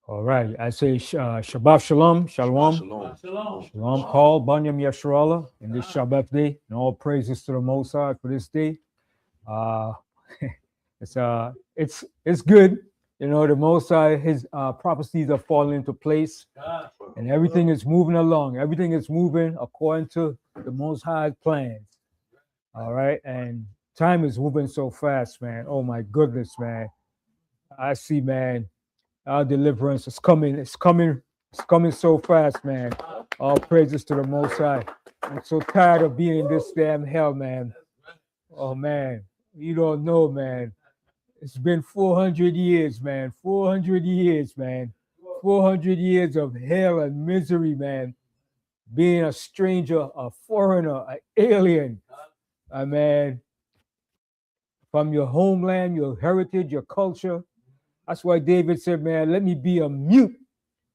All right. I say Shabbat Shalom, Shabbat Shalom, shalom. Shalom. Shalom, Paul, Banyam Yasharallah, in this Shabbat day, and all praises to the Most High for this day. Uh, it's good. You know, the Most High, his prophecies are falling into place, and everything is moving along. Everything is moving according to the Most High's plans. All right, and time is moving so fast, man. Oh my goodness, man. I see, man. Our deliverance is coming. It's coming. It's coming so fast, man. All praises to the Most High. I'm so tired of being in this damn hell, man. Oh man, you don't know, man. It's been 400 years, man. 400 years, man. 400 years of hell and misery, man. Being a stranger, a foreigner, an alien. Man, from your homeland, your heritage, your culture. That's why David said, man, let me be a mute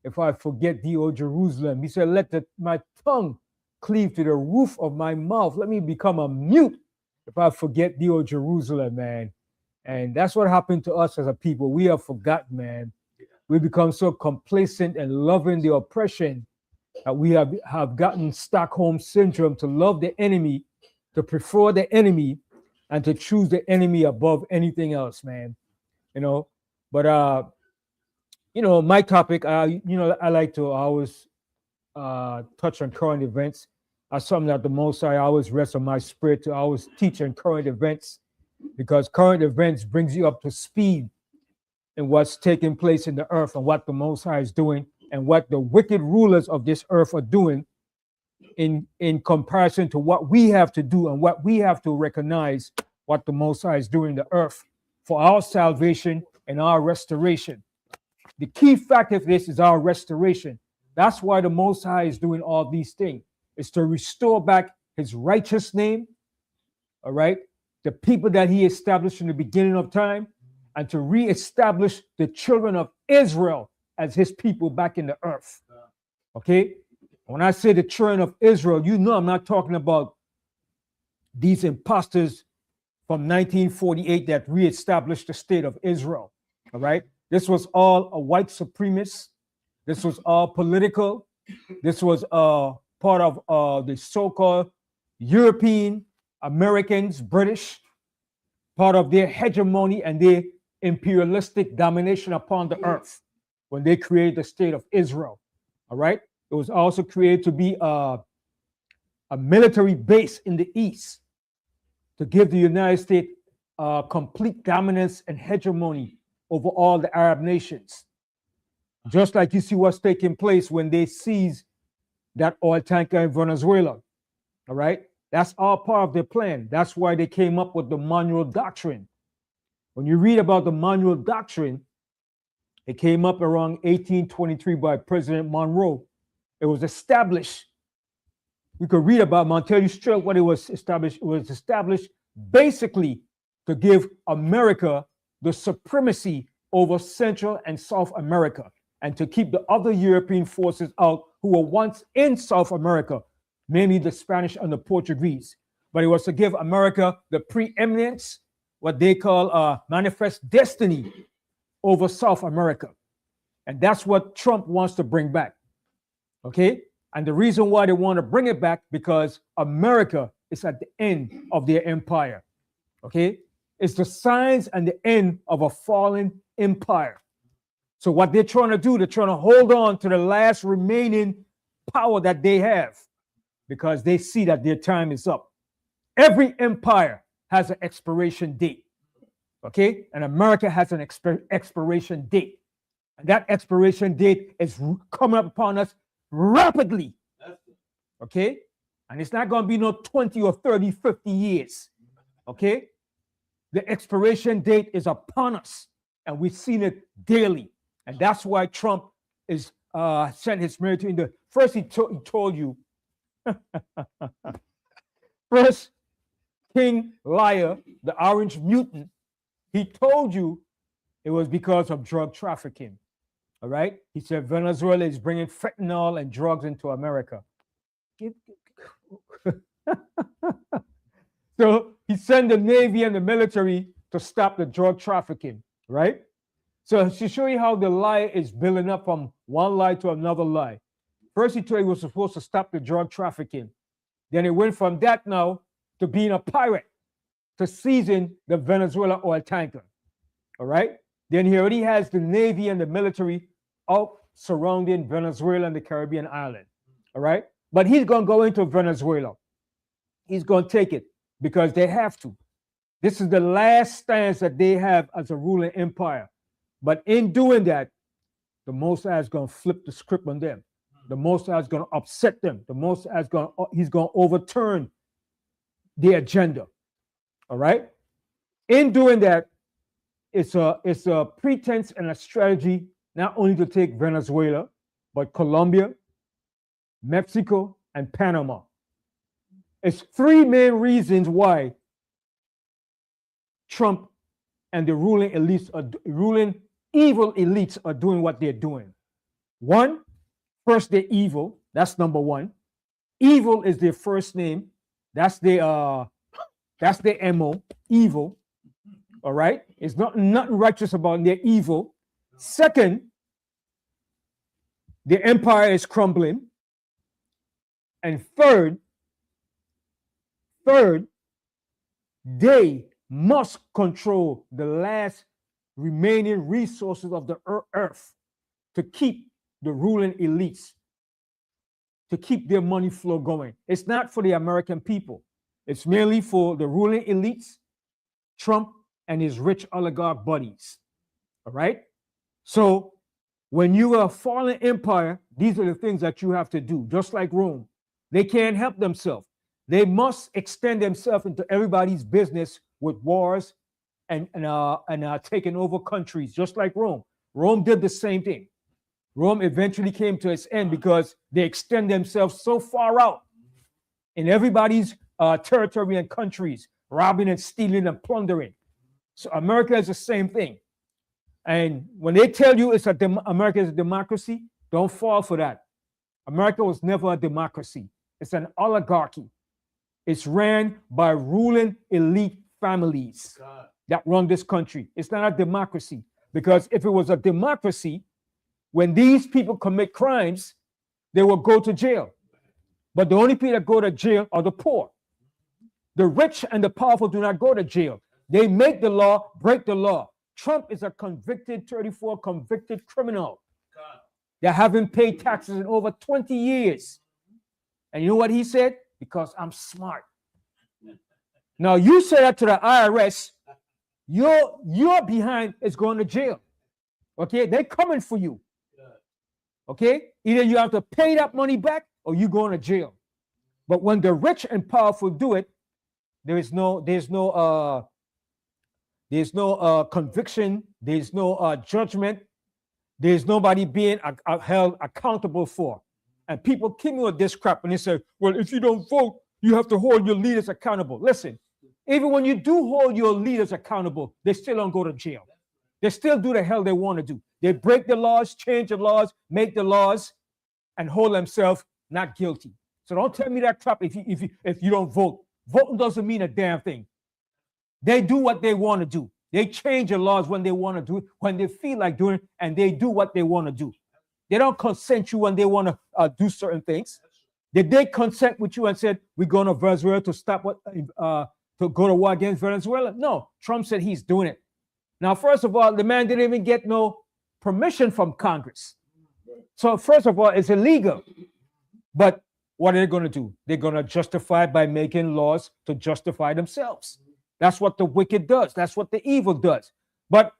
if I forget thee, O Jerusalem. He said, let my tongue cleave to the roof of my mouth. Let me become a mute if I forget thee, O Jerusalem, man. And that's what happened to us as a people. We have forgotten, man. We become so complacent and loving the oppression that we have gotten Stockholm syndrome to love the enemy, to prefer the enemy, and to choose the enemy above anything else, man. You know, but my topic, I like to always touch on current events. That's something that the Most High always rests on my spirit to always teach on current events, because current events brings you up to speed in what's taking place in the earth and what the Most High is doing and what the wicked rulers of this earth are doing in comparison to what we have to do and what we have to recognize what the Most High is doing in the earth for our salvation and our restoration. The key factor of this is our restoration. That's why the Most High is doing all these things. It's to restore back his righteous name, all right? The people that he established in the beginning of time, and to reestablish the children of Israel as his people back in the earth. Okay? When I say the children of Israel, you know I'm not talking about these imposters from 1948 that reestablished the state of Israel. All right? This was all a white supremacist. This was all political. This was part of the so-called European, Americans, British, part of their hegemony and their imperialistic domination upon the earth when they created the state of Israel. All right? It was also created to be a military base in the east to give the United States complete dominance and hegemony over all the Arab nations. Just like you see what's taking place when they seize that oil tanker in Venezuela. All right? That's all part of their plan. That's why they came up with the Monroe Doctrine. When you read about the Monroe Doctrine, it came up around 1823 by President Monroe. It was established. We could read about it. I'll tell you straight what it was established. It was established basically to give America the supremacy over Central and South America and to keep the other European forces out who were once in South America, mainly the Spanish and the Portuguese. But it was to give America the preeminence, what they call manifest destiny over South America. And that's what Trump wants to bring back. Okay? And the reason why they want to bring it back, because America is at the end of their empire. Okay? It's the signs and the end of a fallen empire. So what they're trying to do, they're trying to hold on to the last remaining power that they have because they see that their time is up. Every empire has an expiration date. Okay? And America has an expiration date. And that expiration date is coming up upon us rapidly. Okay? And it's not going to be no 20 or 30, 50 years. Okay? The expiration date is upon us. And we've seen it daily. And that's why Trump is sent his military in the first he told you. First, King Liar, the orange mutant, he told you it was because of drug trafficking. All right? He said Venezuela is bringing fentanyl and drugs into America. So he sent the Navy and the military to stop the drug trafficking, right? So to show you how the lie is building up from one lie to another lie. First, he told you he was supposed to stop the drug trafficking. Then it went from that now to being a pirate, to seizing the Venezuela oil tanker. All right. Then he already has the Navy and the military out surrounding Venezuela and the Caribbean island. All right. But he's going to go into Venezuela. He's going to take it because they have to. This is the last stance that they have as a ruling empire. But in doing that, the Most High is going to flip the script on them. The Most High is going to upset them. The Most High is going to, he's going to overturn the agenda. All right. In doing that, it's a pretense and a strategy not only to take Venezuela, but Colombia, Mexico, and Panama. It's three main reasons why Trump and the ruling evil elites are doing what they're doing. One, first, they're evil. That's number one. Evil is their first name. That's their MO, evil. All right? It's nothing righteous about them. They're evil. Second, the empire is crumbling. And third, they must control the last remaining resources of the earth to keep the ruling elites, to keep their money flow going. It's not for the American people. It's merely for the ruling elites, Trump and his rich oligarch buddies. All right? So when you are a fallen empire, these are the things that you have to do, just like Rome. They can't help themselves. They must extend themselves into everybody's business with wars and taking over countries, just like Rome. Rome did the same thing. Rome eventually came to its end because they extend themselves so far out in everybody's territory and countries, robbing and stealing and plundering. So America is the same thing. And when they tell you America is a democracy, don't fall for that. America was never a democracy. It's an oligarchy. It's ran by ruling elite families that run this country. It's not a democracy, because if it was a democracy, when these people commit crimes, they will go to jail. But the only people that go to jail are the poor. The rich and the powerful do not go to jail. They make the law, break the law. Trump is a 34 convicted criminal that haven't paid taxes in over 20 years. And you know what he said? Because I'm smart. Now you say that to the IRS, your behind is going to jail. Okay, they're coming for you. Okay, either you have to pay that money back or you going to jail. But when the rich and powerful do it, there's no conviction, there's no judgment, there's nobody being held accountable for. And people keep me with this crap and they say, well, if you don't vote, you have to hold your leaders accountable. Listen, even when you do hold your leaders accountable, they still don't go to jail. They still do the hell they want to do. They break the laws, change the laws, make the laws, and hold themselves not guilty. So don't tell me that crap if you don't vote. Voting doesn't mean a damn thing. They do what they want to do. They change the laws when they want to do it, when they feel like doing it, and they do what they want to do. They don't consent you when they want to do certain things. Did they consent with you and said, we're going to Venezuela to stop to go to war against Venezuela? No, Trump said he's doing it. Now, first of all, the man didn't even get no permission from Congress. So first of all, it's illegal. But what are they going to do? They're going to justify it by making laws to justify themselves. That's what the wicked does. That's what the evil does. But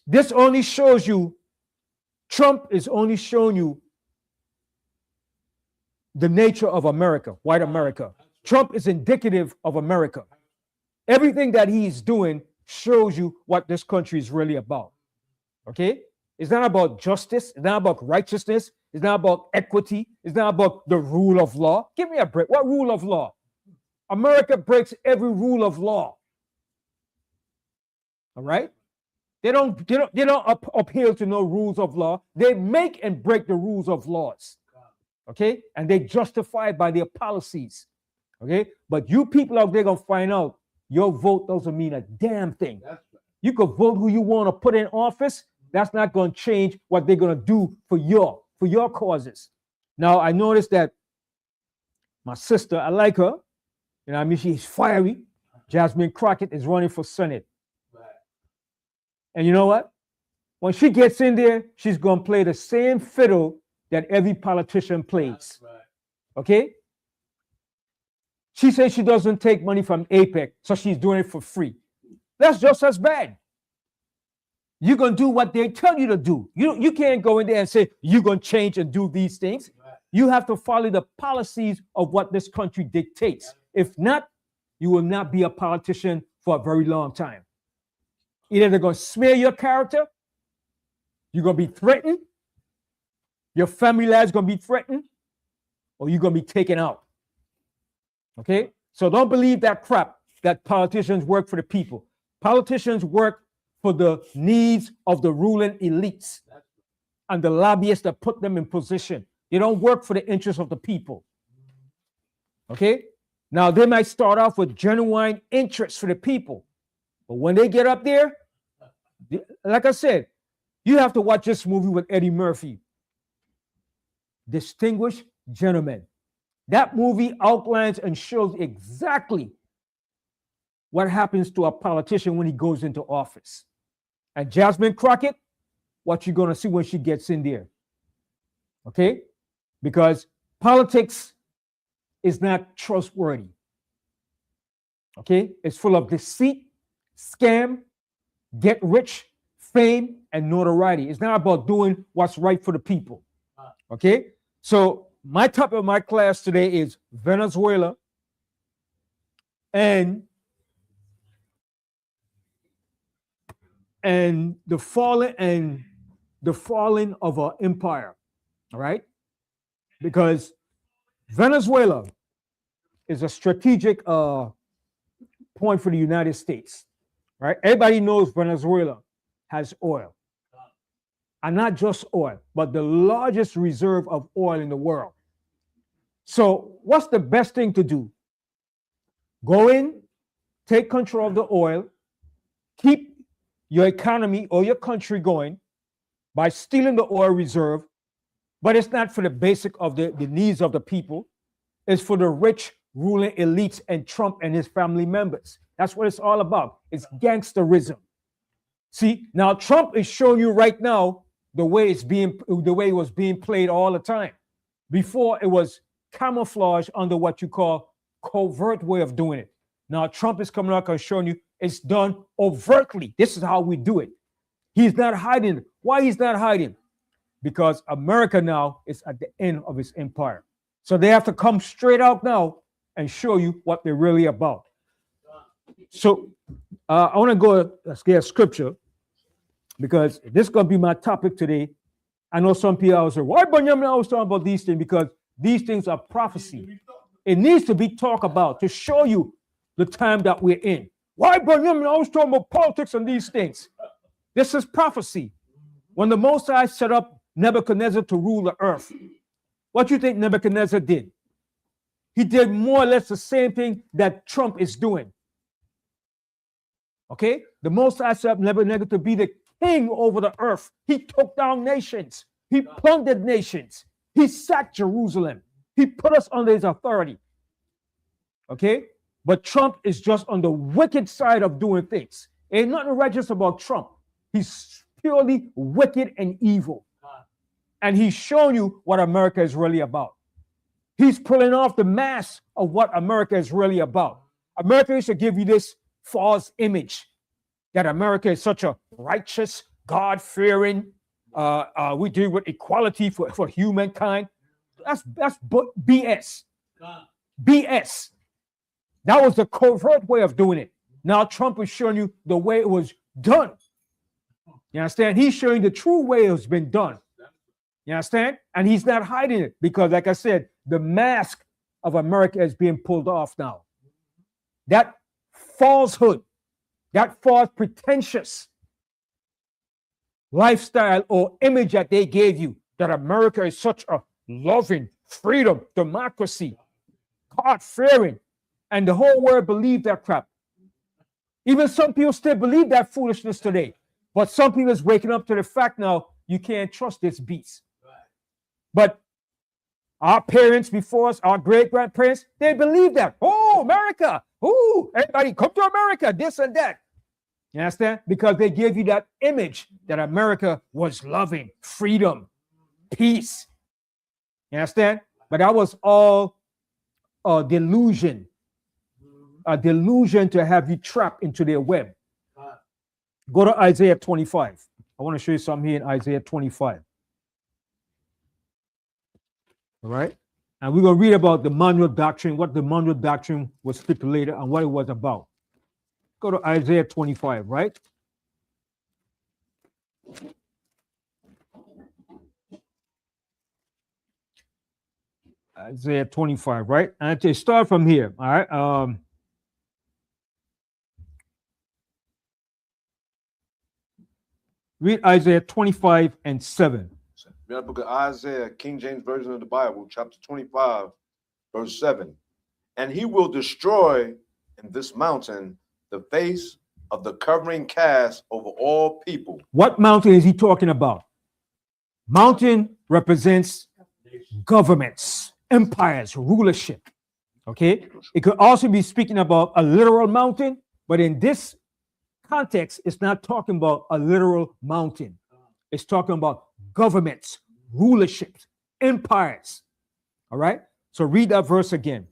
this only shows you, Trump is only showing you the nature of America, white America. Trump is indicative of America. Everything that he's doing shows you what this country is really about. Okay? It's not about justice. It's not about righteousness. It's not about equity. It's not about the rule of law. Give me a break. What rule of law? America breaks every rule of law. All right? They don't appeal to no rules of law. They make and break the rules of laws. Okay? And they justify it by their policies. Okay? But you people out there gonna find out your vote doesn't mean a damn thing. You could vote who you want to put in office, that's not going to change what they're going to do for your causes. Now, I noticed that my sister, I like her. You know what I mean? She's fiery. Jasmine Crockett is running for Senate. And you know what? When she gets in there, she's going to play the same fiddle that every politician plays. Okay? She says she doesn't take money from APEC, so she's doing it for free. That's just as bad. You're going to do what they tell you to do. You can't go in there and say, you're going to change and do these things. You have to follow the policies of what this country dictates. If not, you will not be a politician for a very long time. Either they're going to smear your character, you're going to be threatened, your family life is going to be threatened, or you're going to be taken out. Okay? So don't believe that crap that politicians work for the people. Politicians work for the needs of the ruling elites and the lobbyists that put them in position. They don't work for the interests of the people. Okay? Now, they might start off with genuine interest for the people. But when they get up there, like I said, you have to watch this movie with Eddie Murphy, Distinguished Gentleman. That movie outlines and shows exactly what happens to a politician when he goes into office. And Jasmine Crockett, what you're going to see when she gets in there. Okay? Because politics is not trustworthy. Okay? It's full of deceit, scam, get rich, fame, and notoriety. It's not about doing what's right for the people. Okay? So my topic of my class today is Venezuela and the falling of an empire. All right? Because Venezuela is a strategic point for the United States. Right? Everybody knows Venezuela has oil. And not just oil, but the largest reserve of oil in the world. So what's the best thing to do? Go in, take control of the oil, keep your economy or your country going by stealing the oil reserve, but it's not for the basic of the needs of the people. It's for the rich ruling elites and Trump and his family members. That's what it's all about. It's gangsterism. See, now Trump is showing you right now the way it was being played all the time. Before, it was camouflage under what you call covert way of doing it. Now Trump is coming out and showing you it's done overtly. This is how we do it. He's not hiding. Why he's not hiding? Because America now is at the end of its empire. So they have to come straight out now and show you what they're really about. So I want to go, let's get a scripture, because this is going to be my topic today. I know some people will say, why Benjamin always talking about these things? Because these things are prophecy. It needs to be talked about to show you the time that we're in. Why Benjamin always talking about politics and these things? This is prophecy. When the Most High set up Nebuchadnezzar to rule the earth, what do you think Nebuchadnezzar did? He did more or less the same thing that Trump is doing. Okay? The Most High set up Nebuchadnezzar to be the king over the earth. He took down nations. He plundered nations. He sacked Jerusalem. He put us under his authority. Okay? But Trump is just on the wicked side of doing things. Ain't nothing righteous about Trump. He's purely wicked and evil. And he's showing you what America is really about. He's pulling off the mask of what America is really about. America used to give you this false image that America is such a righteous, God-fearing, we deal with equality for humankind. That's BS. BS. That was the covert way of doing it. Now Trump is showing you the way it was done. You understand? He's showing the true way it's been done. You understand? And he's not hiding it because, like I said, the mask of America is being pulled off now. That falsehood, that false pretentious lifestyle or image that they gave you, that America is such a loving, freedom, democracy, God-fearing, and the whole world believed that crap. Even some people still believe that foolishness today. But some people is waking up to the fact now you can't trust this beast. Right. But our parents before us, our great-grandparents, they believe that. Oh, America. Oh, everybody come to America, this and that. You understand? Because they give you that image that America was loving, freedom, peace. You understand? But that was all a delusion. A delusion to have you trapped into their web. Go to Isaiah 25. I want to show you something here in Isaiah 25. All right? And we're going to read about the manual doctrine, what the manual doctrine was stipulated and what it was about. Go to Isaiah 25, right? Isaiah 25, right? And to start from here, all right? Read Isaiah 25 and 7. Read the book of Isaiah, King James Version of the Bible, chapter 25, verse 7. And he will destroy in this mountain the face of the covering cast over all people. What mountain is he talking about? Mountain represents governments, empires, rulership. Okay? It could also be speaking about a literal mountain, but in this context, it's not talking about a literal mountain. It's talking about governments, rulerships, empires. All right? So read that verse again.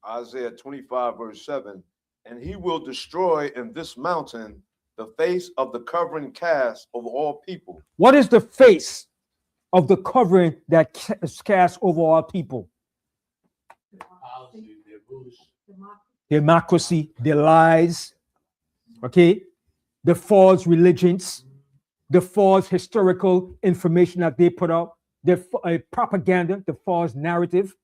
Isaiah 25, verse 7. And he will destroy in this mountain the face of the covering cast over all people. What is the face of the covering that is cast over all people? Democracy, the lies, okay, the false religions, the false historical information that they put out, the propaganda, the false narrative.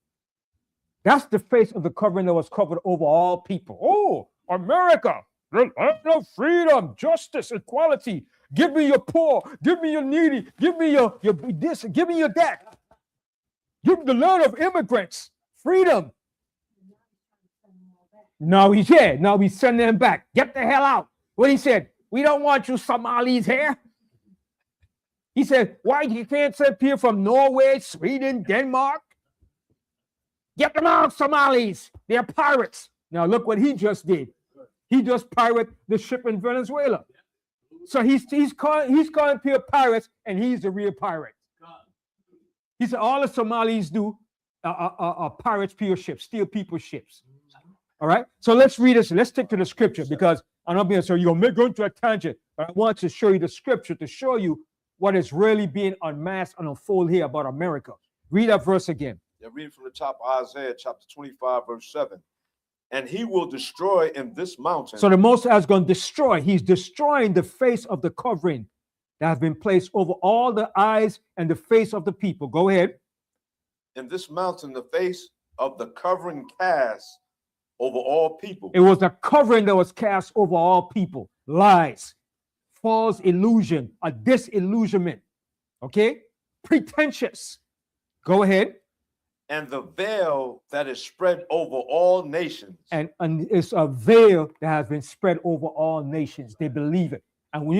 That's the face of the covering that was covered over all people. Oh, America, no freedom, justice, equality. Give me your poor, give me your needy, give me your this, give me your that. Give me the land of immigrants, freedom. Now he's here. Now we send them back. Get the hell out. What he said, we don't want you Somalis here. He said, why you can't send people from Norway, Sweden, Denmark? Get them out, Somalis. They're pirates. Now look what he just did. He just pirated the ship in Venezuela. So he's calling people pirates, and he's the real pirate. He said all the Somalis do are pirates, pure ships, steal people's ships. All right. So let's read this. Let's stick to the scripture because I'm not being so you're going to a tangent, but I want to show you the scripture to show you what is really being unmasked and unfolded here about America. Read that verse again. Yeah, read from the top of Isaiah chapter 25, verse 7. And he will destroy in this mountain. So the Most High is going to destroy. He's destroying the face of the covering that has been placed over all the eyes and the face of the people. Go ahead. In this mountain, the face of the covering cast over all people. It was a covering that was cast over all people. Lies, false illusion, a disillusionment. Okay? Pretentious. Go ahead. And the veil that is spread over all nations. And it's a veil that has been spread over all nations. They believe it. And you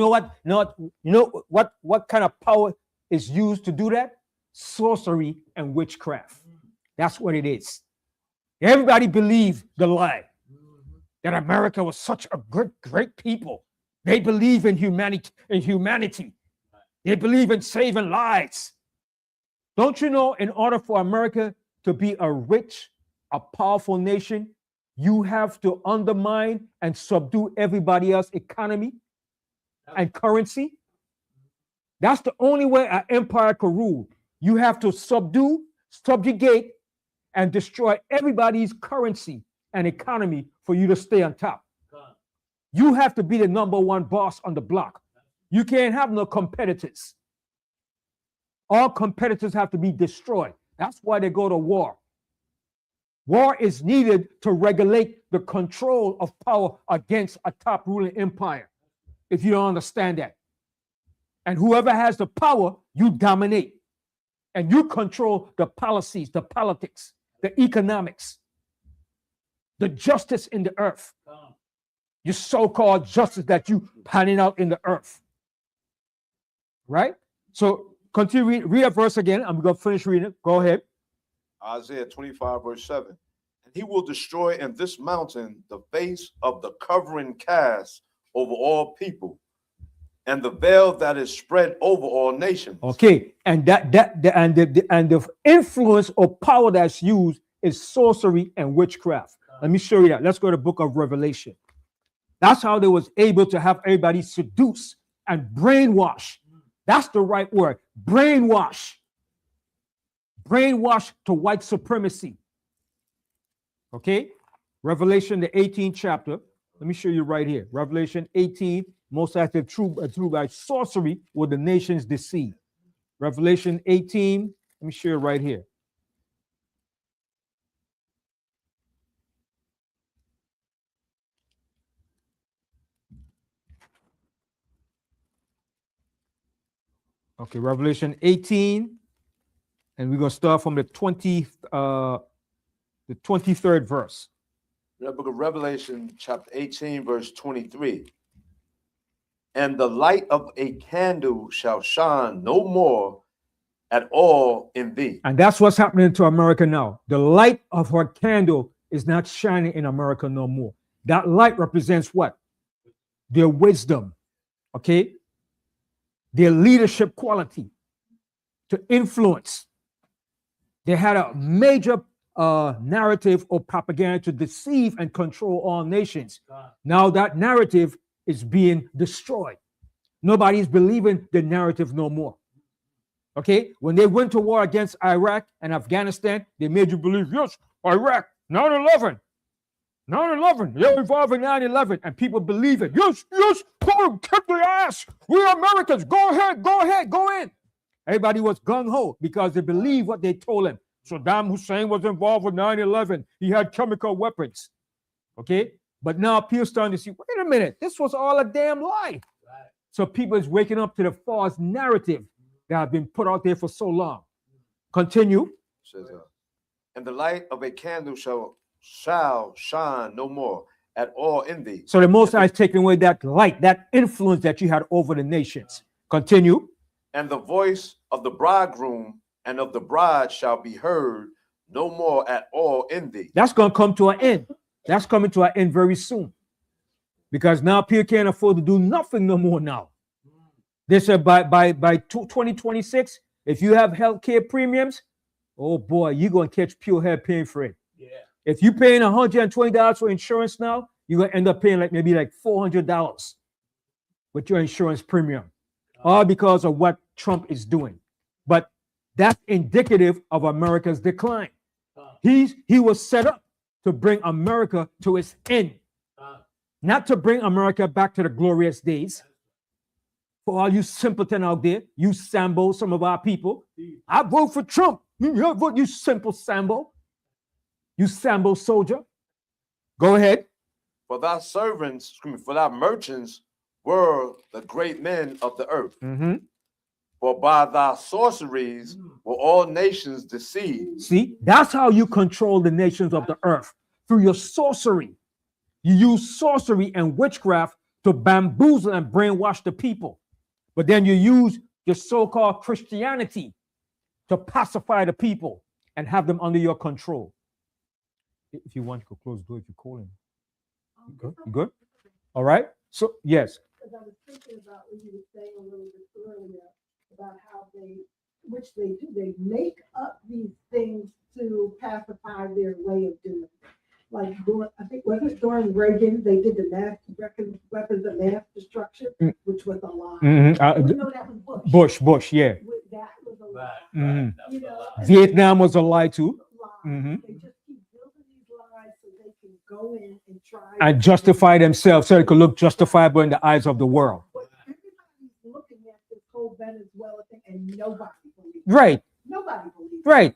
know what kind of power is used to do that? Sorcery and witchcraft. That's what it is. Everybody believed the lie that America was such a great people. They believe in humanity. They believe in saving lives. Don't you know, in order for America to be a rich, a powerful nation, you have to undermine and subdue everybody else's economy and currency? That's the only way an empire can rule. You have to subjugate, and destroy everybody's currency and economy for you to stay on top. You have to be the number one boss on the block. You can't have no competitors. All competitors have to be destroyed. That's why they go to war. War is needed to regulate the control of power against a top ruling empire, if you don't understand that. And whoever has the power, you dominate. And you control the policies, the politics, the economics, the justice in the earth. your so-called justice that you panning out in the earth. Right? So continue, read a verse again. I'm going to finish reading it. Go ahead. Isaiah 25, verse 7. And he will destroy in this mountain the face of the covering cast over all people, and the veil that is spread over all nations. Okay, and the influence or power that's used is sorcery and witchcraft. Let me show you that. Let's go to the book of Revelation. That's how they was able to have everybody seduced and brainwash. That's the right word. Brainwash. Brainwash to white supremacy. Okay? Revelation, the 18th chapter. Let me show you right here. Revelation 18, most active through by sorcery were the nations deceived. Revelation 18, let me show you right here. Okay, Revelation 18, and we're going to start from the 23rd verse. The book of Revelation, chapter 18, verse 23. And the light of a candle shall shine no more at all in thee. And that's what's happening to America now. The light of her candle is not shining in America no more. That light represents what? Their wisdom, okay? Their leadership quality to influence. They had a major narrative or propaganda to deceive and control all nations. Now that narrative is being destroyed. Nobody's believing the narrative no more. Okay, when they went to war against Iraq and Afghanistan, they made you believe, yes, Iraq, 9/11, 9/11, they're involved in 9/11, and people believe it. Yes, yes, go kick their ass. We're Americans. Go ahead, go ahead, go in. Everybody was gung-ho because they believed what they told him. Saddam Hussein was involved with 9/11. He had chemical weapons. Okay, but now people starting to see, wait a minute, this was all a damn lie. Right. So people is waking up to the false narrative that have been put out there for so long. Continue. Says, and the light of a candle shall shine no more at all in thee. So the Most High is taking away that light, that influence that you had over the nations. Continue. And the voice of the bridegroom and of the bride shall be heard no more at all in thee. That's going to come to an end. That's coming to an end very soon. Because now people can't afford to do nothing no more now. They said by 2026, if you have health care premiums, oh boy, you're going to catch pure hair paying for it. Yeah. If you're paying $120 for insurance now, you're going to end up paying maybe $400 with your insurance premium. All because of what Trump is doing. But that's indicative of America's decline. He was set up to bring America to its end. Not to bring America back to the glorious days. For all you simpleton out there, you Sambo, some of our people, I vote for Trump. You vote, you simple Sambo. You Sambo soldier. Go ahead. For thy servants, for thy merchants were the great men of the earth. Mm-hmm. For by thy sorceries were all nations deceived. See, that's how you control the nations of the earth. Through your sorcery. You use sorcery and witchcraft to bamboozle and brainwash the people. But then you use your so-called Christianity to pacify the people and have them under your control. If you want, you could close the door if you're calling. You good? You good? All right. So, yes. Because I was thinking about what you were saying a little bit earlier about how which they do, they make up these things to pacify their way of doing it. Like, I think, wasn't it during Reagan, they did the weapons of mass destruction, which was a lie. Mm-hmm. No, that was Bush, yeah. That was a lie. Mm-hmm. You know, Vietnam was a lie too. Mm-hmm. They just keep building these lies so they can go in and try and justify themselves so they could look justifiable in the eyes of the world. But everybody's looking at this whole Venezuela thing and nobody believes it. Right. Nobody believes it. Right.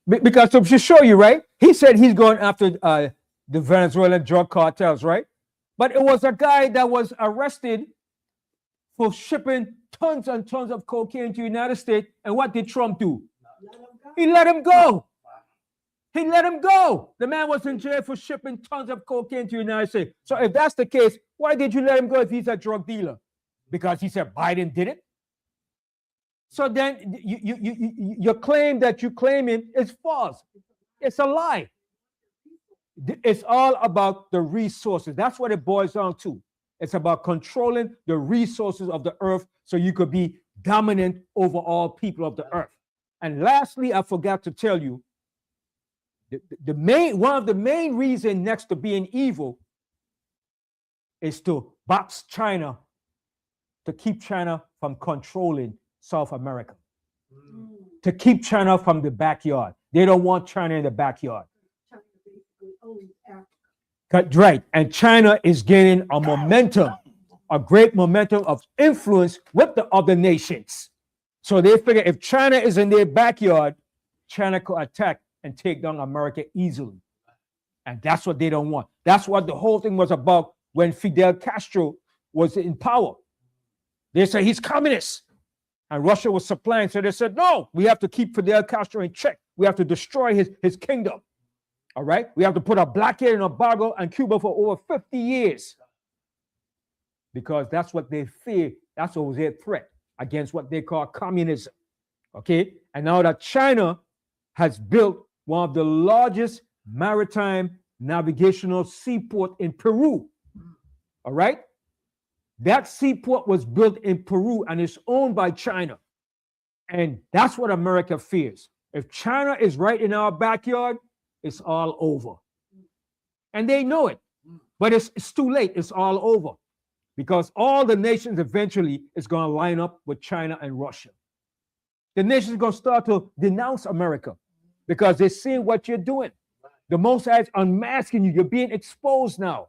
Because to show you, right? He said he's going after the Venezuelan drug cartels, right? But it was a guy that was arrested for shipping tons and tons of cocaine to the United States. And what did Trump do? He let him go. He let him go. The man was in jail for shipping tons of cocaine to the United States. So if that's the case, why did you let him go if he's a drug dealer? Because he said Biden did it. So then your claim that you're claiming is false. It's a lie. It's all about the resources. That's what it boils down to. It's about controlling the resources of the earth so you could be dominant over all people of the earth. And lastly, I forgot to tell you, one of the main reasons next to being evil is to box China, to keep China from controlling South America, to keep China from the backyard. They don't want China in the backyard. China basically owns Africa. Right. And China is gaining a momentum, a great momentum of influence with the other nations. So they figure if China is in their backyard, China could attack and take down America easily. And that's what they don't want. That's what the whole thing was about when Fidel Castro was in power. They said he's communist. And Russia was supplying. So they said, no, we have to keep Fidel Castro in check. We have to destroy his kingdom. All right? We have to put a blockade and embargo on Cuba for over 50 years. Because that's what they fear. That's what was their threat against what they call communism. Okay? And now that China has built one of the largest maritime navigational seaport in Peru. All right? That seaport was built in Peru and is owned by China. And that's what America fears. If China is right in our backyard, it's all over. And they know it. But it's too late. It's all over. Because all the nations eventually is going to line up with China and Russia. The nations are going to start to denounce America because they're seeing what you're doing. The Most High is unmasking you. You're being exposed now.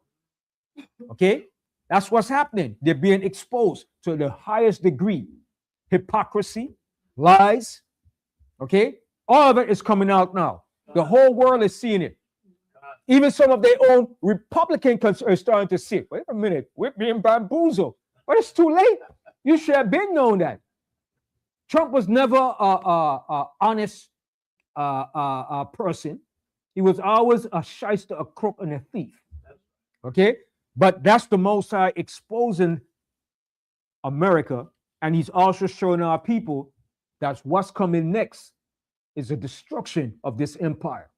Okay? That's what's happening. They're being exposed to the highest degree. Hypocrisy, lies, okay? All of it is coming out now. The whole world is seeing it. Even some of their own Republican are starting to see it. Wait a minute, we're being bamboozled. But it's too late. You should have been known that. Trump was never an honest person. He was always a shyster, a crook, and a thief. Okay? But that's the Most High exposing America, and he's also showing our people that what's coming next is the destruction of this empire.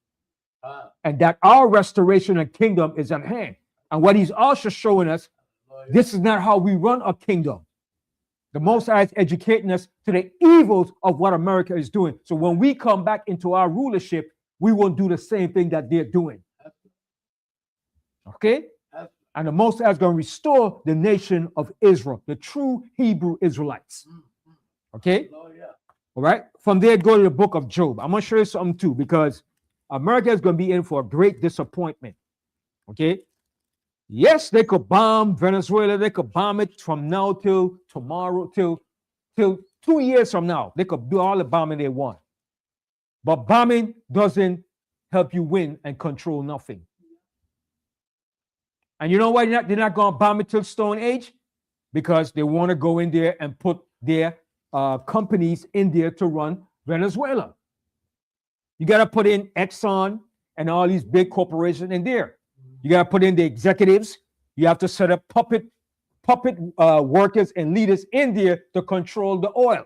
And that our restoration and kingdom is at hand. And what he's also showing us, this is not how we run a kingdom. The Most High is educating us to the evils of what America is doing. So when we come back into our rulership, we won't do the same thing that they're doing. Okay? And the Most High is going to restore the nation of Israel, the true Hebrew Israelites. Okay? All right? From there, go to the book of Job. I'm going to show you something too, because America is going to be in for a great disappointment. Okay? Yes, they could bomb Venezuela. They could bomb it from now till tomorrow, till 2 years from now. They could do all the bombing they want. But bombing doesn't help you win and control nothing. And you know why they're not going to bomb it till Stone Age? Because they want to go in there and put their companies in there to run Venezuela. You got to put in Exxon and all these big corporations in there. You got to put in the executives. You have to set up puppet workers and leaders in there to control the oil.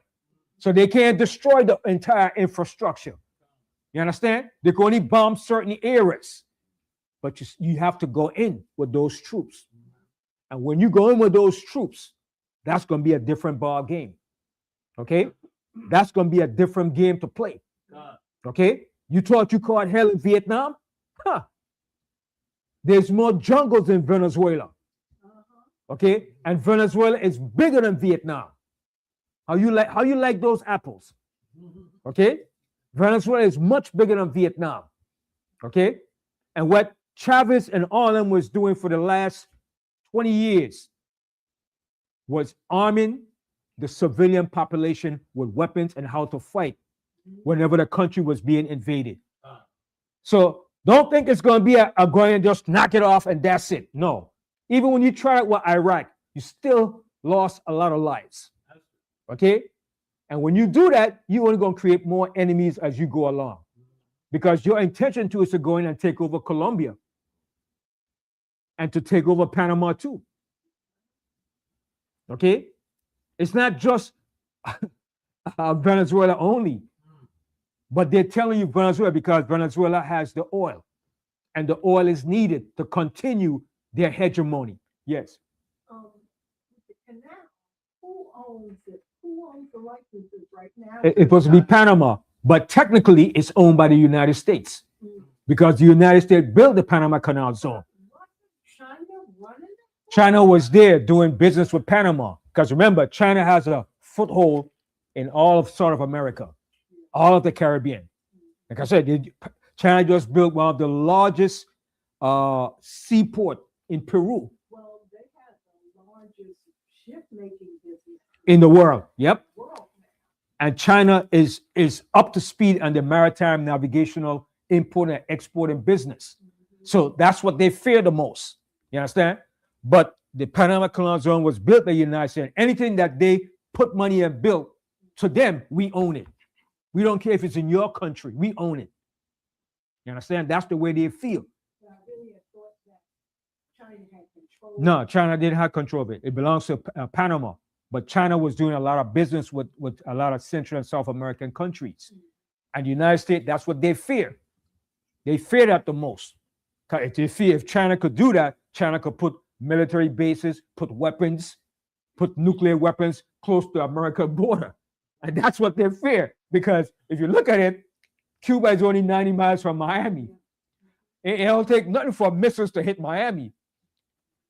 So they can't destroy the entire infrastructure. You understand? They can only bomb certain areas. But you have to go in with those troops. And when you go in with those troops, that's going to be a different ball game. Okay? That's going to be a different game to play. Okay? You thought you caught hell in Vietnam? Huh. There's more jungles in Venezuela. Okay? And Venezuela is bigger than Vietnam. How you like those apples? Okay? Venezuela is much bigger than Vietnam. Okay? And what Chavez and all of them was doing for the last 20 years was arming the civilian population with weapons and how to fight whenever the country was being invaded. So don't think it's going to be a going and just knock it off and that's it. No. Even when you try it with Iraq, you still lost a lot of lives. Okay? And when you do that, you're only going to create more enemies as you go along. because your intention is to go in and take over Colombia and to take over Panama too. Okay? It's not just Venezuela only, but they're telling you Venezuela because Venezuela has the oil, and the oil is needed to continue their hegemony. Yes. The canal, who owns it? Who owns the licenses right now? It's supposed to be Panama, but technically it's owned by the United States because the United States built the Panama Canal Zone. China running it? China was there doing business with Panama because remember, China has a foothold in all of South America, all of the Caribbean. Like I said, China just built one of the largest seaport in Peru. Well, they have the largest ship-making business In the world. Yep. in the world now. And China is up to speed on the maritime navigational import and exporting business. So that's what they fear the most. You understand? But the Panama Canal Zone was built by the United States. Anything that they put money and built, to them, we own it. We don't care if it's in your country. We own it. You understand? That's the way they feel. But I really had thought that China had control. No, China didn't have control of it. It belongs to Panama. But China was doing a lot of business with a lot of Central and South American countries. And the United States, that's what they fear. They fear that the most. 'Cause if they fear if China could do that, China could put military bases, put weapons, put nuclear weapons close to American border. And that's what they fear. Because if you look at it, Cuba is only 90 miles from Miami. It'll take nothing for missiles to hit Miami.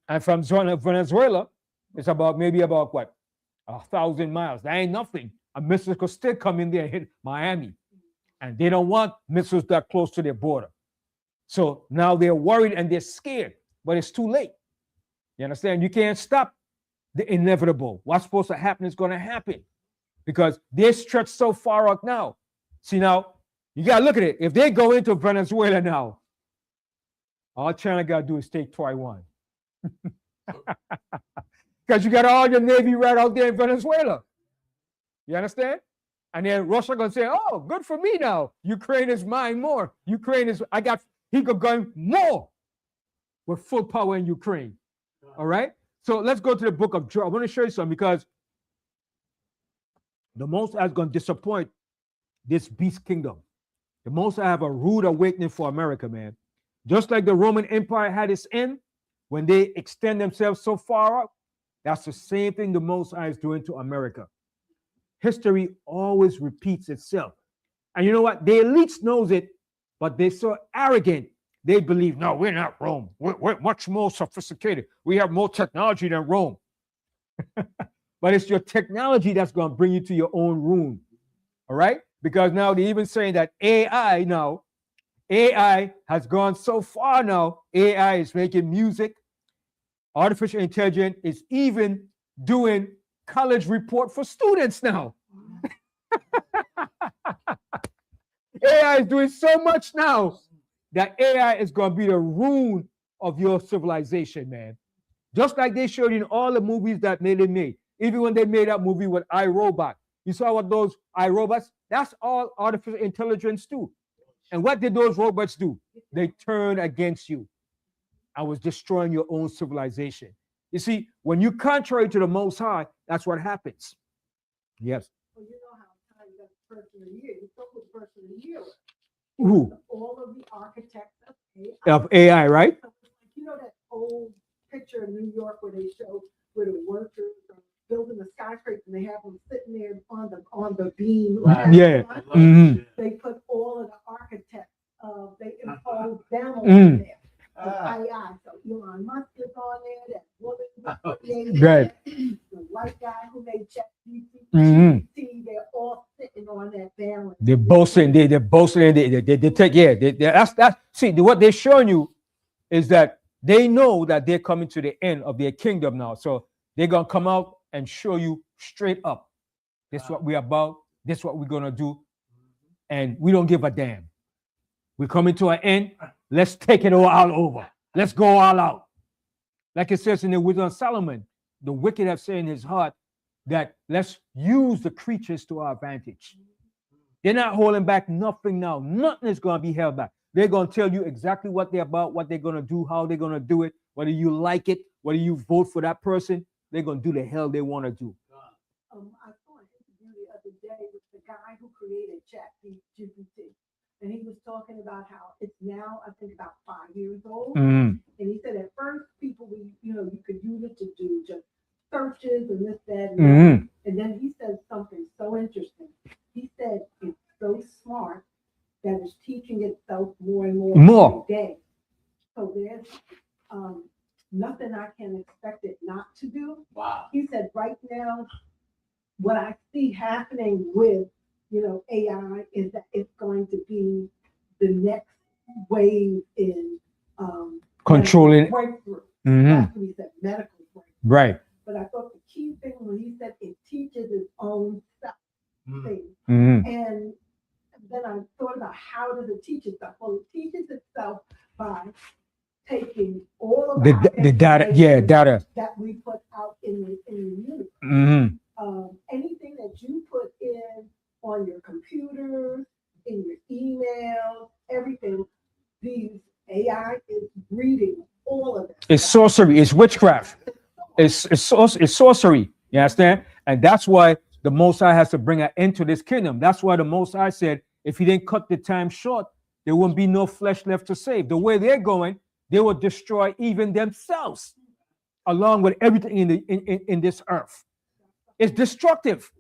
And from Venezuela, it's maybe about what? 1,000 miles. That ain't nothing. A missile could still come in there and hit Miami. And they don't want missiles that close to their border. So now they're worried and they're scared, but it's too late. You understand? You can't stop the inevitable. What's supposed to happen is going to happen because they're stretched so far out now. See, now, you got to look at it. If they go into Venezuela now, all China got to do is take Taiwan. Because you got all your Navy right out there in Venezuela. You understand? And then Russia going to say, oh, good for me now. Ukraine is mine more. He could go more with full power in Ukraine. All right? So let's go to the book of Job. I want to show you something because the Most High is going to disappoint this beast kingdom. The Most High have a rude awakening for America, man. Just like the Roman Empire had its end, when they extend themselves so far up, that's the same thing the Most High is doing to America. History always repeats itself. And you know what? The elites knows it, but they're so arrogant. They believe, no, we're not Rome. We're much more sophisticated. We have more technology than Rome. But it's your technology that's going to bring you to your own ruin. All right? Because now they're even saying that AI has gone so far now. AI is making music. Artificial intelligence is even doing college report for students now. AI is doing so much now that AI is going to be the ruin of your civilization, man. Just like they showed in all the movies that they made. Even when they made that movie with iRobot. You saw what those iRobots, that's all artificial intelligence do. And what did those robots do? They turned against you. I was destroying your own civilization. You see, when you contrary to the Most High, that's what happens. Yes. Well, you know how time does person of the year. You spoke with person of the year. Who? All of the architects of AI. Of AI, right? You know that old picture in New York where they show where the workers are building a skyscraper and they have them sitting there on the beam. Yeah. Mm-hmm. They put all of the architects. They impose them on there. AI. So Elon Musk is on there. That woman, Right. The white guy who made ChatGPT. Mm-hmm. They're all sitting on that balance. They're boasting. They're boasting. They take. Yeah. That's. See, what they're showing you is that they know that they're coming to the end of their kingdom now. So they're gonna come out and show you straight up. This is what we're about. This is what we're gonna do, and we don't give a damn. We're coming to an end. Let's take it all over. Let's go all out. Like it says in the Wisdom of Solomon, the wicked have said in his heart that let's use the creatures to our advantage. They're not holding back nothing now. Nothing is going to be held back. They're going to tell you exactly what they're about, what they're going to do, how they're going to do it, whether you like it, whether you vote for that person. They're going to do the hell they want to do. I saw an interview the other day with the guy who created ChatGPT, and he was talking about how it's now, I think, about 5 years old. Mhm. And he said at first people, you could use it to do just searches and this, that, and Mhm. that. And then he said something so interesting. He said it's so smart that it's teaching itself more and more every day. So there's nothing I can expect it not to do. Wow. He said right now, what I see happening with, AI is that it's going to be the next wave in Controlling. medical breakthrough. Mhm. That's what he said, medical breakthrough. Right. But I thought the key thing when he said it teaches its own self thing. Mhm. And then I thought about how does it teach itself? Well, it teaches itself by taking all of The our data, yeah, information data. that we put out in the universe. Mhm. Anything that you put in on your computers, in your email, everything, these AI is reading all of it. It's sorcery. It's witchcraft. It's sorcery. You understand? And that's why the Most High has to bring an end to this kingdom. That's why the Most High said, if he didn't cut the time short, there wouldn't be no flesh left to save. The way they're going, they will destroy even themselves, along with everything in this earth. It's destructive.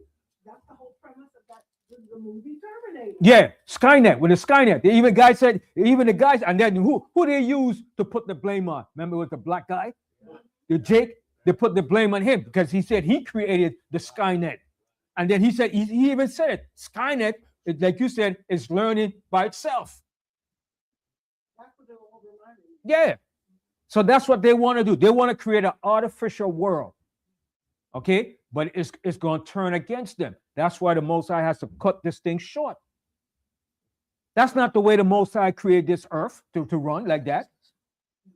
That's the whole premise of that the movie Terminator. Yeah, Skynet. With the Skynet, the guys, and then who they use to put the blame on? Remember, with the black guy, the Jake. They put the blame on him because he said he created the Skynet, and then he said he even said it. Skynet, like you said, is learning by itself. That's what they're all reminding me. Yeah. So that's what they want to do. They want to create an artificial world. Okay, but it's going to turn against them. That's why the Most High has to cut this thing short. That's not the way the Most High created this earth to run like that.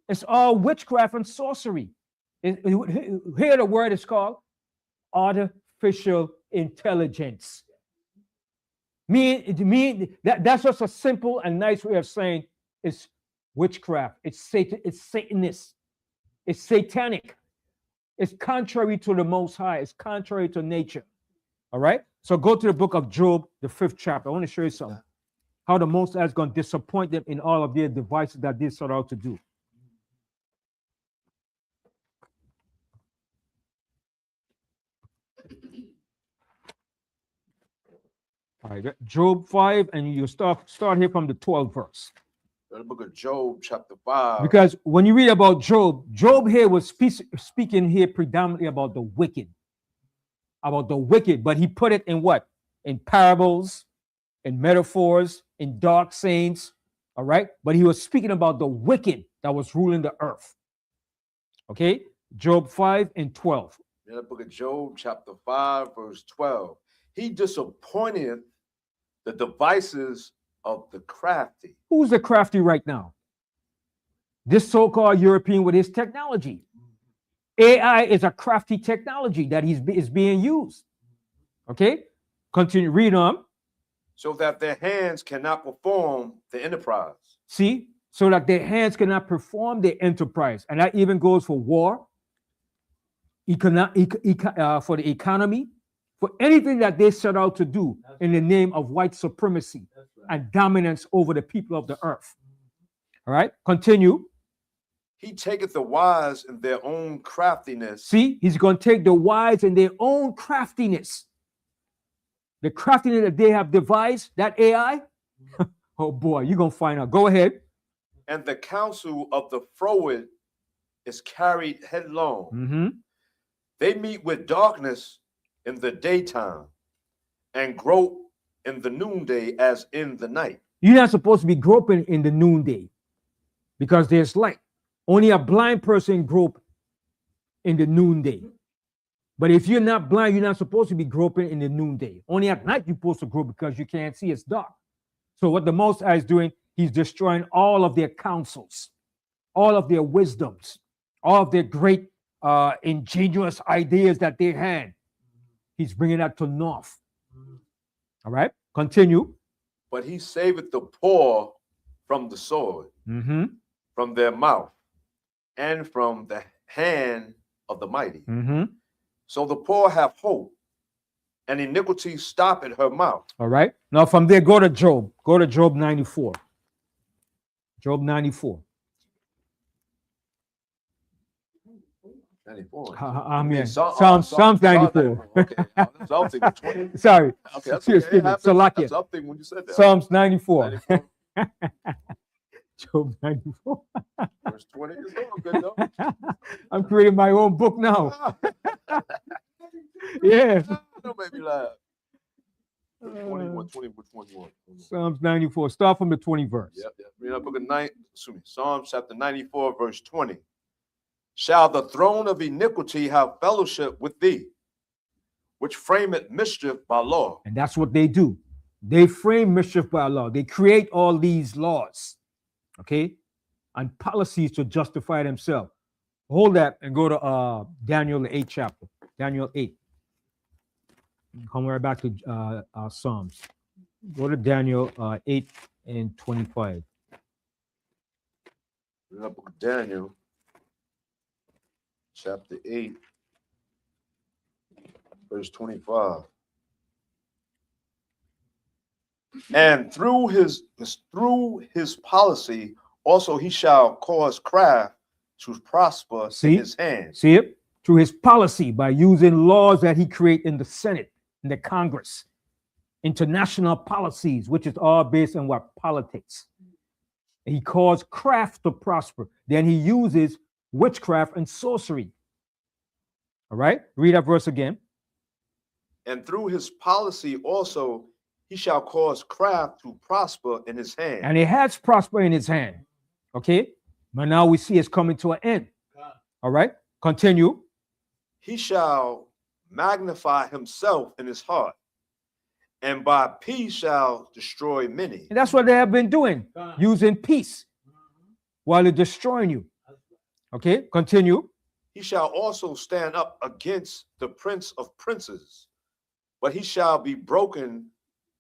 It's all witchcraft and sorcery. Here the word is called artificial intelligence. That's just a simple and nice way of saying it's witchcraft. It's Satan. It's Satanist. It's satanic. It's contrary to the Most High. It's contrary to nature. All right. So go to the book of Job, the 5th chapter. I want to show you something. How the Most High is going to disappoint them in all of their devices that they set out to do. All right, Job 5, and you start here from the 12th verse. The book of Job, chapter 5. Because when you read about Job here was speaking here predominantly about the wicked. But he put it in what? In parables, in metaphors, in dark sayings. All right, but he was speaking about the wicked that was ruling the earth. Okay, Job 5 and 12. The book of Job, chapter 5, verse 12. He disappointed the devices of the crafty. Who's the crafty right now? This so-called European with his technology. AI is a crafty technology that is being used. Okay, continue, read on. So that their hands cannot perform the enterprise. See, so that their hands cannot perform their enterprise. And that even goes for war, for the economy, for anything that they set out to do in the name of white supremacy and dominance over the people of the earth. All right, continue. He taketh the wise in their own craftiness. See, he's going to take the wise in their own craftiness. The craftiness that they have devised, that AI, oh boy, you're going to find out. Go ahead. And the counsel of the froward is carried headlong. Mm-hmm. They meet with darkness in the daytime and grope in the noonday as in the night. You're not supposed to be groping in the noonday because there's light. Only a blind person grope in the noonday. But if you're not blind, you're not supposed to be groping in the noonday. Only at night you're supposed to grope because you can't see, it's dark. So what the Most High is doing, he's destroying all of their counsels, all of their wisdoms, all of their great ingenious ideas that they had. He's bringing that to naught. All right, continue. But he saveth the poor from the sword, Mm-hmm. from their mouth, and from the hand of the mighty. Mm-hmm. So the poor have hope, and iniquity stop at her mouth. All right. Now from there, go to Job. Go to Job 94. Job 94. 94. I You mean, mean Psalms 94. Okay. That's what I'm thinking. 20. Sorry. Okay, that's Excuse okay. me. Salakia. That's what I'm thinking when you said that. Psalms 94. 94, Job 94. verse 20 is all good though. I'm creating my own book now. Yeah. Don't make me laugh. 21, 20, which one you want? Psalms 94. Start from the 20 verse. Yep. Read up book of Psalms chapter 94, verse 20. Shall the throne of iniquity have fellowship with thee, which frameth mischief by law? And that's what they do. They frame mischief by law. They create all these laws, okay, and policies to justify themselves. Hold that and go to Daniel the 8th chapter. Daniel 8. Come right back to Psalms. Go to Daniel 8 and 25. Read up book of Daniel chapter 8, verse 25. And through his policy also he shall cause craft to prosper in his hand. See it? Through his policy, by using laws that he create in the Senate, in the Congress, international policies, which is all based on what? Politics. He caused craft to prosper. Then he uses witchcraft and sorcery. All right? Read that verse again. And through his policy also he shall cause craft to prosper in his hand. And it has prospered in his hand. Okay? But now we see it's coming to an end. All right? Continue. He shall magnify himself in his heart, and by peace shall destroy many. And that's what they have been doing, using peace while they're destroying you. Okay? Continue. He shall also stand up against the prince of princes, but he shall be broken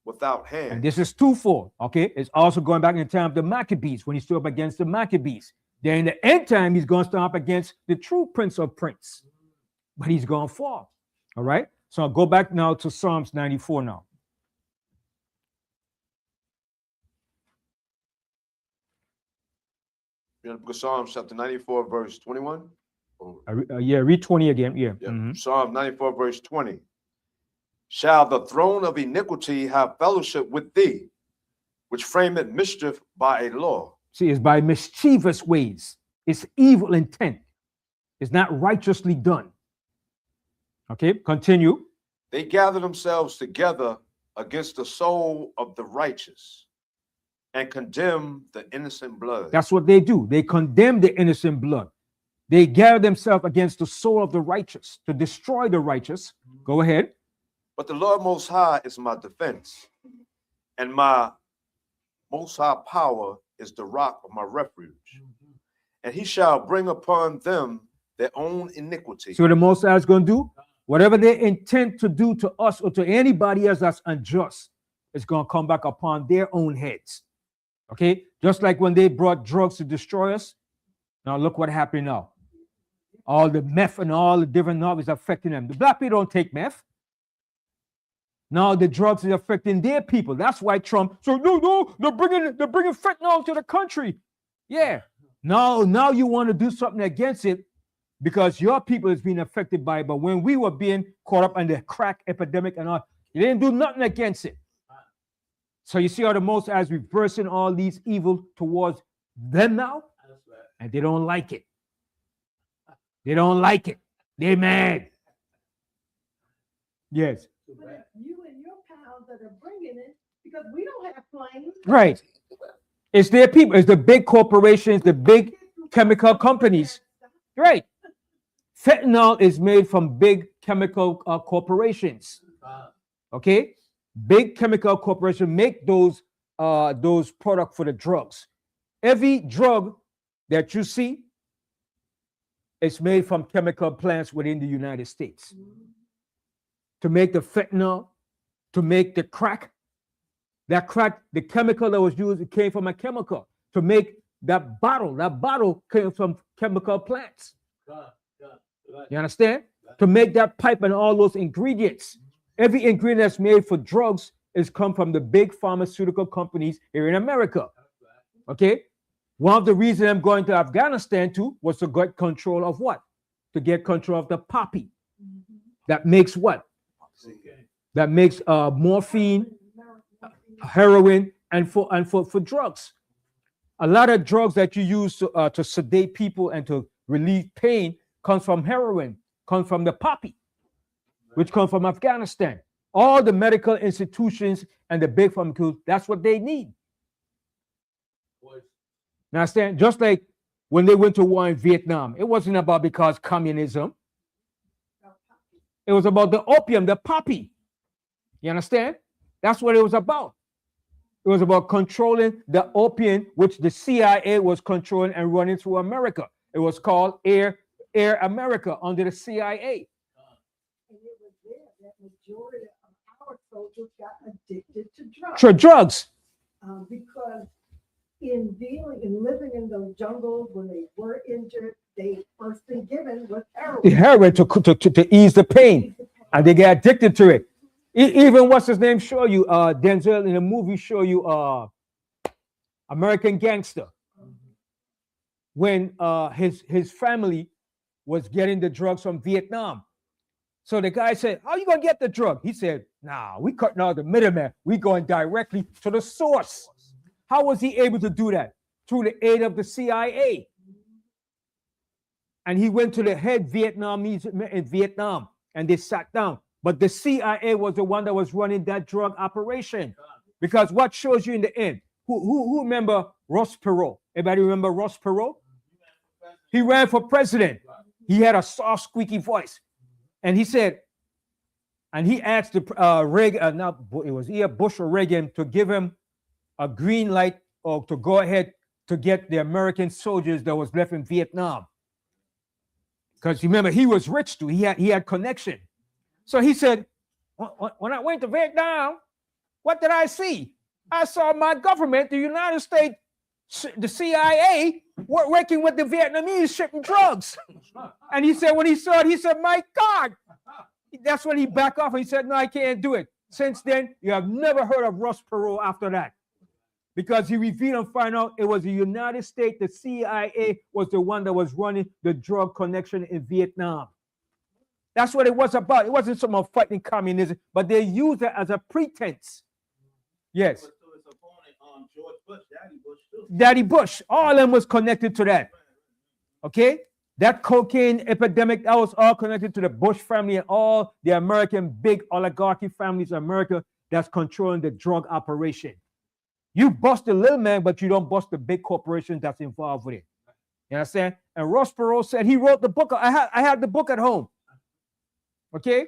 without hand. And this is twofold. Okay? It's also going back in the time of the Maccabees when he stood up against the Maccabees. Then in the end time, he's going to stand up against the true prince of prince. But he's going to fall. All right? So I'll go back now to Psalms 94 now. Psalms chapter 94, verse 21. Yeah, read 20 again. Yeah. Psalm 94, verse 20. Shall the throne of iniquity have fellowship with thee, which frameth mischief by a law? See, it's by mischievous ways. It's evil intent. It's not righteously done. Okay, continue. They gather themselves together against the soul of the righteous and condemn the innocent blood. That's what they do. They condemn the innocent blood. They gather themselves against the soul of the righteous to destroy the righteous. Go ahead. But the Lord Most High is my defense, and my Most High power is the rock of my refuge. And he shall bring upon them their own iniquity. See what the Most High is going to do? Whatever they intend to do to us or to anybody else that's unjust, it's going to come back upon their own heads. Okay? Just like when they brought drugs to destroy us. Now look what happened now. All the meth and all the different knowledge is affecting them. The black people don't take meth. Now the drugs is affecting their people. That's why Trump. So no, they're bringing fentanyl to the country. Yeah. Now you want to do something against it because your people is being affected by it. But when we were being caught up in the crack epidemic and all, you didn't do nothing against it. So you see how the Most High is reversing all these evil towards them now, and they don't like it. They don't like it. They're mad. Yes. But it's you and your pals that are bringing it because we don't have planes. Right. It's their people. It's the big corporations, the big chemical companies. Right. Fentanyl is made from big chemical corporations. Okay. Big chemical corporations make those products for the drugs. Every drug that you see is made from chemical plants within the United States. To make the fentanyl, to make the crack, That crack, the chemical that was used, it came from a chemical to make that bottle. That bottle came from chemical plants. You understand? To make that pipe and all those ingredients. Every ingredient that's made for drugs is come from the big pharmaceutical companies here in America. Okay? One of the reasons I'm going to Afghanistan too was to get control of what? To get control of the poppy. That makes what? That makes morphine, heroin, and for drugs. A lot of drugs that you use to sedate people and to relieve pain comes from heroin, comes from the poppy, which comes from Afghanistan. All the medical institutions and the big pharmaceuticals, that's what they need. Now, understand? Just like when they went to war in Vietnam, it wasn't about because communism. It was about the opium, the poppy. You understand? That's what it was about. It was about controlling the opium, which the CIA was controlling and running through America. It was called Air America under the CIA. And it was there that majority of our soldiers got addicted to drugs. To drugs. Because in living in those jungles when they were injured, they first thing given was heroin. The heroin to ease the pain, and they get addicted to it. Even what's his name show you, Denzel in the movie show you American Gangster. When his family was getting the drugs from Vietnam. So the guy said, how are you gonna get the drug? He said, nah, we cutting out the middleman. We going directly to the source. How was he able to do that? Through the aid of the CIA. And he went to the head Vietnamese in Vietnam and they sat down. But the CIA was the one that was running that drug operation. Because what shows you in the end? Who remember Ross Perot? Everybody remember Ross Perot? He ran for president. He had a soft, squeaky voice. And he said, and he asked the Reagan, it was either Bush or Reagan, to give him a green light or to go ahead to get the American soldiers that was left in Vietnam. Because remember, he was rich too. He had connection. So he said, when I went to Vietnam, what did I see? I saw my government, the United States, the CIA, working with the Vietnamese shipping drugs. And he said, when he saw it, he said, my God. That's when he backed off and he said, no, I can't do it. Since then, you have never heard of Ross Perot after that. Because he revealed and found out it was the United States, the CIA was the one that was running the drug connection in Vietnam. That's what it was about. It wasn't someone fighting communism, but they used it as a pretense. Yes. So his opponent, George Bush, Daddy Bush too. Daddy Bush, all of them was connected to that. Okay? That cocaine epidemic, that was all connected to the Bush family and all the American big oligarchy families in America that's controlling the drug operation. You bust the little man, but you don't bust the big corporation that's involved with it. You understand? And Ross Perot said he wrote the book. I had the book at home. Okay?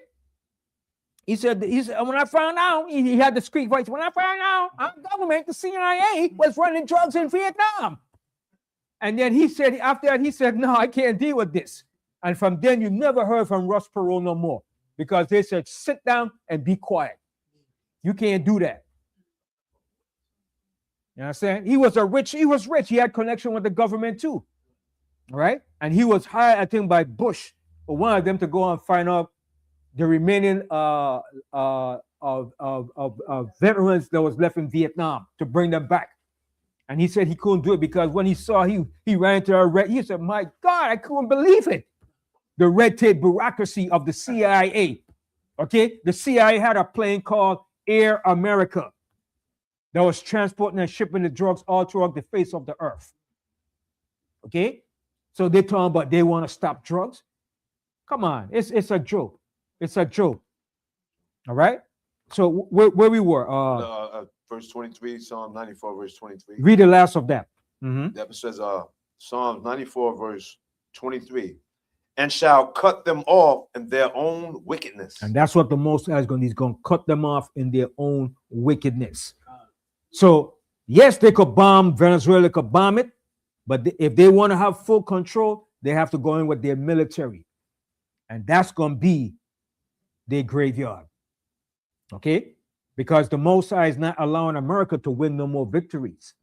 He said when I found out, he had the squeak voice. When I found out our government, the CIA, was running drugs in Vietnam. And then he said, after that, he said, no, I can't deal with this. And from then, you never heard from Ross Perot no more because they said, sit down and be quiet. You can't do that. You understand? He was rich. He had connection with the government too. All right? And he was hired, I think, by Bush or one of them to go and find out the remaining veterans that was left in Vietnam to bring them back. And he said he couldn't do it because when he saw he ran into a red, he said, my God, I couldn't believe it. The red tape bureaucracy of the CIA. Okay? The CIA had a plane called Air America that was transporting and shipping the drugs all throughout the face of the earth. Okay? So they're talking about they want to stop drugs. Come on, it's a joke. It's a joke. All right? So where we were. Verse 23, Psalm 94, verse 23. Read the last of that. Mm-hmm. That says Psalm 94, verse 23. And shall cut them off in their own wickedness. And that's what the Most High is going to do. He's going to cut them off in their own wickedness. So, yes, they could bomb Venezuela, could bomb it. But if they want to have full control, they have to go in with their military. And that's going to be their graveyard. Okay? because the Most High is not allowing America to win no more victories.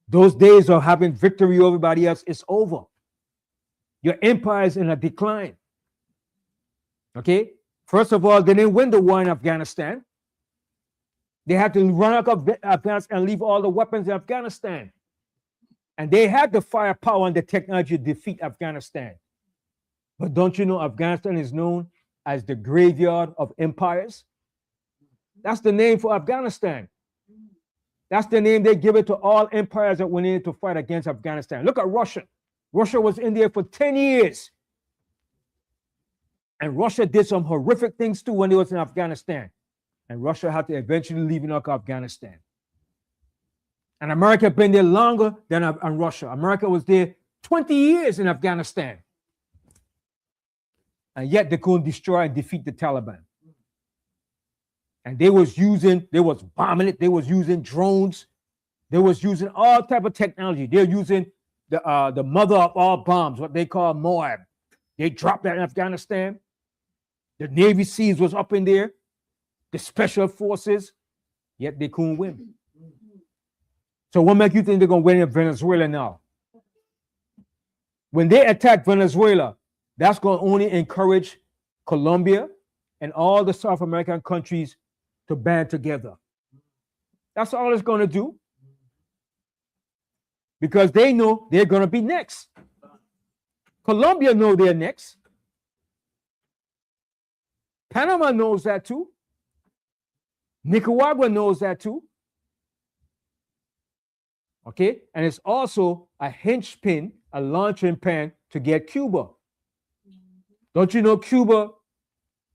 Those days of having victory over everybody else is over. Your empire is in a decline. Okay? First of all, they didn't win the war in Afghanistan. They had to run out of Afghanistan and leave all the weapons in Afghanistan. And they had the firepower and the technology to defeat Afghanistan. But don't you know Afghanistan is known as the graveyard of empires? That's the name for Afghanistan. That's the name they give it to all empires that went in to fight against Afghanistan. Look at Russia. Russia was in there for 10 years. And Russia did some horrific things too when it was in Afghanistan. And Russia had to eventually leave Afghanistan. And America been there longer than Russia. America was there 20 years in Afghanistan. And yet they couldn't destroy and defeat the Taliban. And they was bombing it. They was using drones. They was using all type of technology. They're using the mother of all bombs, what they call Moab. They dropped that in Afghanistan. The Navy SEALs was up in there. The special forces, yet they couldn't win. So what makes you think they're going to win in Venezuela now? When they attack Venezuela, that's going to only encourage Colombia and all the South American countries to band together. That's all it's going to do. Because they know they're going to be next. Colombia know they're next. Panama knows that too. Nicaragua knows that too. Okay? And it's also a hinge pin, a launching pin to get Cuba. Don't you know Cuba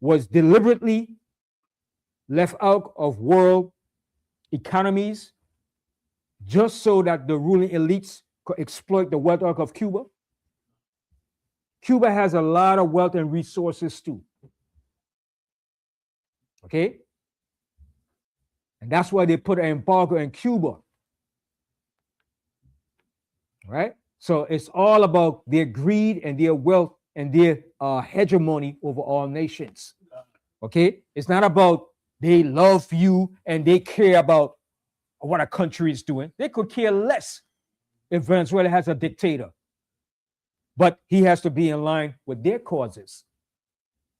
was deliberately left out of world economies just so that the ruling elites could exploit the wealth of Cuba? Cuba has a lot of wealth and resources too. Okay? And that's why they put an embargo in Cuba. Right? So it's all about their greed and their wealth and their hegemony over all nations. Okay? It's not about they love you and they care about what a country is doing. They could care less if Venezuela has a dictator. But he has to be in line with their causes.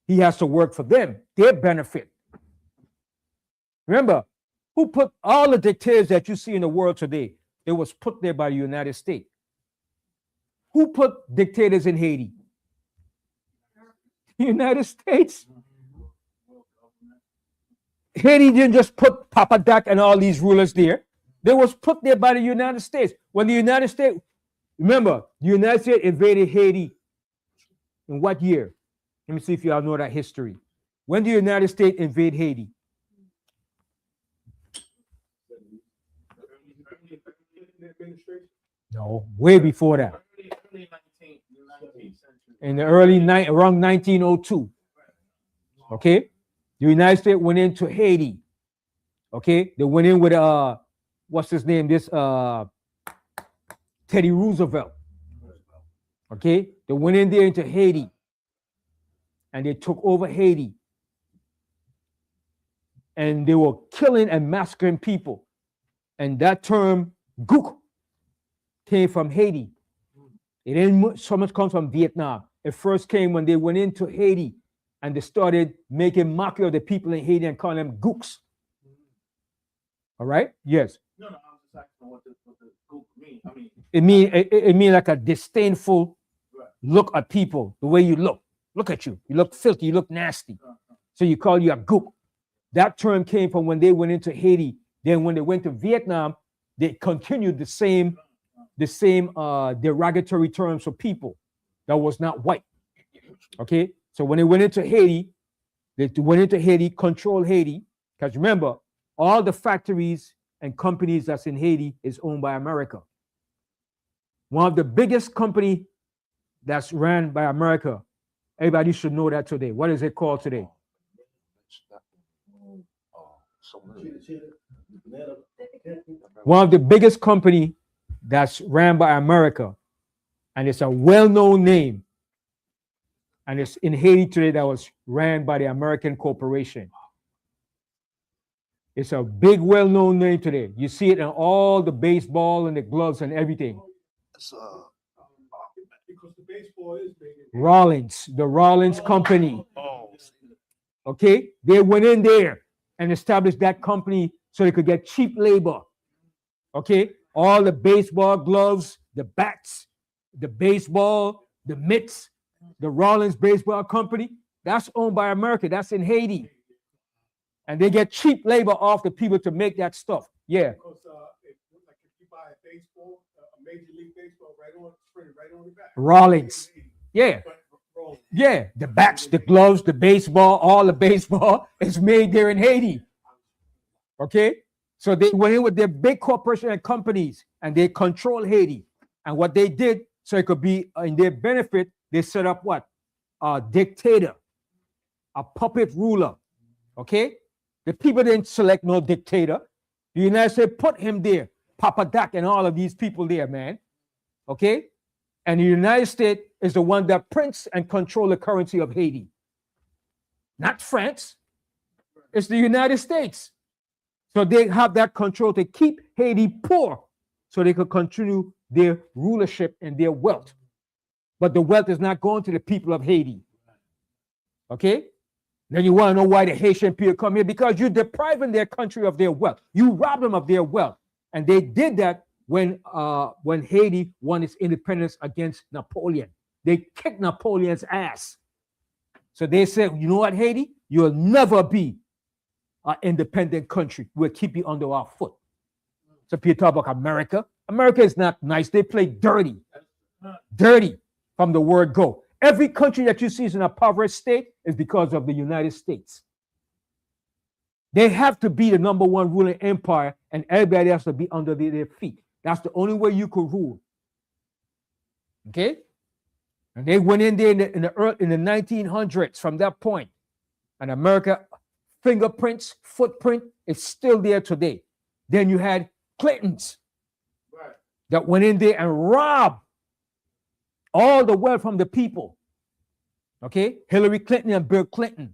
He has to work for them, their benefit. Remember, who put all the dictators that you see in the world today? It was put there by the United States. Who put dictators in Haiti? The United States. Haiti didn't just put Papa Doc and all these rulers there. They was put there by the United States. When the United States, remember, the United States invaded Haiti in what year? Let me see if y'all know that history. When did the United States invade Haiti? No, way before that. In the around 1902. Okay? The United States went into Haiti. Okay? They went in with what's his name? This Teddy Roosevelt. Okay? They went in there into Haiti. And they took over Haiti. And they were killing and massacring people. And that term, gook, came from Haiti. It didn't so much come from Vietnam. It first came when they went into Haiti and they started making mockery of the people in Haiti and calling them gooks. All right? Yes. No, I was just asking what the gook means. I mean, it means like a disdainful look at people, the way you look. Look at you. You look filthy. You look nasty. So you call you a gook. That term came from when they went into Haiti. Then when they went to Vietnam, they continued the same derogatory terms for people that was not white. Okay, so when they went into Haiti, control Haiti, because remember, all the factories and companies that's in Haiti is owned by America. One of the biggest company that's ran by America, everybody should know that today. What is it called today? One of the biggest company that's ran by America, and it's a well-known name, and it's in Haiti today, that was ran by the American corporation. It's a big, well-known name today. You see it in all the baseball and the gloves and everything. It's, Because the baseball is big. Rollins, the Rollins Company. oh, Okay, they went in there and established that company so they could get cheap labor. Okay, all the baseball gloves, the bats, the baseball, the mitts, the Rollins Baseball Company, that's owned by America. That's in Haiti. And they get cheap labor off the people to make that stuff. Yeah. Because if you buy a baseball, a major league baseball, right on the back. Rollins. Yeah. But Rollins. Yeah. The bats, the gloves, the baseball, all the baseball is made there in Haiti. Okay. So they went in with their big corporation and companies and they control Haiti. And what they did, so it could be in their benefit, they set up what? A dictator, a puppet ruler. Okay. The people didn't select no dictator. The United States put him there, Papa Doc and all of these people there, man. Okay? And the United States is the one that prints and control the currency of Haiti. Not France. It's the United States. So they have that control to keep Haiti poor so they could continue their rulership and their wealth. But the wealth is not going to the people of Haiti. Okay? Then you want to know why the Haitian people come here? Because you're depriving their country of their wealth. You rob them of their wealth. And they did that when Haiti won its independence against Napoleon. They kicked Napoleon's ass. So they said, you know what, Haiti? You'll never be an independent country. We'll keep you under our foot. So people talk about America. America is not nice. They play dirty. Dirty from the word go. Every country that you see is in a impoverished state is because of the United States. They have to be the number one ruling empire, and everybody has to be under their feet. That's the only way you could rule. Okay? And they went in there in the 1900s from that point. And America fingerprints, footprint is still there today. Then you had Clintons that went in there and robbed all the wealth from the people. Okay? Hillary Clinton and Bill Clinton.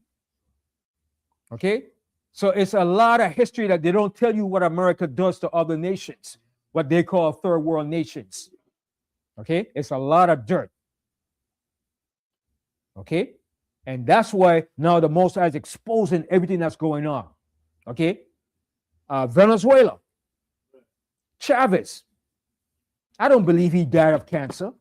Okay? So it's a lot of history that they don't tell you what America does to other nations, what they call third world nations. Okay? It's a lot of dirt. Okay? And that's why now the Most High is exposing everything that's going on. Okay? Venezuela. Chavez. I don't believe he died of cancer.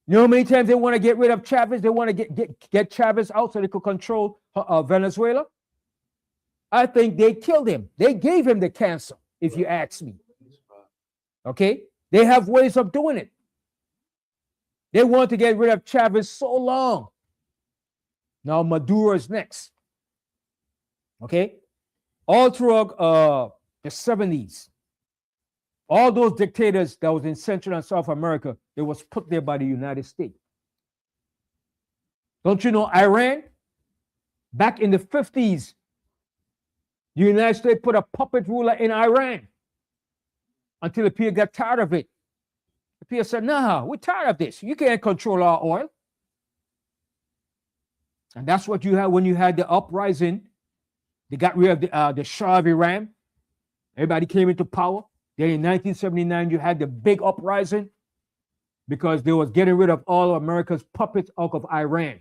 You know how many times they want to get rid of Chavez? They want to get Chavez out so they could control Venezuela. I think they killed him. They gave him the cancer, if you ask me. Okay? They have ways of doing it. They want to get rid of Chavez so long. Now Maduro is next. Okay? All throughout the 70s, all those dictators that was in Central and South America, they was put there by the United States. Don't you know Iran? Back in the 50s, the United States put a puppet ruler in Iran until the people got tired of it. The people said, nah, we're tired of this. You can't control our oil. And that's what you had when you had the uprising. They got rid of the Shah of Iran. Everybody came into power. Then in 1979, you had the big uprising because they was getting rid of all of America's puppets out of Iran.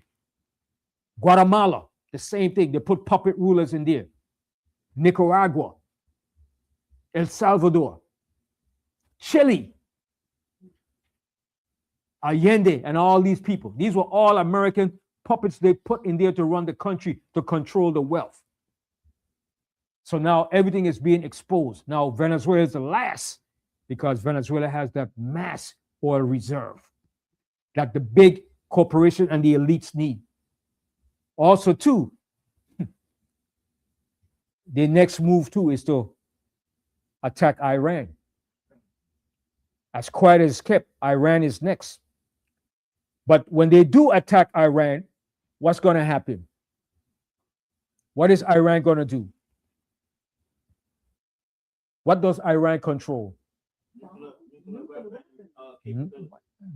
Guatemala, the same thing. They put puppet rulers in there. Nicaragua, El Salvador, Chile, Allende, and all these people. These were all American puppets they put in there to run the country, to control the wealth. So now everything is being exposed. Now Venezuela is the last because Venezuela has that mass oil reserve that the big corporation and the elites need. Also, too, the next move too is to attack Iran. As quiet as kept, Iran is next. But when they do attack Iran, what's going to happen? What is Iran going to do? What does Iran control?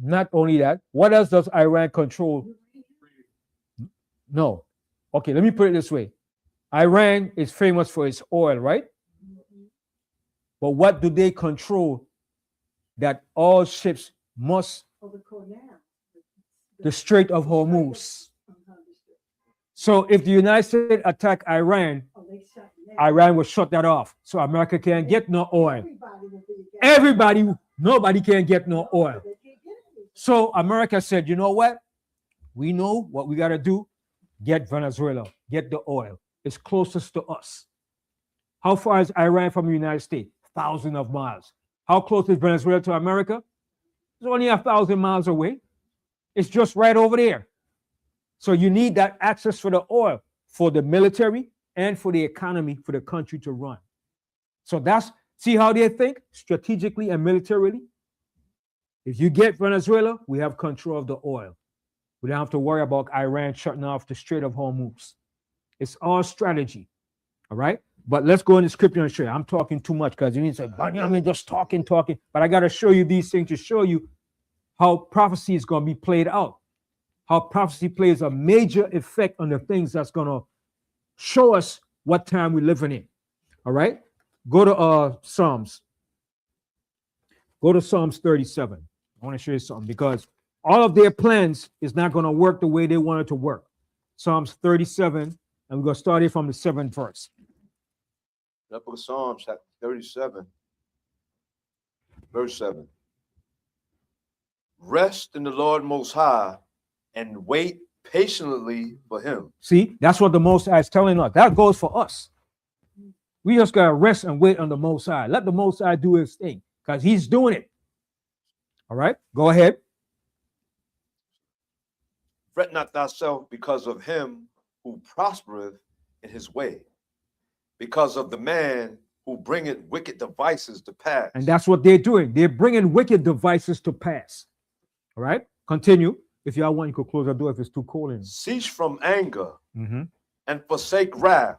Not only that, what else does Iran control? No. Okay, let me put it this way. Iran is famous for its oil, right? But what do they control that all ships must? Oh, the canal. The Strait of Hormuz. Uh-huh, the Strait. So if the United States attack Iran, Oh, they shut it down. Iran will shut that off. So America can't get no oil. Everybody will be against it. Everybody, nobody can get no oil. They can't get anything. So America said, you know what? We know what we got to do. Get Venezuela, get the oil. It's closest to us. How far is Iran from the United States? Thousands of miles. How close is Venezuela to America? It's only 1,000 miles away. It's just right over there. So you need that access for the oil for the military and for the economy for the country to run. So that's, see how they think strategically and militarily? If you get Venezuela, we have control of the oil. We don't have to worry about Iran shutting off the Strait of Hormuz. It's all strategy. All right? But let's go in the scripture and show you. I'm talking too much because you need to say, I mean, just talking. But I got to show you these things to show you how prophecy is going to be played out. How prophecy plays a major effect on the things that's going to show us what time we're living in. All right? Go to Psalms. Go to Psalms 37. I want to show you something because all of their plans is not going to work the way they want it to work. Psalms 37, and we're going to start it from the 7th verse. That book of Psalms, chapter 37, verse 7. Rest in the Lord Most High and wait patiently for him. See, that's what the Most High is telling us. That goes for us. We just got to rest and wait on the Most High. Let the Most High do his thing because he's doing it. All right, go ahead. Fret not thyself because of him who prospereth in his way, because of the man who bringeth wicked devices to pass. And that's what they're doing. They're bringing wicked devices to pass. All right, continue. If y'all want, you could close the door if it's too cold in. Cease from anger Mm-hmm. and forsake wrath.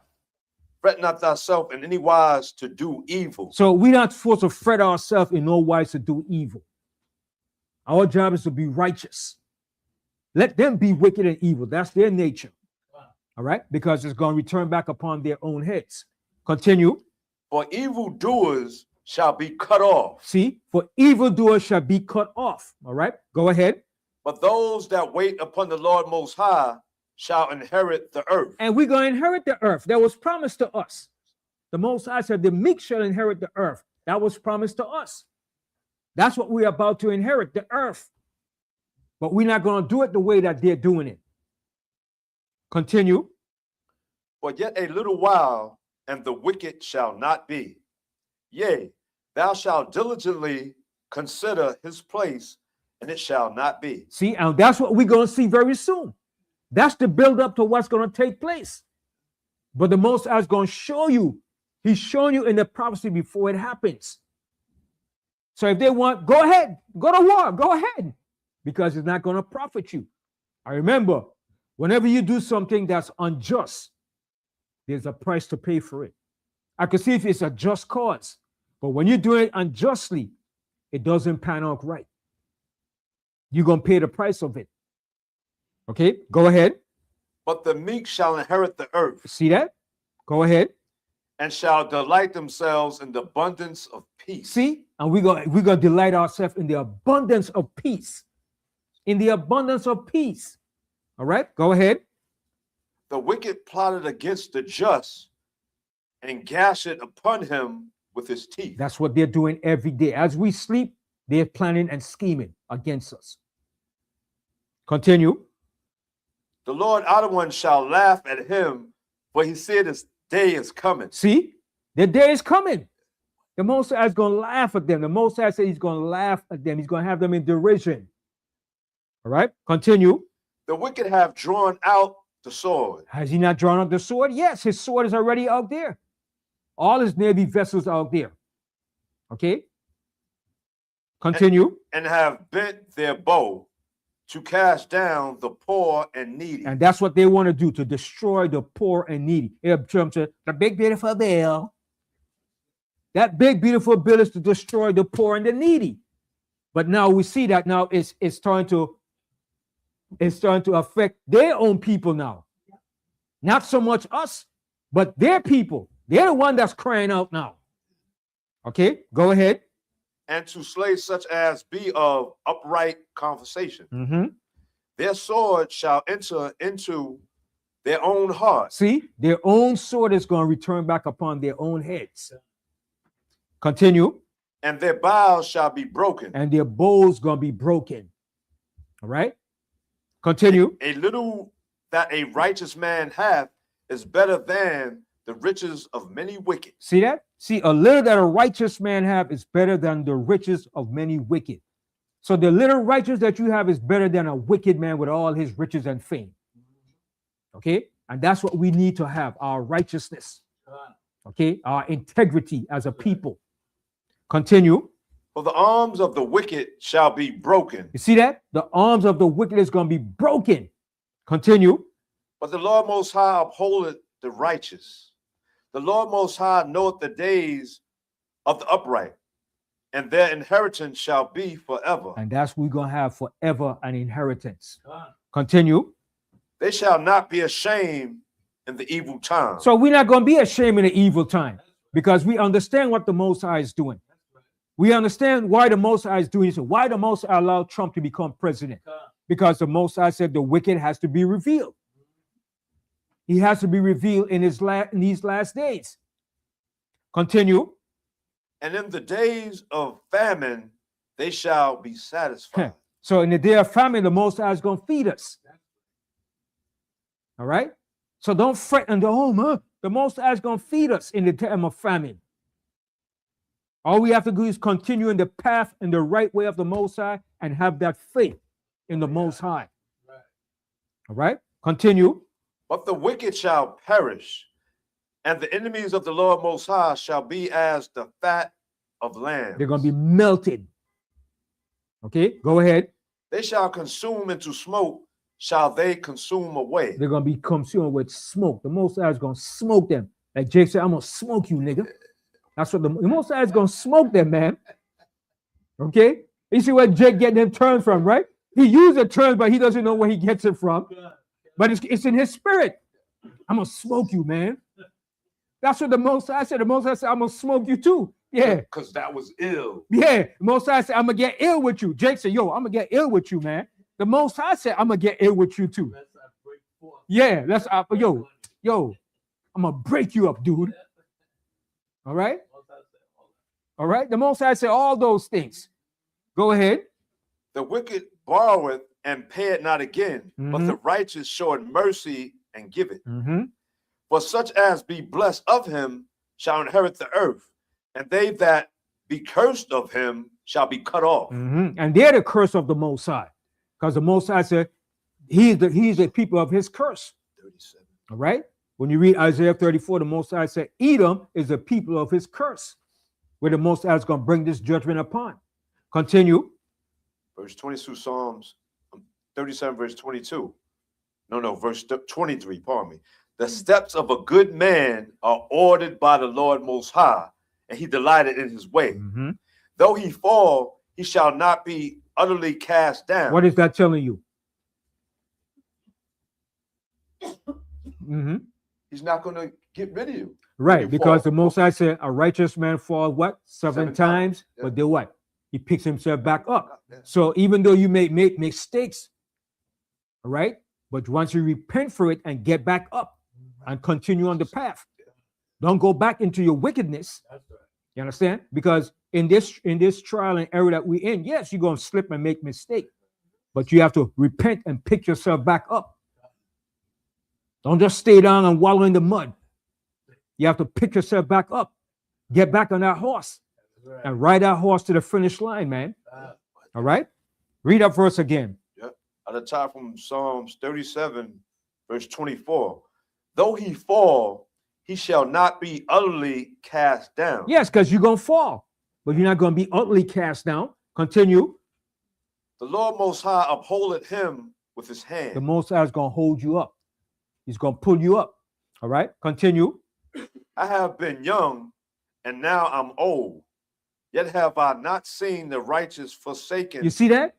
Fret not thyself in any wise to do evil. So we're not supposed to fret ourselves in no wise to do evil. Our job is to be righteous. Let them be wicked and evil. That's their nature. All right? Because it's going to return back upon their own heads. Continue. For evildoers shall be cut off. See, for evildoers shall be cut off. All right? Go ahead. But those that wait upon the Lord Most High shall inherit the earth. And we're going to inherit the earth. That was promised to us. The Most High said, the meek shall inherit the earth. That was promised to us. That's what we're about to inherit, the earth. But we're not going to do it the way that they're doing it. Continue. For yet a little while, and the wicked shall not be. Yea, thou shalt diligently consider his place, and it shall not be. See, and that's what we're going to see very soon. That's the build up to what's going to take place. But the Most High is going to show you. He's showing you in the prophecy before it happens. So if they want, go ahead, go to war, go ahead, because it's not going to profit you. I remember, whenever you do something that's unjust, there's a price to pay for it. I can see if it's a just cause, but when you do it unjustly, it doesn't pan out right. You're going to pay the price of it. Okay, go ahead. But the meek shall inherit the earth. See that? Go ahead. And shall delight themselves in the abundance of peace. See, and we're gonna delight ourselves in the abundance of peace. In the abundance of peace. All right, go ahead. The wicked plotted against the just and gash it upon him with his teeth. That's what they're doing every day. As we sleep, they're planning and scheming against us. Continue. The Lord out of one shall laugh at him, for he said his day is coming. See, the day is coming. The Most High is going to laugh at them. The Most High said he's going to laugh at them. He's going to have them in derision. All right, continue. The wicked have drawn out the sword. Has he not drawn out the sword? Yes, his sword is already out there. All his Navy vessels are out there. Okay, continue. And have bent their bow to cast down the poor and needy. And that's what they want to do, to destroy the poor and needy. It comes to the big beautiful bill. That big beautiful bill is to destroy the poor and the needy. But now we see that now it's starting to affect their own people now. Not so much us, But their people, they're the one that's crying out now. Okay, go ahead. And to slay such as be of upright conversation. Mm-hmm. Their sword shall enter into their own hearts. See, their own sword is going to return back upon their own heads. Continue. And their bows shall be broken. And their bows going to be broken. All right. Continue. A little that a righteous man hath is better than the riches of many wicked. See that? See, a little that a righteous man have is better than the riches of many wicked. So the little righteous that you have is better than a wicked man with all his riches and fame. Okay? And that's what we need to have, our righteousness. Okay? Our integrity as a people. Continue. For the arms of the wicked shall be broken. You see that? The arms of the wicked is going to be broken. Continue. But the Lord Most High upholdeth the righteous. The Lord Most High knoweth the days of the upright, and their inheritance shall be forever. And that's what we're going to have forever, an inheritance. Continue. They shall not be ashamed in the evil time. So we're not going to be ashamed in the evil time because we understand what the Most High is doing. We understand why the Most High is doing this. Why the Most High allowed Trump to become president. Because the Most High said the wicked has to be revealed. He has to be revealed in these last days. Continue. And in the days of famine, they shall be satisfied. So in the day of famine, the Most High is going to feed us. All right? So don't fret in the home, huh? The Most High is going to feed us in the time of famine. All we have to do is continue in the path, in the right way of the Most High, and have that faith in the Most High. All right? Continue. But the wicked shall perish, and the enemies of the Lord Most High shall be as the fat of lambs. They're going to be melted. Okay, go ahead. They shall consume into smoke, shall they consume away. They're going to be consumed with smoke. The Most High is going to smoke them. Like Jake said, I'm going to smoke you, nigga. That's what the Most High is going to smoke them, man. Okay? You see where Jake getting them terms from, right? He used the terms, but he doesn't know where he gets it from. But it's in his spirit. I'm going to smoke you, man. That's what the Most High said. The Most High said, I'm going to smoke you too. Yeah. Because that was ill. Yeah. The Most High said, I'm going to get ill with you. Jake said, yo, I'm going to get ill with you, man. The Most High said, I'm going to get ill with you too. Yeah. That's yo, I'm going to break you up, dude. All right? All right? The Most High said all those things. Go ahead. The wicked borroweth and pay it not again, but the righteous showeth mercy and give it. For such as be blessed of him shall inherit the earth, and they that be cursed of him shall be cut off. And they're the curse of the Most High, because the Most High said he's the people of his curse. 37. All right? When you read Isaiah 34, the Most High said Edom is the people of his curse, where the Most High is going to bring this judgment upon. Continue. Verse 22, Psalms 37, verse 22. No, verse 23, pardon me. The steps of a good man are ordered by the Lord Most High, and he delighted in his way. Though he fall, he shall not be utterly cast down. What is that telling you? He's not going to get rid of you. Right, because the Most High said a righteous man fall what? Seven times. Yeah. But then what? He picks himself back up. Yeah. So even though you may make mistakes, all right, but once you repent for it and get back up and continue on the path, don't go back into your wickedness. That's right. You understand? Because in this trial and error that we're in, yes, you're going to slip and make mistake, but you have to repent and pick yourself back up. Don't just stay down and wallow in the mud. You have to pick yourself back up, get back on that horse, and ride that horse to the finish line, man. All right? Read that verse again. Yep. At the top from Psalms 37, verse 24. Though he fall, he shall not be utterly cast down. Yes, because you're going to fall, but you're not going to be utterly cast down. Continue. The Lord Most High upholdeth him with his hand. The Most High is going to hold you up. He's going to pull you up. All right? Continue. I have been young, and now I'm old. Yet have I not seen the righteous forsaken. You see that?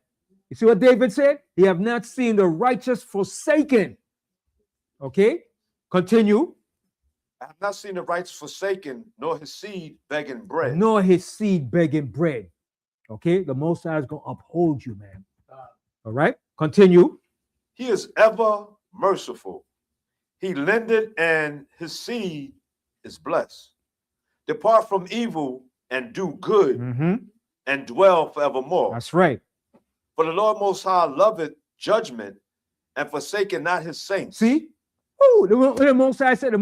You see what David said? He have not seen the righteous forsaken. Okay? Continue. I have not seen the righteous forsaken, nor his seed begging bread. Nor his seed begging bread. Okay, the Most High is going to uphold you, man. All right, continue. He is ever merciful. He lendeth, and his seed is blessed. Depart from evil and do good, and dwell forevermore. That's right. For the Lord Most High loveth judgment, and forsaken not his saints. See? Oh, the Most High said,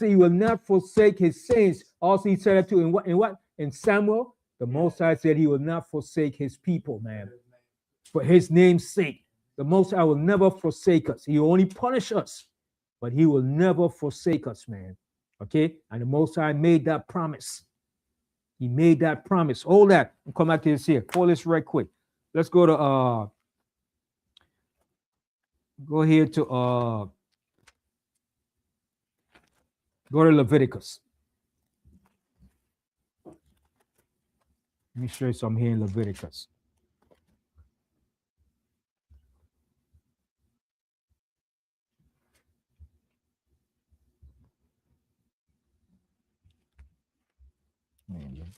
he will not forsake his saints. Also, he said that too. In what? In Samuel, the Most High said he will not forsake his people, man. For his name's sake. The Most High will never forsake us. He will only punish us, but he will never forsake us, man. Okay? And the Most High made that promise. He made that promise. Hold that. I'll come back to this here. Hold this right quick. Let's go to go here to go to Leviticus. Let me show you something here in Leviticus.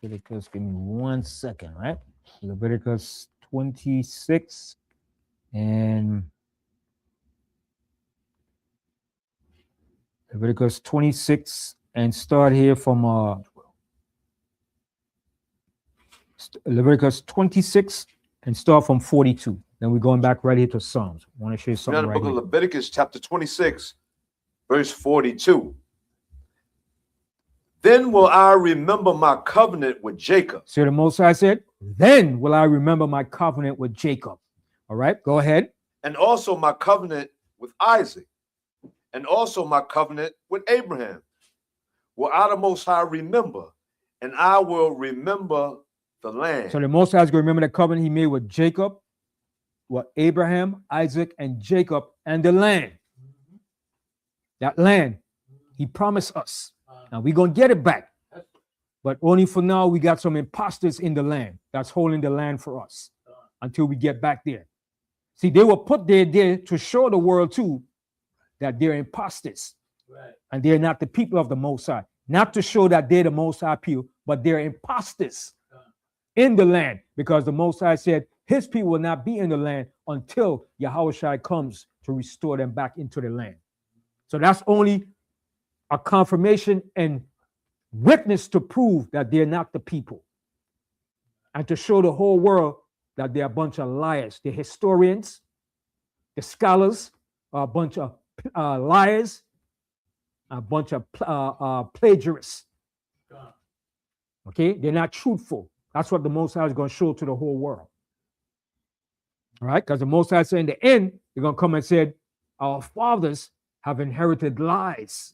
Leviticus, give me 1 second, right? Leviticus 26 and Leviticus 26 and start here from Leviticus 26 and start from 42. Then we're going back right here to Psalms. I want to show you We're something in the right book here. of Leviticus, chapter 26, verse 42. Then will I remember my covenant with Jacob. See what the Most High said? Then will I remember my covenant with Jacob. All right, go ahead. And also my covenant with Isaac. And also my covenant with Abraham. Will I the Most High remember, and I will remember the land. So the Most High is going to remember the covenant he made with Jacob, with Abraham, Isaac, and Jacob, and the land. That land, he promised us. Now we're going to get it back. But only for now, we got some imposters in the land that's holding the land for us until we get back there. See, they were put there to show the world too that they're imposters. Right. And they're not the people of the Most High. Not to show that they're the Most High people, but they're imposters in the land, because the Most High said his people will not be in the land until Yahushua comes to restore them back into the land. So that's only a confirmation and witness to prove that they're not the people, and to show the whole world that they're a bunch of liars. The historians, the scholars are a bunch of liars, a bunch of plagiarists. Okay, they're not truthful. That's what the Most High is going to show to the whole world. All right, because the Most High said in the end, they're going to come and say, our fathers have inherited lies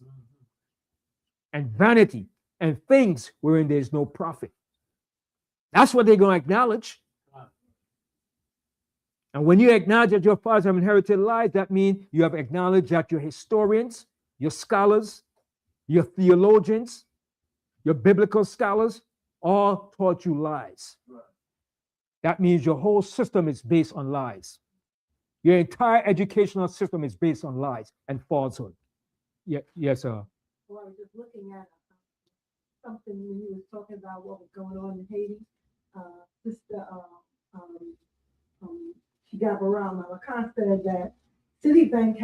and vanity and things wherein there's no profit. That's what they're going to acknowledge. And when you acknowledge that your fathers have inherited lies, that means you have acknowledged that your historians, your scholars, your theologians, your biblical scholars all taught you lies. That means your whole system is based on lies. Your entire educational system is based on lies and falsehood. Yeah, yes, sir. Well, I was just looking at something when you were talking about what was going on in Haiti. Sister Shigabara Malakan said that Citibank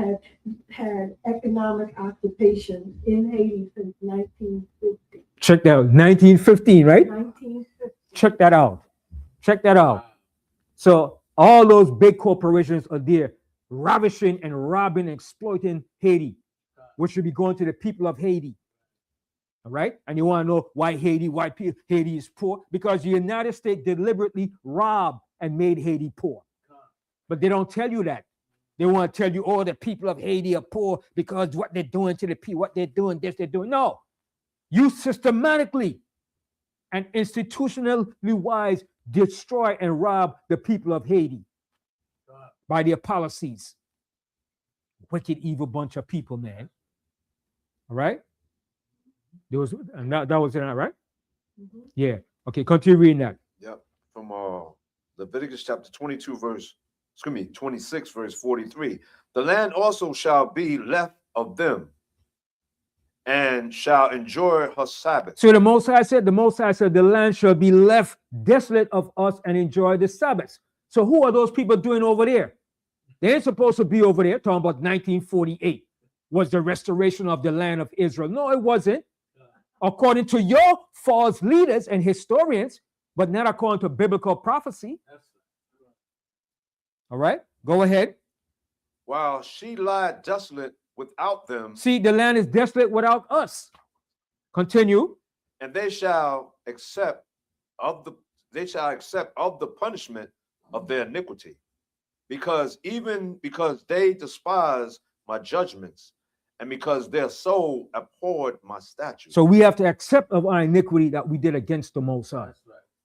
had economic occupation in Haiti since 1950. Check that out. 1915, right? 1950. Check that out. Check that out. So all those big corporations are there ravishing and robbing and exploiting Haiti, which should be going to the people of Haiti. All right? And you want to know why Haiti is poor? Because the United States deliberately robbed and made Haiti poor. But they don't tell you that. They want to tell you, oh, the people of Haiti are poor because what they're doing to the people, what they're doing, this, they're doing. No. You systematically and institutionally wise destroy and rob the people of Haiti by their policies. Wicked, evil bunch of people, man. All right? That was it, right? Mm-hmm. Yeah. Okay, continue reading that. Yep. From Leviticus chapter 26, verse 43. The land also shall be left of them, and shall enjoy her Sabbath. So the Most High said, the land shall be left desolate of us and enjoy the Sabbath. So who are those people doing over there? They ain't supposed to be over there. Talking about 1948 was the restoration of the land of Israel. No, it wasn't. According to your false leaders and historians, but not according to biblical prophecy. All right, go ahead. While she lied desolate without them, See, the land is desolate without us. Continue. and they shall accept of the punishment of their iniquity, because they despise my judgments, and because their soul abhorred my statutes. So we have to accept of our iniquity that we did against the Most High.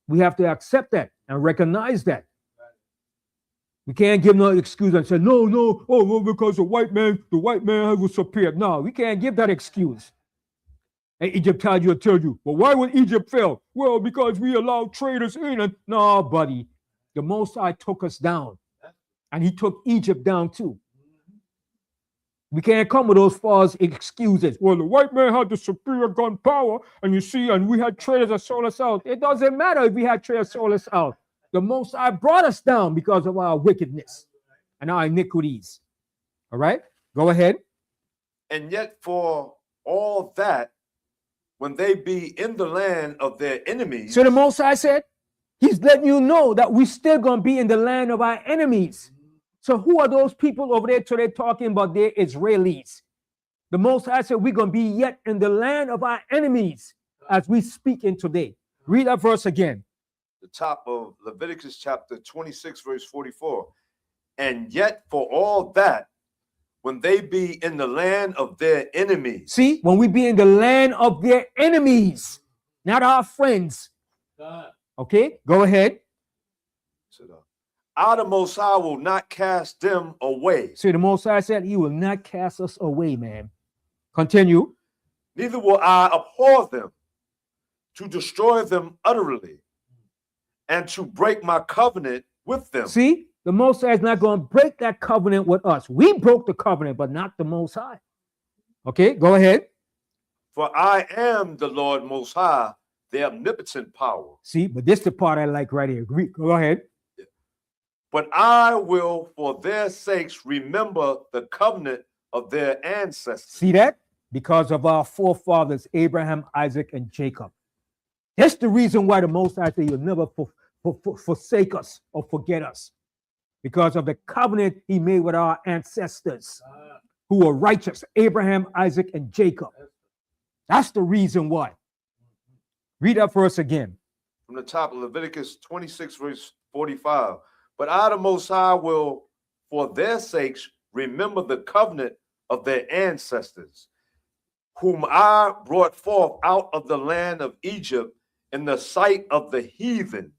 We have to accept that and recognize that. We can't give no excuse and say, no, oh, well, because the white man was superior. No, we can't give that excuse. And Egypt tell you, well, why would Egypt fail? Well, because we allowed traders in. And no, buddy, the Most High took us down. And he took Egypt down too. We can't come with those false excuses. Well, the white man had the superior gun power, and you see, and we had traders that sold us out. It doesn't matter if we had traders sold us out. The Most High brought us down because of our wickedness and our iniquities. All right, go ahead. And yet for all that, when they be in the land of their enemies. So the Most High said, he's letting you know that we still going to be in the land of our enemies. So who are those people over there today talking about they're Israelis? The Most High said we're going to be yet in the land of our enemies as we speak in today. Read that verse again. The top of Leviticus chapter 26, verse 44. And yet for all that, when they be in the land of their enemies. See, when we be in the land of their enemies, not our friends. Okay, go ahead. I, the Most High, will not cast them away. See, the Most High said he will not cast us away, man. Continue. Neither will I abhor them, to destroy them utterly, and to break my covenant with them. See, the Most High is not going to break that covenant with us. We broke the covenant, but not the Most High. Okay, go ahead. For I am the Lord Most High, the omnipotent power. See, but this is the part I like right here. Go ahead. But I will, for their sakes, remember the covenant of their ancestors. See that? Because of our forefathers, Abraham, Isaac, and Jacob. That's the reason why the Most High said he'll never forsake us or forget us. Because of the covenant he made with our ancestors who were righteous, Abraham, Isaac, and Jacob. That's the reason why. Read that verse again. From the top of Leviticus 26, verse 45. But I, the Most High, will, for their sakes, remember the covenant of their ancestors, whom I brought forth out of the land of Egypt in the sight of the heathen,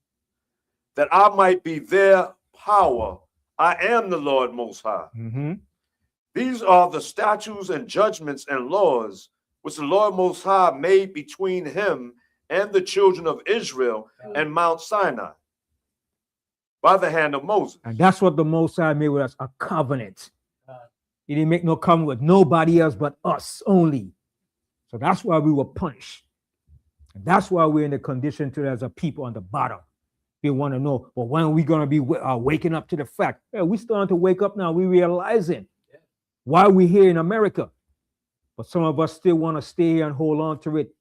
that I might be their power. I am the Lord Most High. Mm-hmm. These are the statutes and judgments and laws which the Lord Most High made between him and the children of Israel and Mount Sinai by the hand of Moses. And that's what the Most High made with us, a covenant. He didn't make no covenant with nobody else but us only. So that's why we were punished. And that's why we're in the condition to as a people on the bottom. We want to know, well, when are we going to be waking up to the fact? Yeah, we're starting to wake up now. We're realizing why we're here in America. But some of us still want to stay here and hold on to it.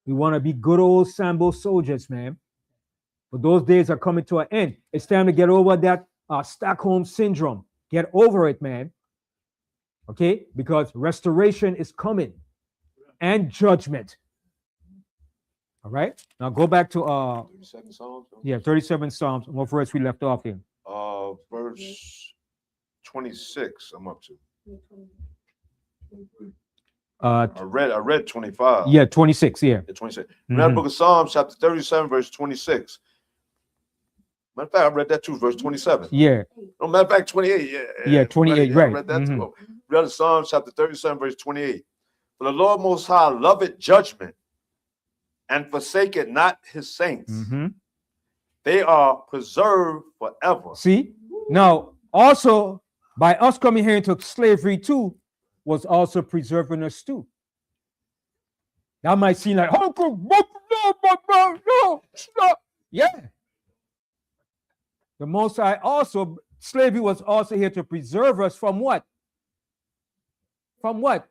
We want to be good old Sambo soldiers, man. But those days are coming to an end. It's time to get over that Stockholm syndrome. Get over it, man. Okay? Because restoration is coming and judgment. All right? Now go back to 37 Psalms? 37 Psalms. What verse we left off in? Verse 26, I'm up to. I read 25. Yeah, 26, yeah. 26. That book of Psalms, chapter 37, verse 26. Matter of fact, I read that too, verse 27. Yeah. No, matter of fact, 28. Yeah, 28, right. I read that too. Read Psalms, chapter 37, verse 28. For the Lord Most High loveth judgment and forsaketh not his saints. They are preserved forever. See? Now, also, by us coming here into slavery too, was also preserving us too. That might seem like, oh, no, stop. Yeah. The Most High also, slavery was also here to preserve us from what? From what?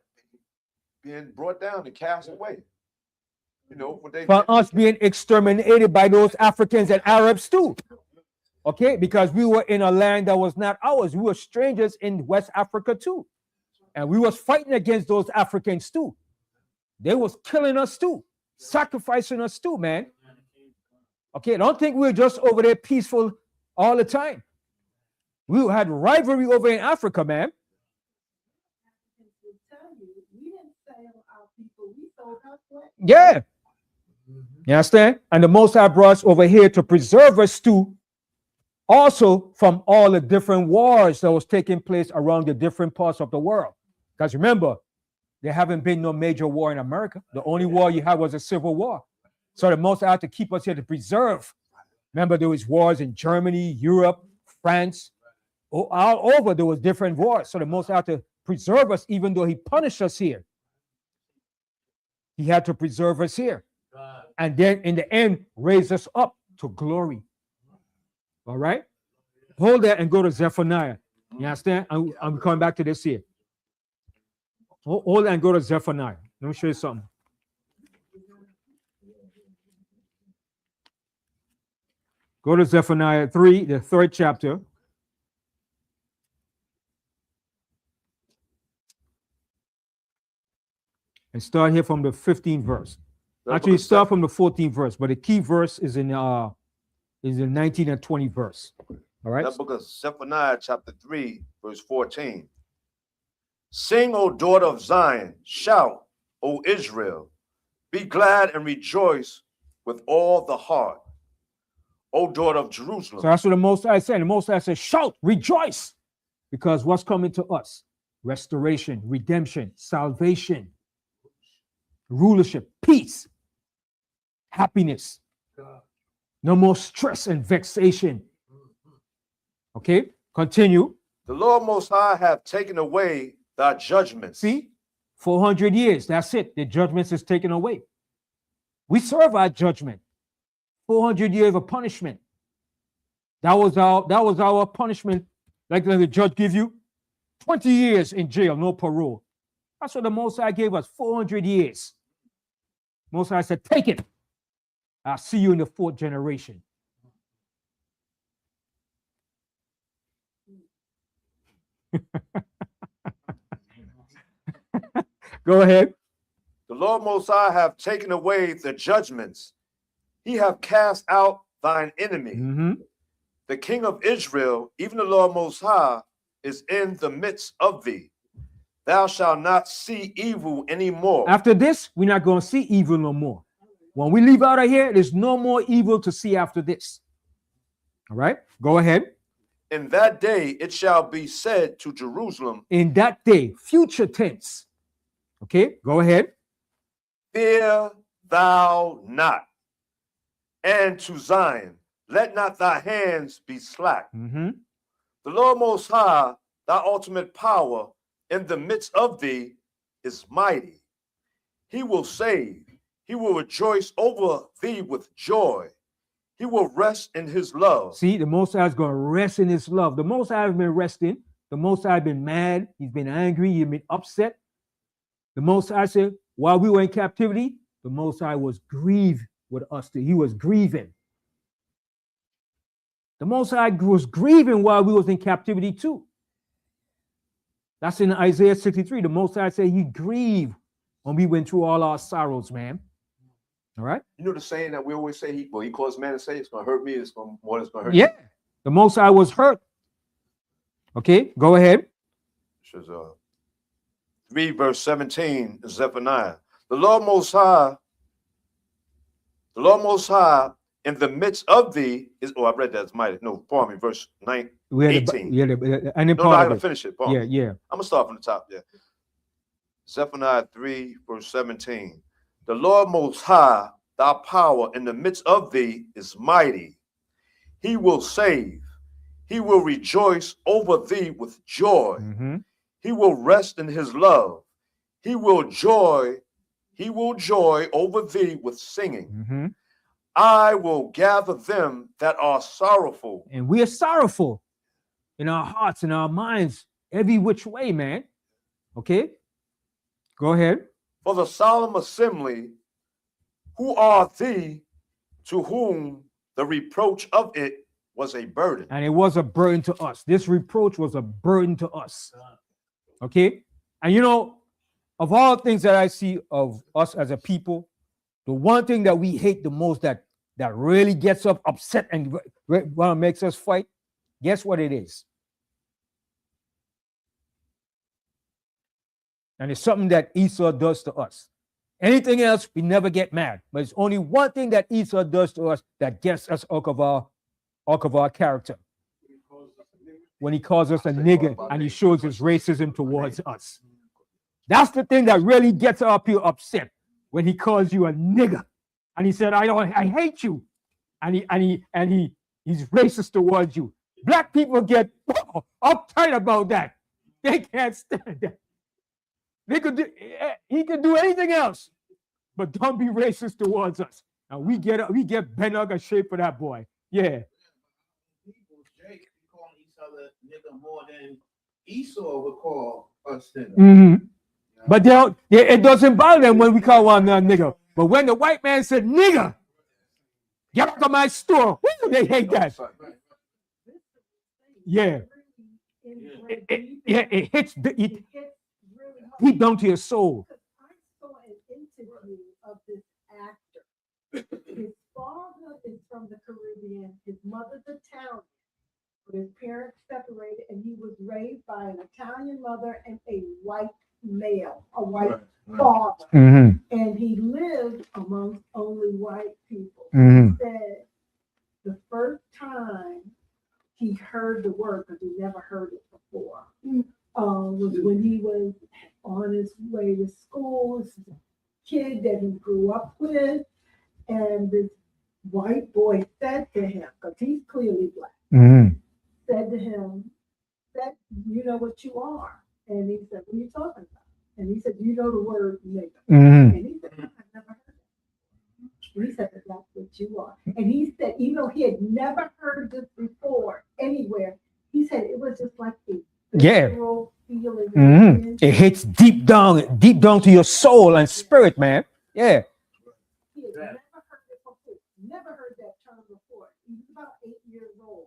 Being brought down and cast away. You know, what they From us being exterminated by those Africans and Arabs too. Okay, because we were in a land that was not ours. We were strangers in West Africa too. And we was fighting against those Africans too. They was killing us too, sacrificing us too, man. Okay, don't think we're just over there peaceful all the time. We had rivalry over in Africa, man. Africans will tell you, we didn't sell our people, we sold our flesh. Yeah. You understand? And the Most High brought us over here to preserve us too, also from all the different wars that was taking place around the different parts of the world. Because remember, there haven't been no major war in America. The only war you had was a civil war. So the Most High had to keep us here to preserve. Remember, there was wars in Germany, Europe, France, all over. There was different wars. So the Most High had to preserve us, even though He punished us here. He had to preserve us here, and then in the end, raise us up to glory. All right, hold that and go to Zephaniah. You understand? I'm coming back to this here. Hold that and go to Zephaniah. Let me show you something. Go to Zephaniah 3, the 3rd chapter. And start here from the 15th verse. Actually, start from the 14th verse, but the key verse is in 19 and 20 verse. All right. That book of Zephaniah, chapter 3, verse 14. Sing, O daughter of Zion, shout, O Israel, be glad and rejoice with all the heart, O daughter of Jerusalem. So that's what the Most High said. The Most High said, shout, rejoice, because what's coming to us? Restoration, redemption, salvation, rulership, peace, happiness, no more stress and vexation. Okay, continue. The Lord Most High have taken away thy judgments. See, 400 years, that's it. The judgments is taken away. We serve our judgment. 400 years of punishment. That was our punishment. Like the judge give you 20 years in jail, no parole. That's what the Most High gave us, 400 years. Most High said, take it. I'll see you in the 4th generation. Go ahead. The Lord Most High have taken away the judgments. He have cast out thine enemy. Mm-hmm. The King of Israel, even the Lord Most High, is in the midst of thee. Thou shalt not see evil anymore. After this, we're not going to see evil no more. When we leave out of here, there's no more evil to see after this. All right, go ahead. In that day it shall be said to Jerusalem. In that day, future tense. Okay, go ahead. Fear thou not. And to Zion, let not thy hands be slack. Mm-hmm. The Lord Most High, thy ultimate power in the midst of thee is mighty. He will save. He will rejoice over thee with joy. He will rest in his love. See, the Most High is going to rest in his love. The Most High has been resting. The Most High has been mad. He's been angry. He's been upset. The Most High said, while we were in captivity, the Most High was grieved with us. He was grieving. The Most High was grieving while we was in captivity too. That's in Isaiah 63. The Most High said he grieved when we went through all our sorrows, man. All right. You know the saying that we always say, he caused man to say, it's going to hurt me, it's going more than it's going to hurt you. The Most High was hurt. Okay, go ahead. This is 3 verse 17, Zephaniah. The Lord Most High in the midst of thee is, I read that, it's mighty. No, pardon me, verse 9, 18. And then no, I gotta finish it. Yeah. I'm gonna start from the top. Yeah. Zephaniah 3, verse 17. The Lord Most High, thy power in the midst of thee is mighty. He will save. He will rejoice over thee with joy. Mm-hmm. He will rest in his love. He will he will joy over thee with singing. Mm-hmm. I will gather them that are sorrowful. And we are sorrowful in our hearts, in our minds, every which way, man. Okay? Go ahead. For the solemn assembly, who are thee to whom the reproach of it was a burden. And it was a burden to us. This reproach was a burden to us. Okay? And you know, of all things that I see of us as a people, the one thing that we hate the most, that really gets us upset and makes us fight, guess what it is? And it's something that Esau does to us. Anything else, we never get mad. But it's only one thing that Esau does to us that gets us out of our character. When he calls us a nigger and he shows his racism towards us. That's the thing that really gets our people upset. When he calls you a nigger. And he said, I hate you. And he's racist towards you. Black people get uptight about that. They can't stand that. He could do anything else, but don't be racist towards us. And we get bent out of shape for that boy. Yeah. People, Jake, calling each other nigga more than Esau would call us nigga. Mm-hmm. But it doesn't bother them when we call one another nigga. But when the white man said nigga, get out of my store, woo, they hate that. Yeah. It hits deep down to your soul. I saw an interview of this actor. His father is from the Caribbean. His mother's Italian. But his parents separated, and he was raised by an Italian mother and a white male, a white father. Mm-hmm. And he lived amongst only white people. Mm-hmm. He said the first time he heard the word, because he never heard it before, was when he was on his way to school. This is a kid that he grew up with, and this white boy said to him, because he's clearly black, Mm-hmm. said to him, that you know what you are. And he said, what are you talking about? And he said, you know the word nigga. Mm-hmm. And he said, no, I've never heard it. And he said, that's what you are. And he said, even though he had never heard this before anywhere, he said it was just like a visceral feeling. Mm-hmm. It hits deep down to your soul and spirit, man. Yeah. He had never heard it before. Never heard that term before. He was about 8 years old.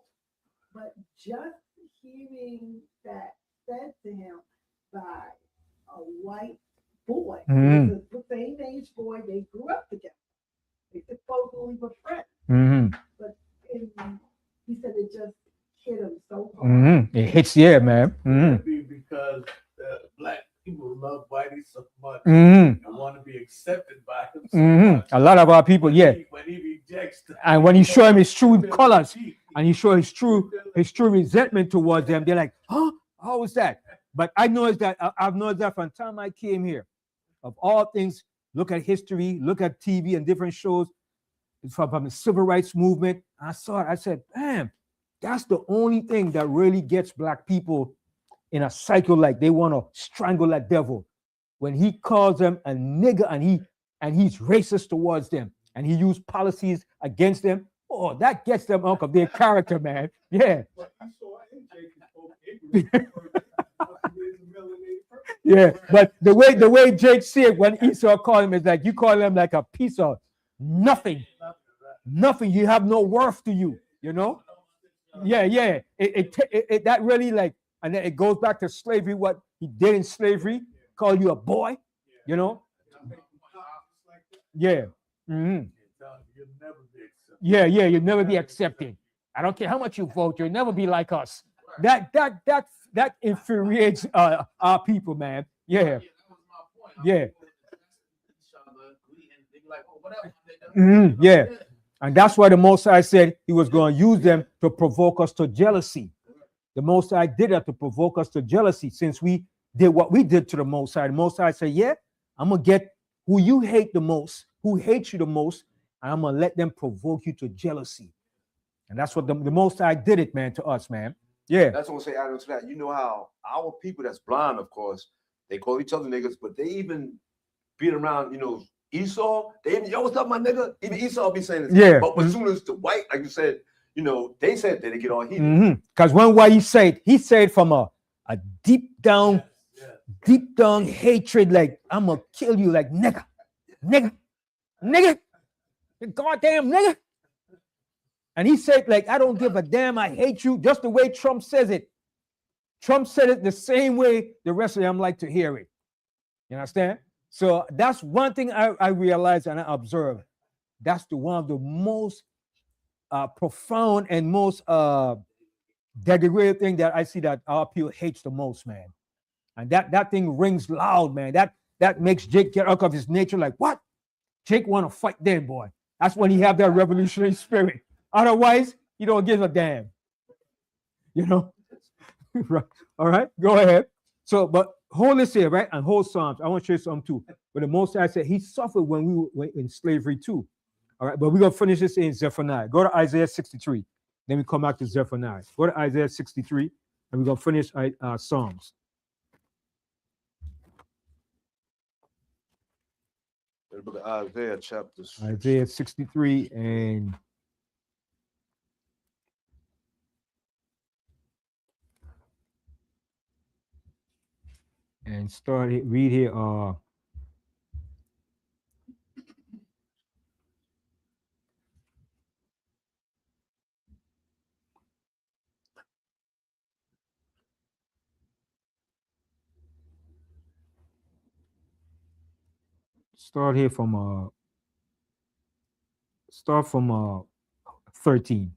But just hearing that said to him by a white boy, Mm-hmm. the same age boy, they grew up together. They supposedly were friends. Mm-hmm. But he said it just hit him so hard. Mm-hmm. It hits, yeah, man. Mm-hmm. Because black people love whitey so much Mm-hmm. and want to be accepted by him. So Mm-hmm. much. A lot of our people, yeah. When he rejects them, And when you show him his true colors and you show his true resentment towards them, they're like, huh? How is that? But I've noticed that from the time I came here, of all things, look at history, look at TV and different shows from the civil rights movement. I saw it. I said, damn, that's the only thing that really gets black people in a cycle, like they want to strangle that devil. When he calls them a nigger and he's racist towards them and he used policies against them, oh, that gets them out of their character, man. Yeah. But Esau and Jacob both ignorant. Yeah, but the way Jake said when Esau called him is like you call him like a piece of nothing. You have no worth to you, you know? Yeah. It that really like, and then it goes back to slavery, what he did in slavery, call you a boy, you know? Yeah. Mm-hmm. Yeah, you'll never be accepted. I don't care how much you vote, you'll never be like us. That infuriates our people, man. Yeah. Yeah. Mm-hmm. Yeah. And that's why the Most High said he was going to use them to provoke us to jealousy. The Most High did that to provoke us to jealousy. Since we did what we did to the Most High, the Most High said, yeah, I'm going to get who you hate the most, who hates you the most, and I'm going to let them provoke you to jealousy. And that's what the Most High did it, man, to us, man. Yeah. That's what I'm saying. Add on to that. You know how our people that's blind, of course, they call each other niggas, but they even being around, Esau, they even, yo, what's up, my nigga? Even Esau be saying this. Yeah. But as soon as the white, like you said, they said that they get all heated. Because when what he said from a deep down hatred, like I'm gonna kill you, like nigga, you goddamn nigga. And he said, like, I don't give a damn, I hate you, just the way Trump says it. Trump said it the same way the rest of them like to hear it. You understand? So that's one thing I realized and I observed. That's one of the most profound and most degraded thing that I see that our people hates the most, man. And that thing rings loud, man. That makes Jake get out of his nature. Like, what? Jake want to fight then, boy. That's when he have that revolutionary spirit. Otherwise, he don't give a damn. Right? All right, go ahead. So, but hold this here, right? And hold Psalms. I want to show you something too. But the Most High said he suffered when we were in slavery too. All right, but we're gonna finish this in Zephaniah. Go to Isaiah 63. Then we come back to Zephaniah. Go to Isaiah 63, and we're gonna finish Psalms. The book of Isaiah, chapter Isaiah 63 and start it. Read here. Start here from 13.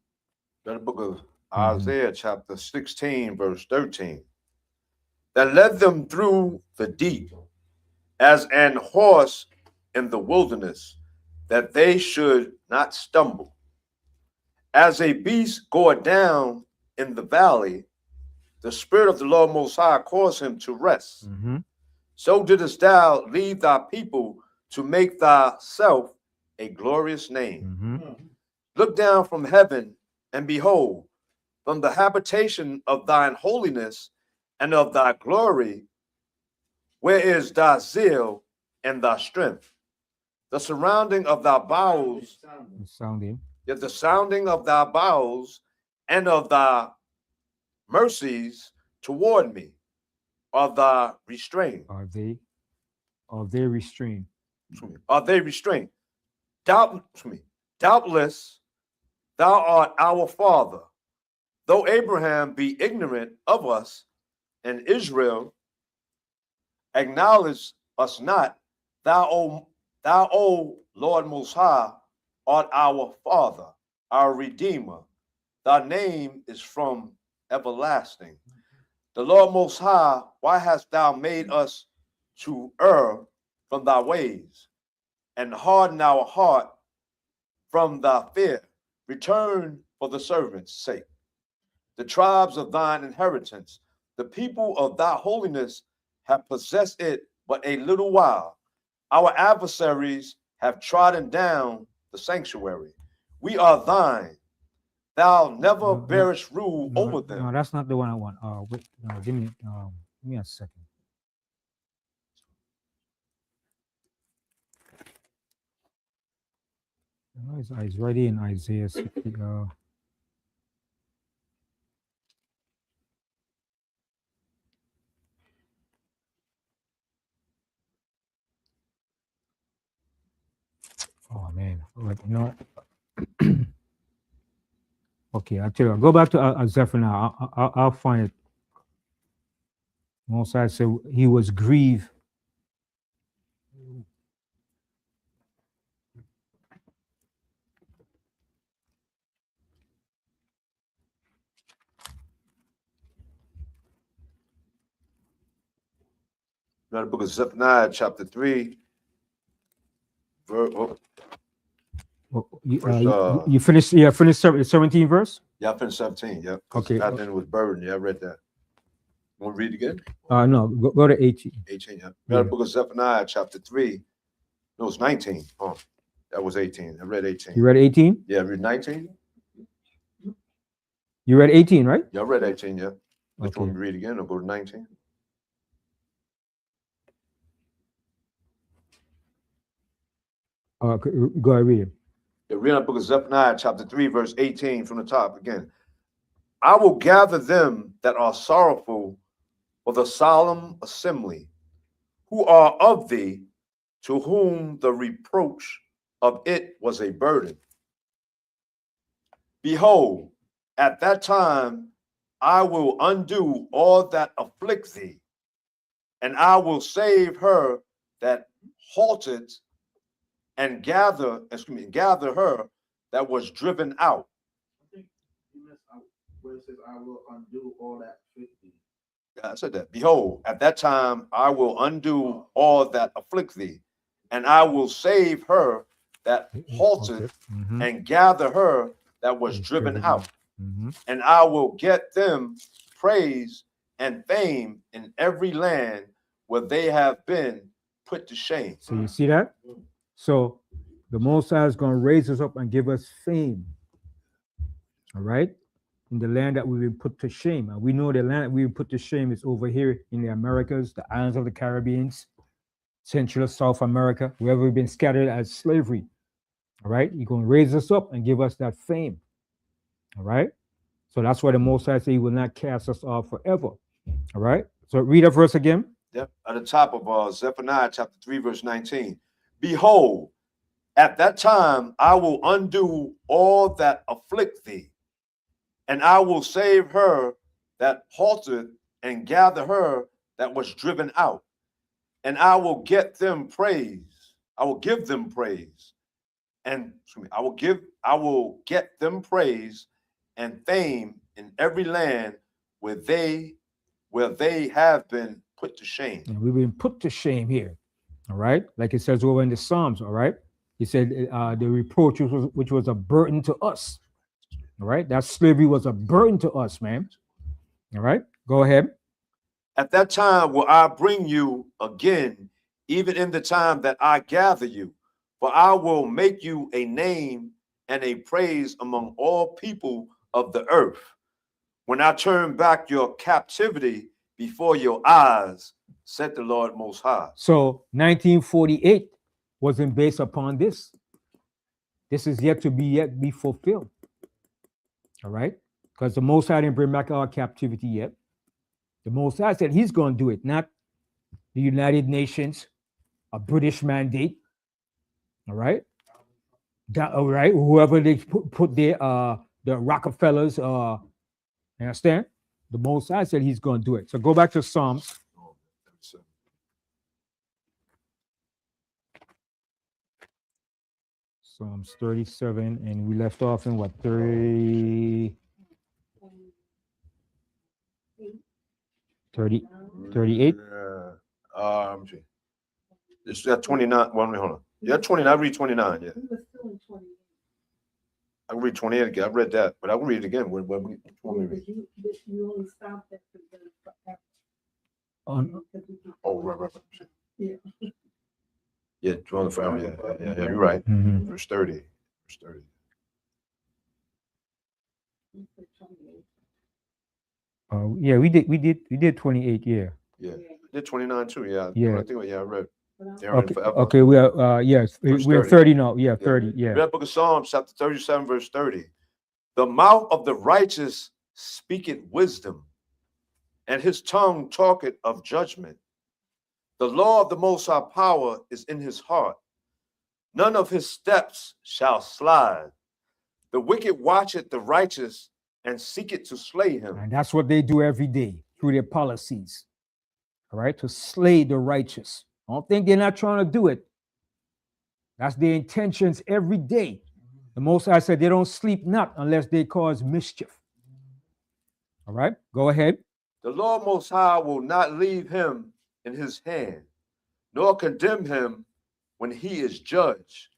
The book of Isaiah, chapter 16, verse 13. That led them through the deep as an horse in the wilderness, that they should not stumble. As a beast goeth down in the valley, the Spirit of the Lord Most High caused him to rest. So didst thou leave thy people to make thyself a glorious name. Look down from heaven and behold, from the habitation of thine holiness and of thy glory, where is thy zeal and thy strength? The surrounding of thy bowels, yet the sounding of thy bowels and of thy mercies toward me are thy restrained. Are they restrained? Are they restrained? Doubtless, thou art our father, though Abraham be ignorant of us, and Israel acknowledge us not. Thou, O Lord Most High, art our Father, our Redeemer. Thy name is from everlasting. The Lord Most High, why hast thou made us to err from thy ways, and harden our heart from thy fear? Return for the servant's sake, the tribes of thine inheritance. The people of thy holiness have possessed it but a little while. Our adversaries have trodden down the sanctuary. We are thine. Thou never bearest rule over them. No, that's not the one I want. Wait, no, give me a second. No, it's right in Isaiah 60. Oh man, like no. Okay, I'll tell you. Go back to Zephaniah. I'll find it. Moses said he was grieved. The book of Zephaniah, chapter 3. You finished 17 verse? Yeah, I finished 17. Yeah. Okay. That then was burden. Yeah, I read that. Want to read it again? No, go to 18. 18, yeah. The book of Zephaniah, chapter 3. No, it's 19. Oh, that was 18. I read 18. You read 18? Yeah, I read 19. You read 18, right? Yeah, I read 18, yeah. Which Okay. one to read again or go to 19? Go ahead, read it. The reading of the book of Zephaniah, chapter 3, verse 18 from the top again. I will gather them that are sorrowful for the solemn assembly, who are of thee, to whom the reproach of it was a burden. Behold, at that time I will undo all that afflict thee, and I will save her that halted, and gather her that was driven out. I think you missed out where it says, I will undo all that 50. I said that. Behold, at that time I will undo all that afflict thee, and I will save her that halted, Mhm. and gather her that was driven out. Mhm. And I will get them praise and fame in every land where they have been put to shame. So you see that? So the Most High is going to raise us up and give us fame. All right? In the land that we've been put to shame. And we know the land that we've been put to shame is over here in the Americas, the islands of the Caribbean, Central, South America, wherever we've been scattered as slavery. All right? He's going to raise us up and give us that fame. All right? So that's why the Most High said he will not cast us off forever. All right? So read that verse again. Yep. At the top of Zephaniah chapter 3, verse 19. Behold, at that time I will undo all that afflict thee, and I will save her that halted, and gather her that was driven out. And I will get them praise. I will give them praise. And I will get them praise and fame in every land where they have been put to shame. And we've been put to shame here. All right? Like it says over in the Psalms, all right? He said the reproach which was a burden to us. All right? That slavery was a burden to us, man. All right? Go ahead. At that time will I bring you again, even in the time that I gather you, for I will make you a name and a praise among all people of the earth. When I turn back your captivity before your eyes, said the Lord Most High. So 1948 wasn't based upon this. This is yet to be fulfilled. All right? Because the Most High didn't bring back our captivity yet. The Most High said he's going to do it, not the United Nations, a British mandate. All right? All right? Whoever they put there, the Rockefellers, you understand? The Most High said he's going to do it. So go back to Psalms. Psalms 37, and we left off in what, 30, 38? It's at 29. Well, hold on. Yeah, 29. I read 29. Yeah. We were still in 28. I can read 28 again. I read that, but I can read it again. When we Yeah, but you only stopped at the verse forever. Oh, right. Yeah. Yeah, dwelling forever. Yeah, you're right. Mhm. Verse 30. Verse 30. You said 28. Yeah, we did 28, yeah. Yeah. I did 29 too. Yeah. Yeah. I think, I read. But I'm- They are in Okay, forever. okay, we are, yes, Verse we're 30. 30 now. Yeah, 30, yeah. Read book of Psalms, chapter 37, verse 30. The mouth of the righteous speaketh wisdom, and his tongue talketh of judgment. The law of the Most High power is in his heart. None of his steps shall slide. The wicked watcheth the righteous and seeketh to slay him. And that's what they do every day through their policies. All right, to slay the righteous. I don't think they're not trying to do it. That's their intentions every day. The Most High said they don't sleep not unless they cause mischief. All right, go ahead. The Lord Most High will not leave him in his hand, nor condemn him when he is judged.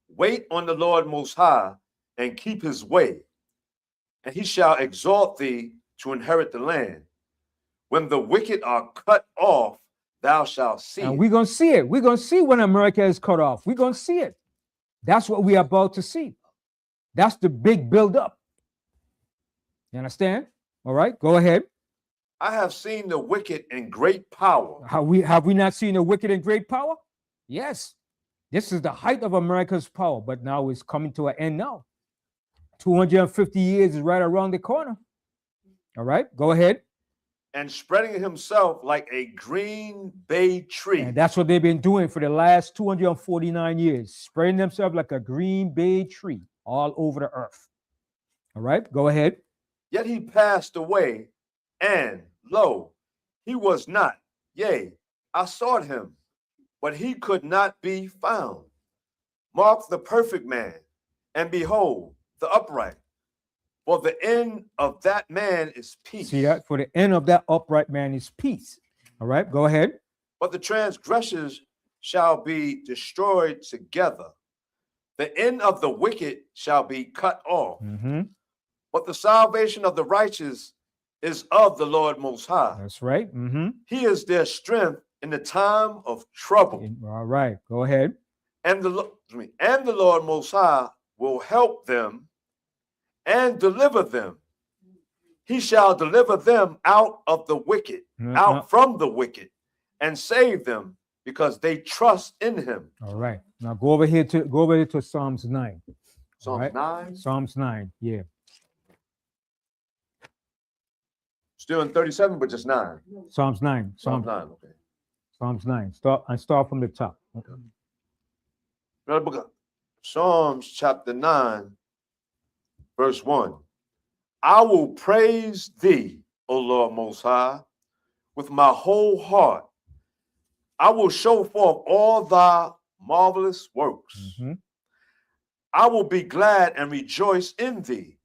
Wait on the Lord Most High and keep his way, and he shall exalt thee to inherit the land. When the wicked are cut off, thou shalt see And it. we're going to see it. We're going to see when America is cut off. We're going to see it. That's what we're about to see. That's the big build-up. You understand? All right, go ahead. I have seen the wicked in great power. Have we not seen the wicked in great power? Yes. This is the height of America's power, but now it's coming to an end now. 250 years is right around the corner. All right, go ahead. And spreading himself like a green bay tree. And that's what they've been doing for the last 249 years, spreading themselves like a green bay tree all over the earth. All right, go ahead. Yet he passed away, and lo, he was not. Yea, I sought him, but he could not be found. Mark the perfect man, and behold, the upright. For the end of that man is peace. See that? For the end of that upright man is peace. All right, go ahead. But the transgressors shall be destroyed together. The end of the wicked shall be cut off. Mhm. But the salvation of the righteous is of the Lord Most High. That's right. Mhm. He is their strength in the time of trouble. All right, go ahead. And the Lord Most High will help them and deliver them. He shall deliver them out of the wicked, out from the wicked, and save them because they trust in him. All right. Now go over here to Psalms 9. Psalms right. 9. Psalms 9. Yeah. Still in 37, but just 9. Psalms 9. Psalms 9, okay. Psalms 9. Start from the top. Okay. Another book of Psalms chapter 9, verse 1. I will praise thee, O Lord Most High, with my whole heart. I will show forth all thy marvelous works. Mm-hmm. I will be glad and rejoice in thee.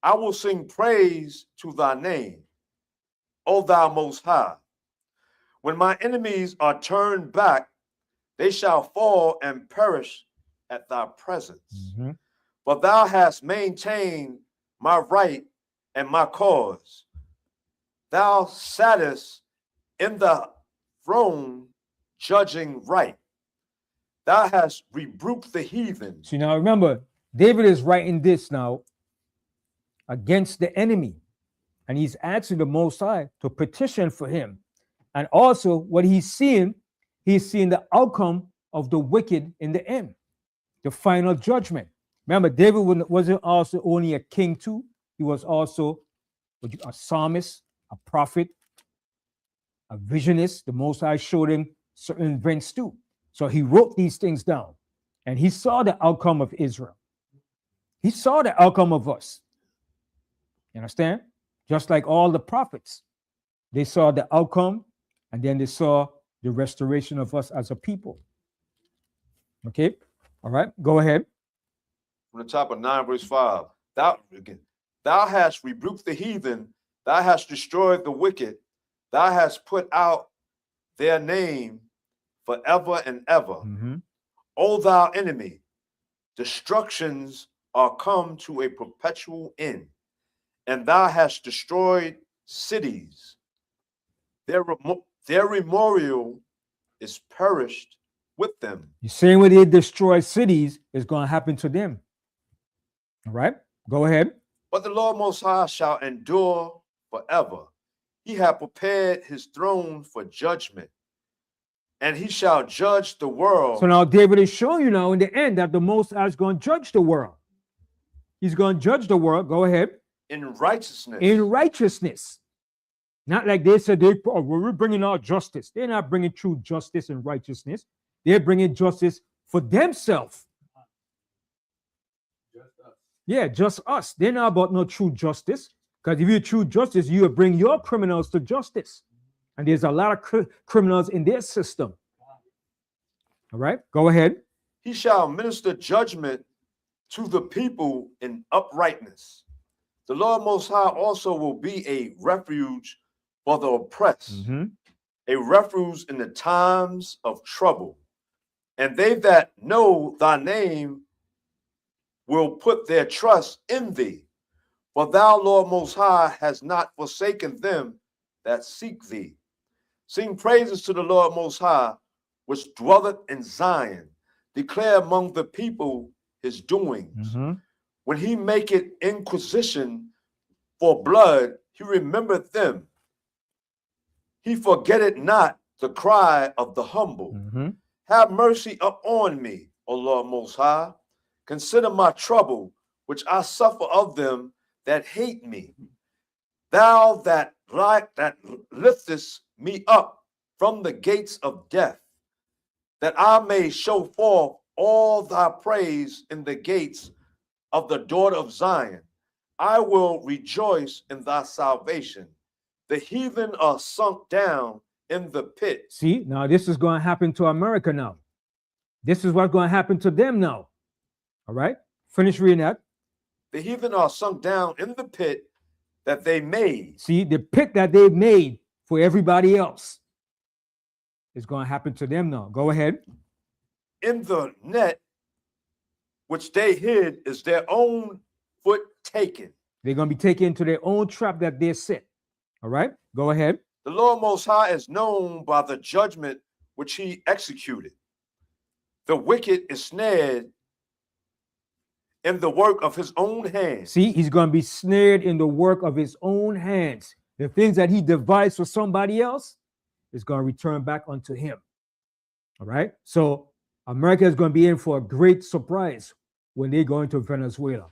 I will sing praise to thy name, O thou Most High. When my enemies are turned back, they shall fall and perish at thy presence. Mm-hmm. But thou hast maintained my right and my cause. Thou sattest in the throne, judging right. Thou hast rebuked the heathen. See, now remember, David is writing this now against the enemy, and he's asking the Most High to petition for him. And also, what he's seeing the outcome of the wicked in the end, the final judgment. Remember, David wasn't also only a king too. He was also a psalmist, a prophet, a visionist. The Most High showed him certain events too. So he wrote these things down, and he saw the outcome of Israel. He saw the outcome of us. You understand? Just like all the prophets, they saw the outcome, and then they saw the restoration of us as a people. Okay? All right, go ahead. From the top of 9, verse 5. Thou hast rebuked the heathen, thou hast destroyed the wicked, thou hast put out their name forever and ever. Mm-hmm. O thou enemy, destructions are come to a perpetual end, and thou hast destroyed cities. Their memorial is perished with them. The same way they destroy cities is going to happen to them. All right, go ahead. But the Lord Most High shall endure forever. He hath prepared his throne for judgment, and he shall judge the world. So now David is showing you now in the end that the Most High is going to judge the world. He's going to judge the world. Go ahead. In righteousness. In righteousness. Not like they said, we're bringing out justice. They're not bringing true justice and righteousness. They're bringing justice for themselves. Yeah, just us. They're not about no true justice. Because if you're true justice, you will bring your criminals to justice. And there's a lot of criminals in their system. All right, go ahead. He shall minister judgment to the people in uprightness. The Lord Most High also will be a refuge for the oppressed, a refuge in the times of trouble. And they that know thy name will put their trust in thee. For thou, Lord Most High, hast not forsaken them that seek thee. Sing praises to the Lord Most High, which dwelleth in Zion. Declare among the people his doings. When he maketh inquisition for blood, he remembereth them. He forgetteth not the cry of the humble. Have mercy upon me, O Lord Most High. Consider my trouble, which I suffer of them that hate me. Thou that liftest me up from the gates of death, that I may show forth all thy praise in the gates of the daughter of Zion. I will rejoice in thy salvation. The heathen are sunk down in the pit. See, now this is going to happen to America now. This is what's going to happen to them now. All right? Finish reading that. The heathen are sunk down in the pit that they made. See, the pit that they've made for everybody else is going to happen to them now. Go ahead. In the net which they hid is their own foot taken. They're going to be taken into their own trap that they set. All right? Go ahead. The Lord Most High is known by the judgment which he executed. The wicked is snared in the work of his own hands. See, he's going to be snared in the work of his own hands. The things that he devised for somebody else is going to return back unto him. All right? So America is going to be in for a great surprise when they go into Venezuela.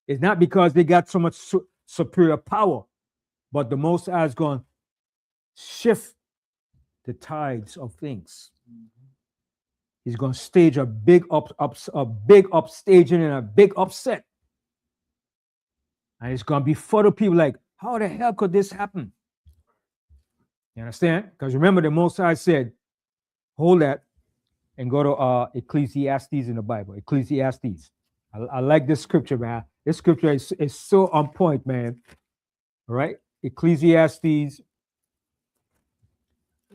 It's not because they got so much superior power, but the Most High is going to shift the tides of things. He's going to stage a big upstaging and a big upset. And it's going to be for the people like, how the hell could this happen? You understand? Because remember, the Most High said, hold that and go to Ecclesiastes in the Bible. Ecclesiastes. I like this scripture, man. This scripture is so on point, man. All right? Ecclesiastes.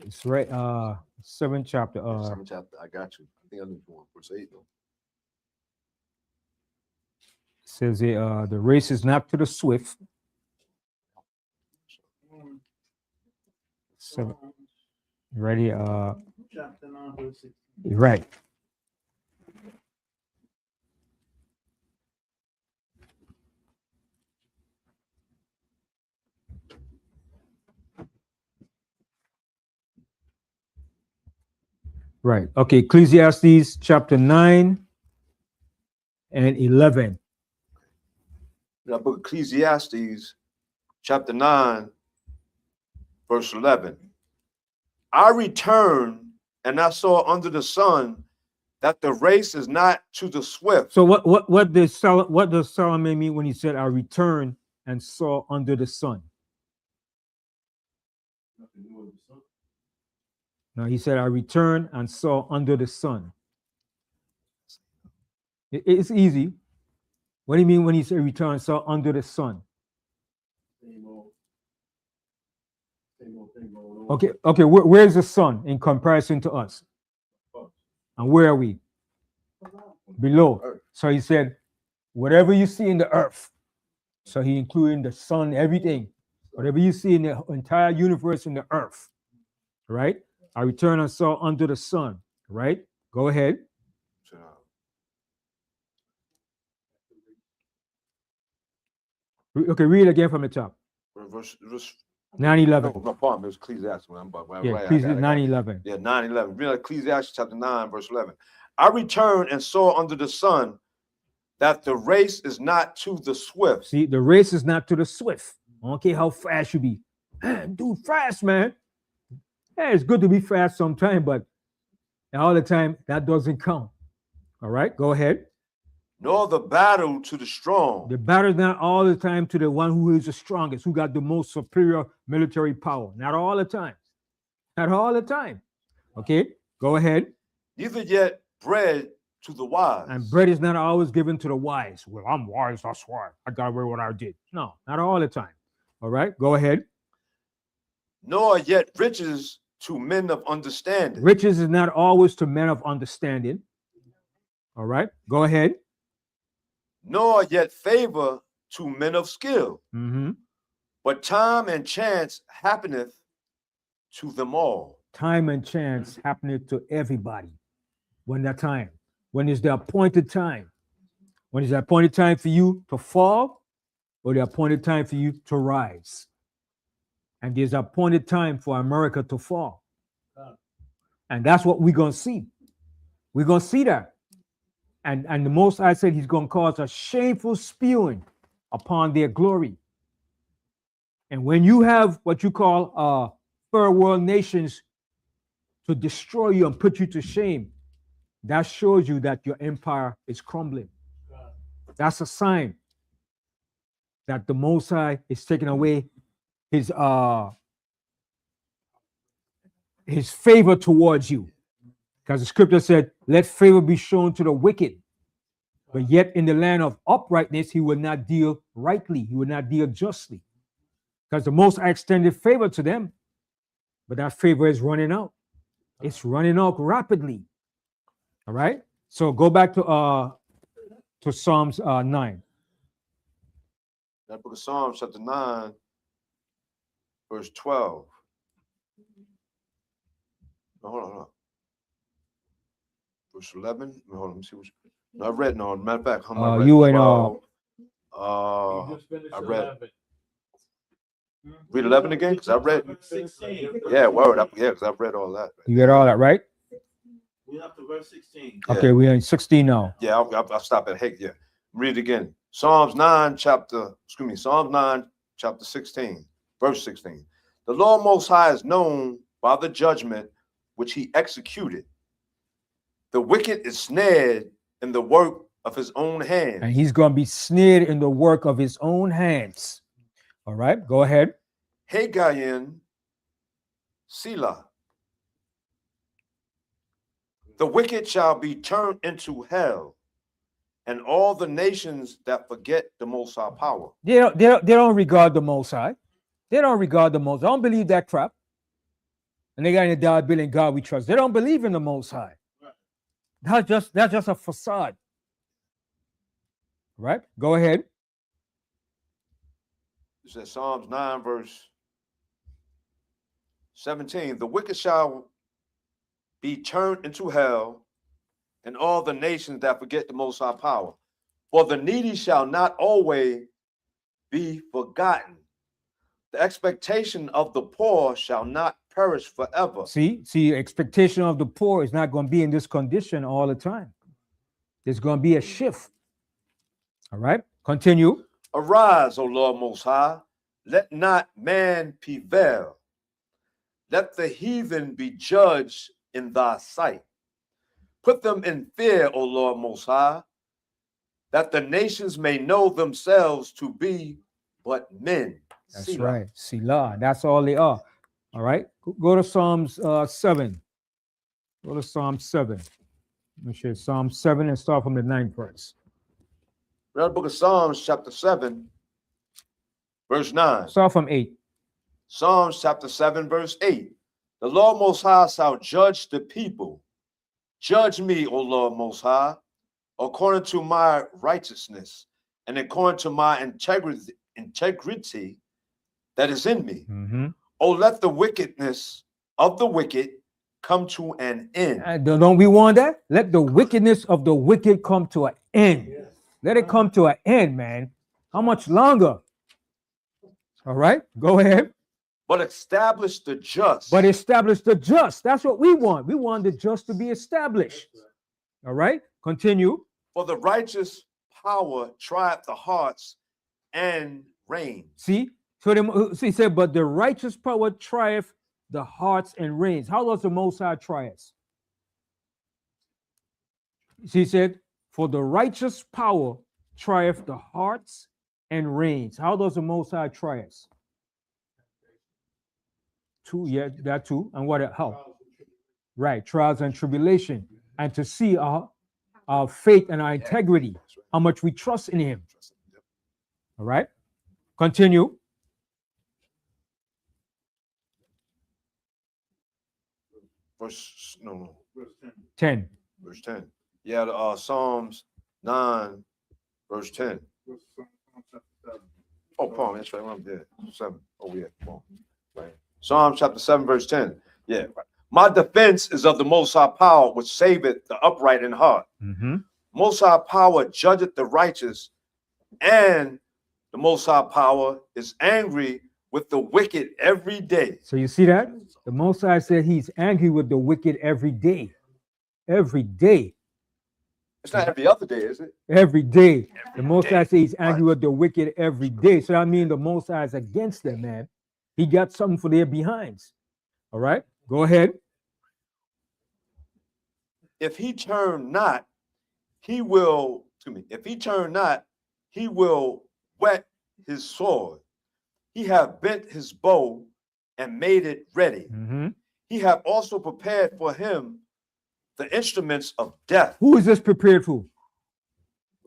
It's right, 7th chapter. 7th chapter, I got you. I think I need one verse 8 though. Says the race is not to the swift. 7. Ready? Chapter 9, verse 16. Right. Right. Okay. Ecclesiastes chapter 9 and 11. The book of Ecclesiastes, chapter 9, verse 11. I returned and I saw under the sun that the race is not to the swift. So what does Solomon mean when he said, I returned and saw under the sun? No, he said, I returned and saw under the sun. It's easy. What do you mean when he said return and saw under the sun? Okay, where's the sun in comparison to us? And where are we? Below. So he said, whatever you see in the earth, so he including the sun, everything, whatever you see in the entire universe in the earth, right? I returned and saw under the sun, right? Go ahead. Okay, read it again from the top. Verse 9:11. No, pardon, it was Ecclesiastes. Yeah, Ecclesiastes 9:11. Yeah, 9:11. Read Ecclesiastes chapter 9, verse 11. I returned and saw under the sun that the race is not to the swift. See, the race is not to the swift. I don't care how fast you be. Man, dude, fast, man. Yeah, it's good to be fast sometime, but all the time, that doesn't count. All right, go ahead. Nor the battle to the strong. The battle is not all the time to the one who is the strongest, who got the most superior military power. Not all the time. Not all the time. Okay, go ahead. Neither yet bread to the wise. And bread is not always given to the wise. Well, I'm wise, that's why I got away with what I did. No, not all the time. All right, go ahead. Nor yet riches to men of understanding. Riches is not always to men of understanding. All right, go ahead. Nor yet favor to men of skill. Mm-hmm. But time and chance happeneth to them all. Time and chance happeneth to everybody. When that time, when is the appointed time? When is the appointed time for you to fall or the appointed time for you to rise? And there's an appointed time for America to fall. And that's what we're going to see. We're going to see that. And the Most High said he's going to cause a shameful spewing upon their glory. And when you have what you call third world nations to destroy you and put you to shame, that shows you that your empire is crumbling. That's a sign that the Most High is taking away his favor towards you. Because the scripture said, let favor be shown to the wicked. But yet in the land of uprightness, he will not deal rightly. He will not deal justly. Because the Most High extended favor to them. But that favor is running out. It's running out rapidly. All right. So go back to Psalms 9. That book of Psalms, chapter 9, verse 12. No, hold on. Verse 11. Hold on, let me see what no, I read. No, matter of fact, I read you and 12. I read. Read 11 again, because I read. 16. Yeah, word. Yeah, because I've read all that. You get all that, right? We're up to verse 16. Yeah. Okay, we're in 16 now. Yeah, I'll stop at Hake. Yeah, read it again. Psalms 9, chapter 16, verse 16. The Lord Most High is known by the judgment which he executed. The wicked is snared in the work of his own hands. And he's going to be snared in the work of his own hands. All right, go ahead. Hagayin, Selah. The wicked shall be turned into hell, and all the nations that forget the Most High power. They don't regard the Most High. They don't regard the Most High. They don't believe that crap. And they got in the dollar bill and God we trust. They don't believe in the Most High. That's just a facade. Right? Go ahead. It says Psalms 9, verse 17. The wicked shall be turned into hell, and all the nations that forget the Most High power. For the needy shall not always be forgotten. The expectation of the poor shall not perish forever. See, expectation of the poor is not going to be in this condition all the time. There's going to be a shift. All right, continue. Arise, O Lord Most High, let not man prevail. Let the heathen be judged in thy sight. Put them in fear, O Lord Most High, that the nations may know themselves to be but men. That's Selah. right. Selah. That's all they are. All right. Go to Psalms 7. Go to Psalm 7. Let me share Psalm 7 and start from the 9th verse. Read the book of Psalms, chapter 7, verse 9. Start from 8. Psalms, chapter 7, verse 8. The Lord Most High shall judge the people. Judge me, O Lord Most High, according to my righteousness and according to my integrity that is in me. Mm-hmm. Oh, let the wickedness of the wicked come to an end. Don't we want that? Let the wickedness of the wicked come to an end. Yes. Let it come to an end, man. How much longer? All right, go ahead. But establish the just. But establish the just. That's what we want. We want the just to be established. All right, continue. For the righteous power trieth the hearts and reigns. See, so he said, but the righteous power trieth the hearts and reigns. How does the Most High try us? He said, for the righteous power trieth the hearts and reigns. How does the Most High try us? Two, yeah, that too. And what? How? Right, trials and tribulation, and to see our faith and our integrity, how much we trust in Him. All right, continue. Verse 10. Verse 10. Yeah, Psalms 9, verse 10. Oh, Paul, that's right. I'm there. 7. Oh, yeah, Paul. Right. Psalm chapter 7, verse 10. Yeah. My defense is of the Most High power, which saveth the upright in heart. Mm-hmm. Most High power judgeth the righteous, and the Most High power is angry with the wicked every day. So you see that? The Most High said He's angry with the wicked every day. every day. It's not every other day, is it? Every day. The Most High day. says he's angry with the wicked every day. So that means the Most High is against them, man. He got something for their behinds. All right, go ahead. If he turn not, he will, if he turn not, he will whet his sword. He have bent his bow and made it ready. Mhm. He have also prepared for him the instruments of death. Who is this prepared for?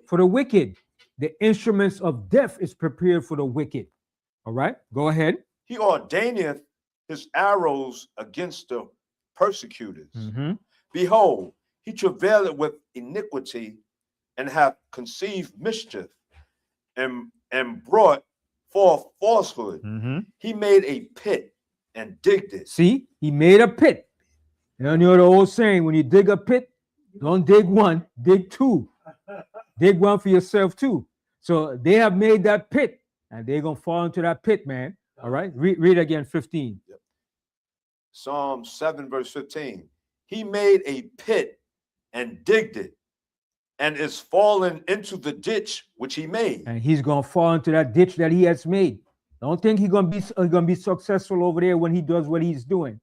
For the wicked. The instruments of death is prepared for the wicked. All right, go ahead. He ordaineth his arrows against the persecutors. Mhm. Behold, he travaileth with iniquity and hath conceived mischief and brought forth falsehood. Mhm. He made a pit and digged it. See, he made a pit. You know the old saying, when you dig a pit, don't dig one, dig two. Dig one for yourself too. So they have made that pit, and they're going to fall into that pit, man. All right, read again, 15. Psalm 7 verse 15. He made a pit and digged it, and is fallen into the ditch which he made. And he's going to fall into that ditch that he has made. Don't think he's going to be successful over there when he does what he's doing.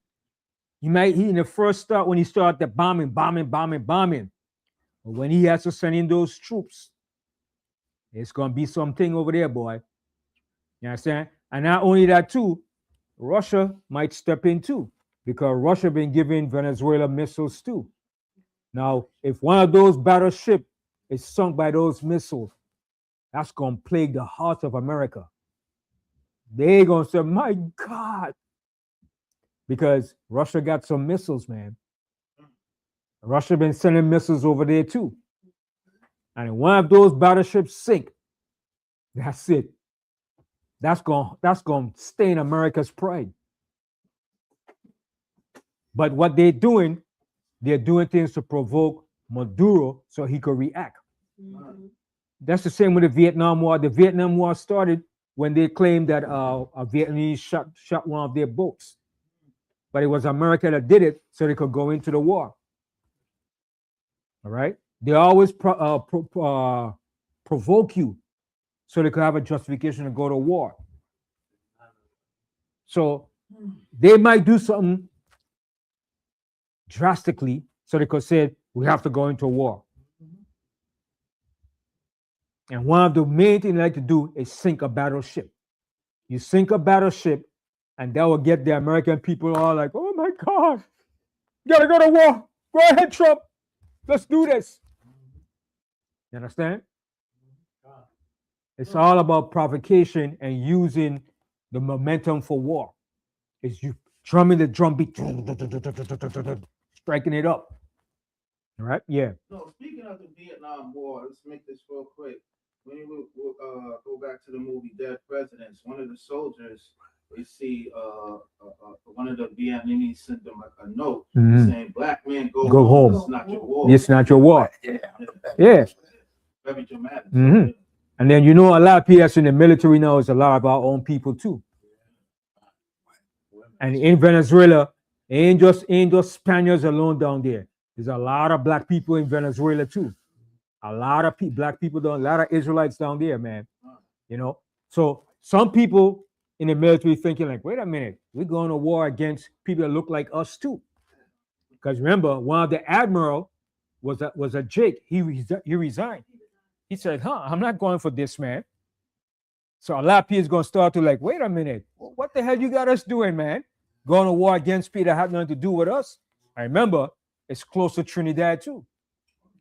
He in the first start, when he started the bombing. But when he has to send in those troops, it's going to be something over there, boy. You understand? And not only that too, Russia might step in too, because Russia been giving Venezuela missiles too. Now, if one of those battleships is sunk by those missiles, that's going to plague the heart of America. They're going to say, my God, because Russia got some missiles, man. Russia been sending missiles over there too. And if one of those battleships sink, that's it. That's going to stain America's pride. But what they're doing things to provoke Maduro so he could react. Mhm. That's the same with the Vietnam War. The Vietnam War started when they claimed that a Vietnamese shot one of their boats. But it was America that did it so they could go into the war. All right? They always provoke you so they could have a justification to go to war. So they might do something drastically so they could say, we have to go into war. And one of the main things they like to do is sink a battleship. You sink a battleship, and that will get the American people all like, oh my God, you gotta go to war. Go ahead, Trump. Let's do this. You understand? It's all about provocation and using the momentum for war. It's you drumming the drum beat, striking it up. All right? Yeah. No, speaking of the Vietnam War, let's make this real quick. When you go back to the movie Dead Presidents, one of the soldiers, we see one of the Vietnamese sent them a note saying, "Black men go home. It's not your war. It's not your war." Yeah. Very dramatic. Mhm. And then a lot of people that's in the military now is a lot of our own people too. And in Venezuela, ain't just Spaniards alone down there. There's a lot of black people in Venezuela too. A lot of black people down, a lot of Israelites down there, man. So some people in the military thinking like, wait a minute, we're going to war against people that look like us too. Because remember, one of the admiral was a Jake. He resigned. He said, I'm not going for this, man. So a lot of people is going to start to like, wait a minute, what the hell you got us doing, man? Going to war against people that have nothing to do with us. I remember it's close to Trinidad too.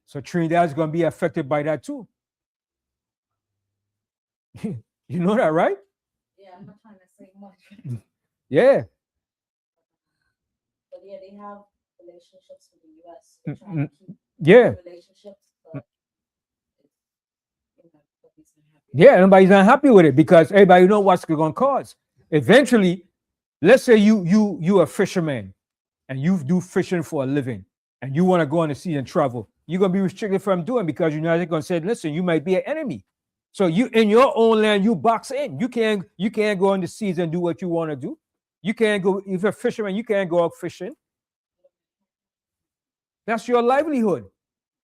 So Trinidad is going to be affected by that too. You know that, right? Yeah, I'm not trying to say much. Yeah. But yeah, they have relationships with the US. They're trying to keep Yeah. relationships, but nobody's unhappy. Yeah, nobody's unhappy with it because everybody knows what's going to cause. Eventually, let's say you a fisherman and you do fishing for a living and you want to go on the sea and travel. You're going to be restricted from doing because you're not going to say, listen, you might be an enemy. So you in your own land, you box in. You can't go on the seas and do what you want to do. You can't go, if you're a fisherman, you can't go out fishing. That's your livelihood.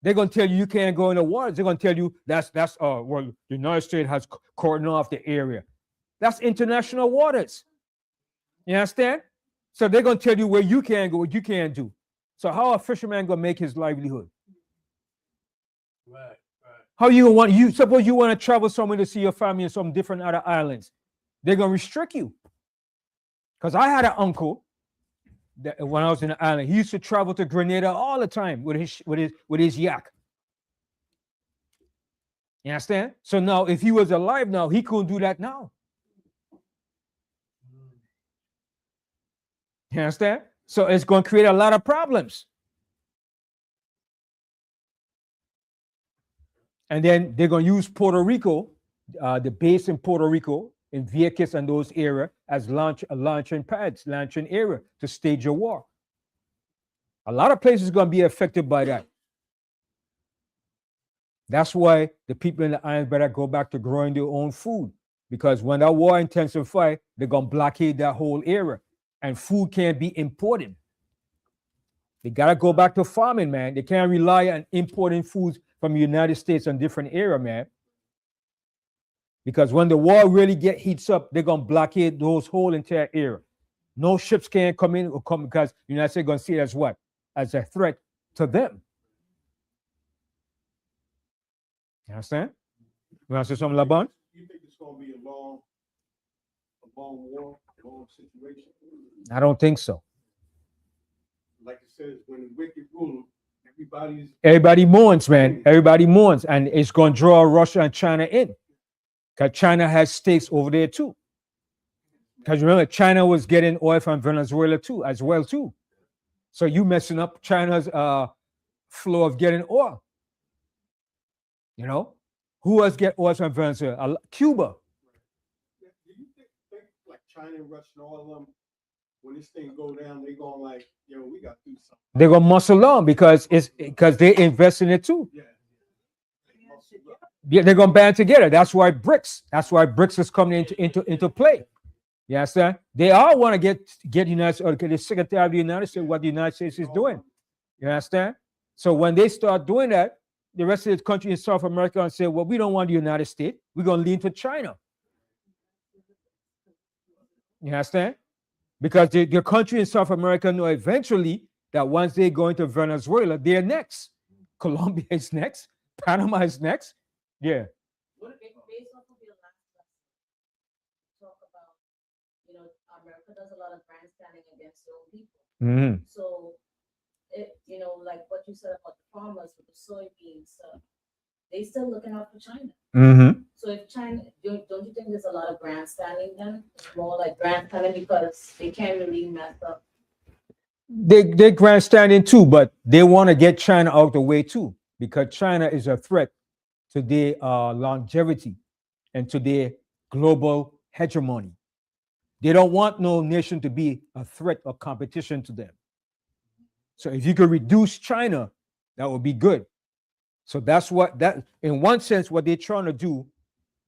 They're gonna tell you can't go in the waters. They're gonna tell you that's well, the United States has cordoned off the area. That's international waters. You understand? So they're gonna tell you where you can go, what you can't do. So how a fisherman gonna make his livelihood? Right. How you suppose you want to travel somewhere to see your family in some different other islands? They're gonna restrict you. Because I had an uncle that when I was in the island, he used to travel to Grenada all the time with his yak. You understand? So now, if he was alive now, he couldn't do that now. You understand? So it's going to create a lot of problems. And then they're going to use Puerto Rico, the base in Puerto Rico, in Vieques and those areas as launching pads, launching area to stage a war. A lot of places are going to be affected by that. That's why the people in the islands better go back to growing their own food, because when that war intensifies, they're going to blockade that whole area and food can't be imported. They got to go back to farming, man. They can't rely on importing foods from the United States and different area, man. Because when the war really heats up, they're going to blockade those whole entire area. No ships can come in or come because the United States going to see it as what? As a threat to them. You understand? You want to say something, Laban? You think it's going to be a long war, a long situation? I don't think so. Like it says, when the wicked rule, everybody mourns, man. Everybody mourns. And it's going to draw Russia and China in. Because China has stakes over there too. Because remember, China was getting oil from Venezuela too, as well too. So you messing up China's flow of getting oil. You know, who else get oil from Venezuela? Cuba. Do you think like China and Russia and all of them, when this thing go down, they going like, yo, we got to do something. They're gonna muscle on because they invest in it too. Yeah. Yeah, they're gonna band together. That's why BRICS is coming into play. You understand? They all want to get United States, or the Secretary of the United States, what the United States is doing. You understand? So when they start doing that, the rest of the country in South America and say, well, we don't want the United States. We're gonna lean to China. You understand? Because the country in South America know eventually that once they go into Venezuela, they're next. Colombia is next. Panama is next. Yeah. Based off of your last lesson, talk about, America does a lot of grandstanding against their own people. Mm-hmm. So, like what you said about the farmers with the soybeans, they still looking out for China. Mm-hmm. So if China, don't you think there's a lot of grandstanding then? It's more like grandstanding because they can't really mess up. They're grandstanding too, but they want to get China out of the way too, because China is a threat to their longevity and to their global hegemony. They don't want no nation to be a threat or competition to them. So if you could reduce China, that would be good. So that's in one sense, what they're trying to do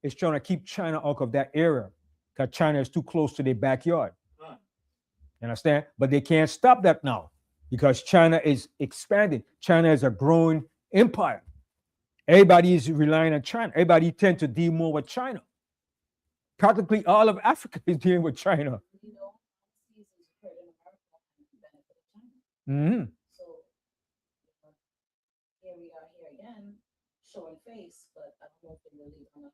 is trying to keep China out of that area, because China is too close to their backyard. You understand? But they can't stop that now because China is expanding. China is a growing empire. Everybody is relying on China. Everybody tend to deal more with China. Practically all of Africa is dealing with China. Mm-hmm. So here we are here again, showing face, but I don't know if they really gonna.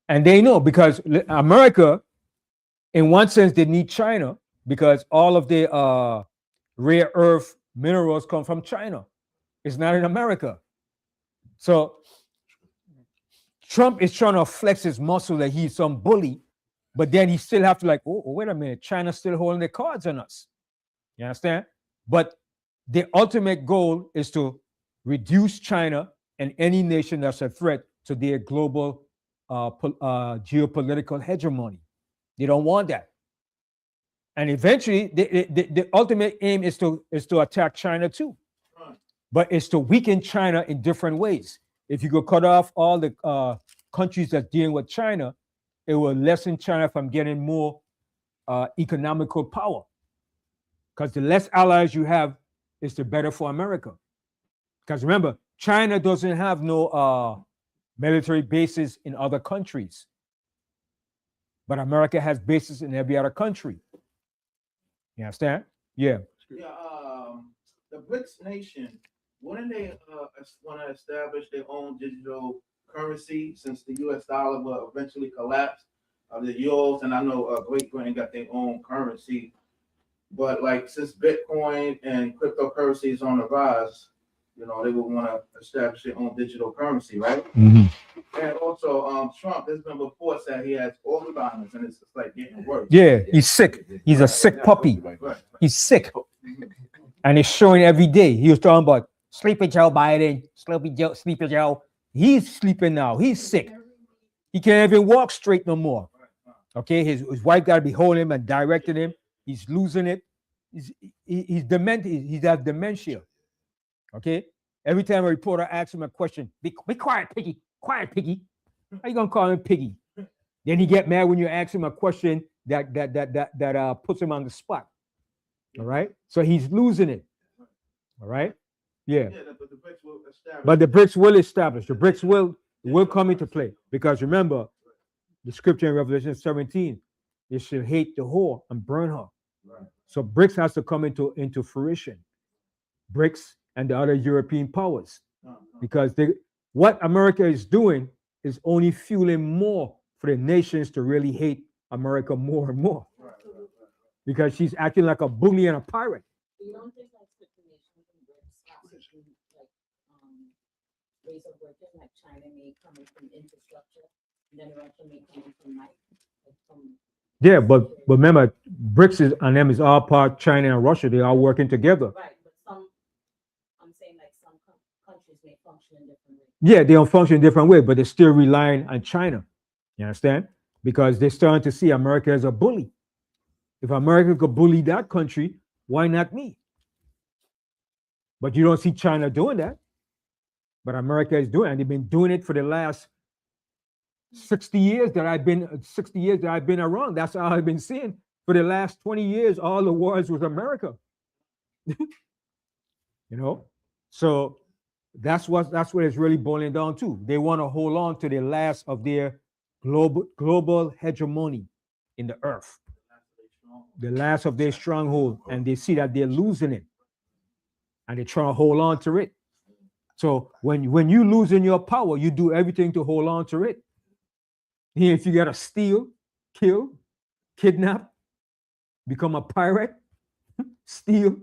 And they know, because America, in one sense, they need China because all of the rare earth minerals come from China. It's not in America. So Trump is trying to flex his muscle that he's some bully, but then he still have to oh, wait a minute, China's still holding their cards on us. You understand? But the ultimate goal is to reduce China and any nation that's a threat to their global geopolitical hegemony. They don't want that. And eventually, the ultimate aim is to attack China too. But it's to weaken China in different ways. If you could cut off all the countries that's dealing with China, it will lessen China from getting more economical power. Because the less allies you have, is the better for America. Because remember, China doesn't have no military bases in other countries. But America has bases in every other country. You understand? Yeah. Yeah, the BRICS nation, wouldn't they want to establish their own digital currency since the U.S. dollar will eventually collapse? The euros, and I know Great Britain got their own currency, but like since Bitcoin and cryptocurrency is on the rise, you know, they would want to establish their own digital currency, right? Mhm. And also, Trump, there's been reports that he has Alzheimer's, and it's like getting worse. Yeah, he's sick. He's a sick puppy. Right. He's sick. And it's showing every day. He was talking about Sleepy Joe Biden, Sleepy Joe. He's sleeping now. He's sick. He can't even walk straight no more. Okay, his wife got to be holding him and directing him. He's losing it. He's demented. He has dementia. Okay, every time a reporter asks him a question, be quiet, Piggy. Quiet, Piggy. How you gonna call him Piggy? Then he get mad when you ask him a question that puts him on the spot. All right, so he's losing it. All right, yeah. But the BRICS will establish. But the BRICS will establish. The BRICS will come into play because remember, the scripture in Revelation 17, they shall hate the whore and burn her. Right. So BRICS has to come into fruition. BRICS and the other European powers, because what America is doing is only fueling more for the nations to really hate America more and more, because she's acting like a bully and a pirate. You don't think like certain nations and groups, like ways of working, like China may come in from infrastructure, and then Russia may come in from like from. Yeah, but remember, BRICS and them is all part. China and Russia, they are working together. Right, but some, I'm saying like some countries may function in different ways. Yeah, they don't function in different ways, but they're still relying on China. You understand? Because they're starting to see America as a bully. If America could bully that country, why not me? But you don't see China doing that. But America is doing it, and they've been doing it for the last 60 years that I've been around. That's all I've been seeing. For the last 20 years, all the wars with America. You know? So that's what it's really boiling down to. They want to hold on to the last of their global hegemony in the earth. The last of their stronghold, and they see that they're losing it. And they're trying to hold on to it. So when you losing your power, you do everything to hold on to it. If you gotta steal, kill, kidnap, become a pirate, steal,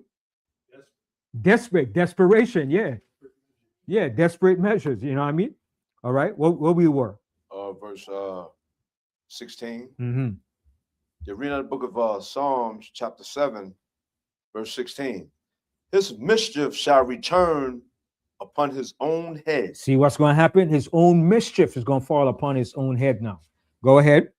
desperation, yeah, desperate measures. You know what I mean? All right, what we were. Verse 16. Mm-hmm. You're reading the book of Psalms, chapter 7, verse 16. His mischief shall return upon his own head. See what's going to happen? His own mischief is going to fall upon his own head now. Go ahead.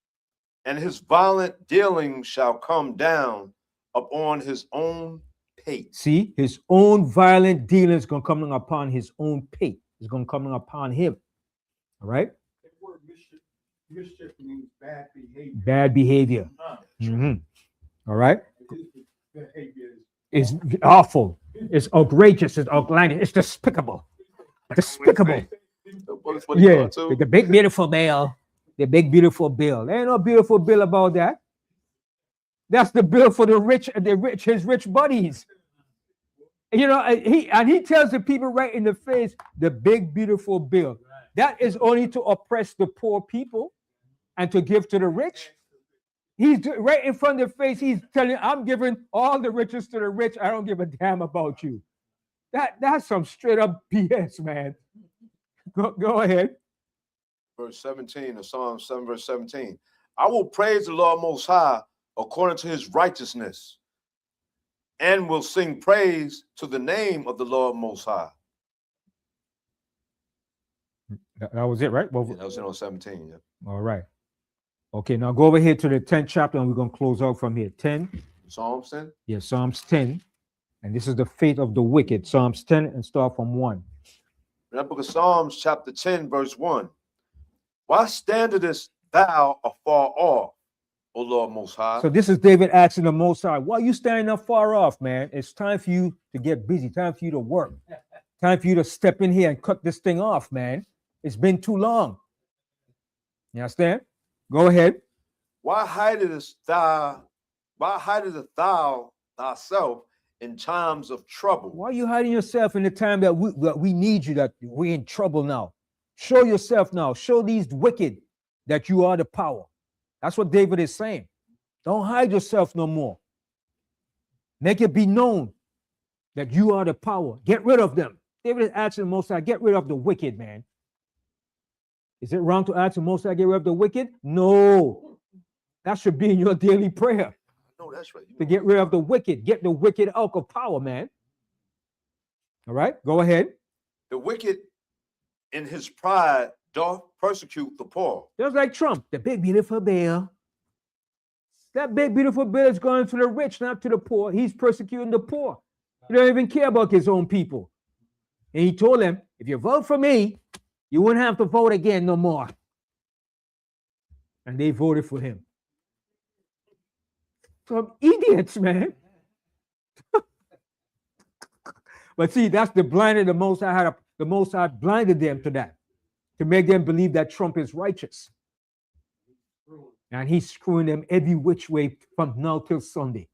And his violent dealings shall come down upon his own pate. See, his own violent dealings is going to come upon his own pate. It's going to come upon him. All right? That word mischief means bad behavior. Bad behavior. Mm-hmm. All right? His behavior It's awful. It's outrageous. It's outlandish. It's despicable. Despicable. Yeah, the big beautiful bill. The big beautiful bill. There ain't no beautiful bill about that. That's the bill for the rich, his rich buddies. You know, he tells the people right in the face, the big beautiful bill. That is only to oppress the poor people and to give to the rich. He's right in front of their face. He's telling, I'm giving all the riches to the rich. I don't give a damn about you. That's some straight up BS, man. Go ahead. Verse 17 of Psalm 7, verse 17. I will praise the Lord Most High according to his righteousness, and will sing praise to the name of the Lord Most High. That was it, right? Well, Yeah, that was it on 17. Yeah. all right. Okay, now go over here to the 10th chapter, and we're going to close out from here. 10. Psalms 10? Yeah, Psalms 10. And this is the fate of the wicked. Psalms 10 and start from 1. In that book of Psalms, chapter 10, verse 1. Why standest thou afar off, O Lord Most High? So this is David asking the Most High, why are you standing up far off, man? It's time for you to get busy. Time for you to work. Time for you to step in here and cut this thing off, man. It's been too long. You understand? Go ahead. Why hidest thou thyself in times of trouble? Why are you hiding yourself in the time that we need you, that we're in trouble now? Show yourself now. Show these wicked that you are the power. That's what David is saying. Don't hide yourself no more. Make it be known that you are the power. Get rid of them. David is asking the Most High, get rid of the wicked, man. Is it wrong to ask the Most High, get rid of the wicked? No. That should be in your daily prayer. No, that's right. To get rid of the wicked. Get the wicked out of power, man. All right, go ahead. The wicked in his pride doth persecute the poor. Just like Trump, the big beautiful bill. That big beautiful bill is going to the rich, not to the poor. He's persecuting the poor. He don't even care about his own people. And he told them, if you vote for me, you wouldn't have to vote again no more. And they voted for him. Some idiots, man. But see, that's the blinded the Most High had. The Most High blinded them to that, to make them believe that Trump is righteous. And he's screwing them every which way from now till Sunday.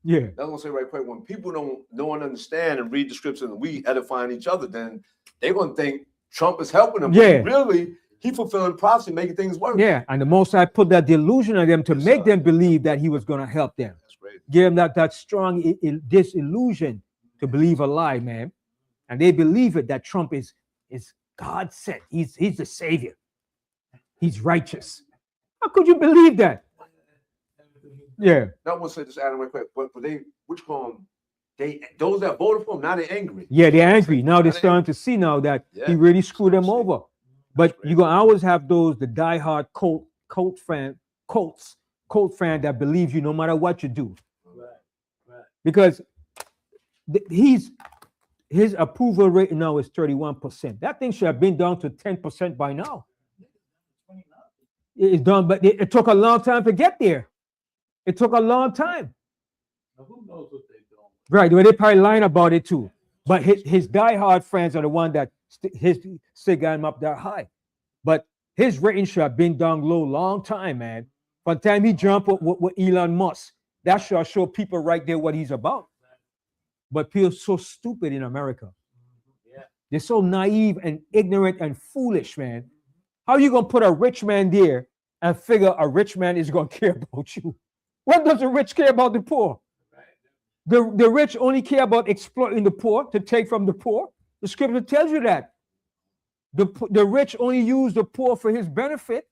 Yeah. That's gonna say right quick. When people don't understand and read the scriptures and we edifying each other, then they're gonna think Trump is helping them. Yeah. But really, he fulfilling prophecy, making things work. Yeah. And the Most High put that delusion on them to Yes, make sir. them believe that he was going to help them. That's great. Give them that strong disillusion to believe a lie, man. And they believe it, that Trump is God sent. He's the savior. He's righteous. How could you believe that? Yeah. Not want to say this, Adam, right quick, but they, which one? Those that voted for him, now they're angry. Yeah, they're angry. Now they're starting to see now that Yeah. he really screwed them over. But That's you're going to always have those, the diehard Colts fan that believes you no matter what you do. Right. Because his approval rate now is 31%. That thing should have been down to 10% by now. It's done, but it took a long time to get there. It took a long time. Now, who knows what they're doing? Right, well, they probably lying about it too. But his diehard fans are the one that still got him up that high. But his rating should have been down low long time, man. By the time he jumped with Elon Musk, that should show people right there what he's about. But people are so stupid in America. Yeah. They're so naive and ignorant and foolish, man. How are you going to put a rich man there and figure a rich man is going to care about you? What does the rich care about the poor? The rich only care about exploiting the poor to take from the poor. The scripture tells you that. The rich only use the poor for his benefit,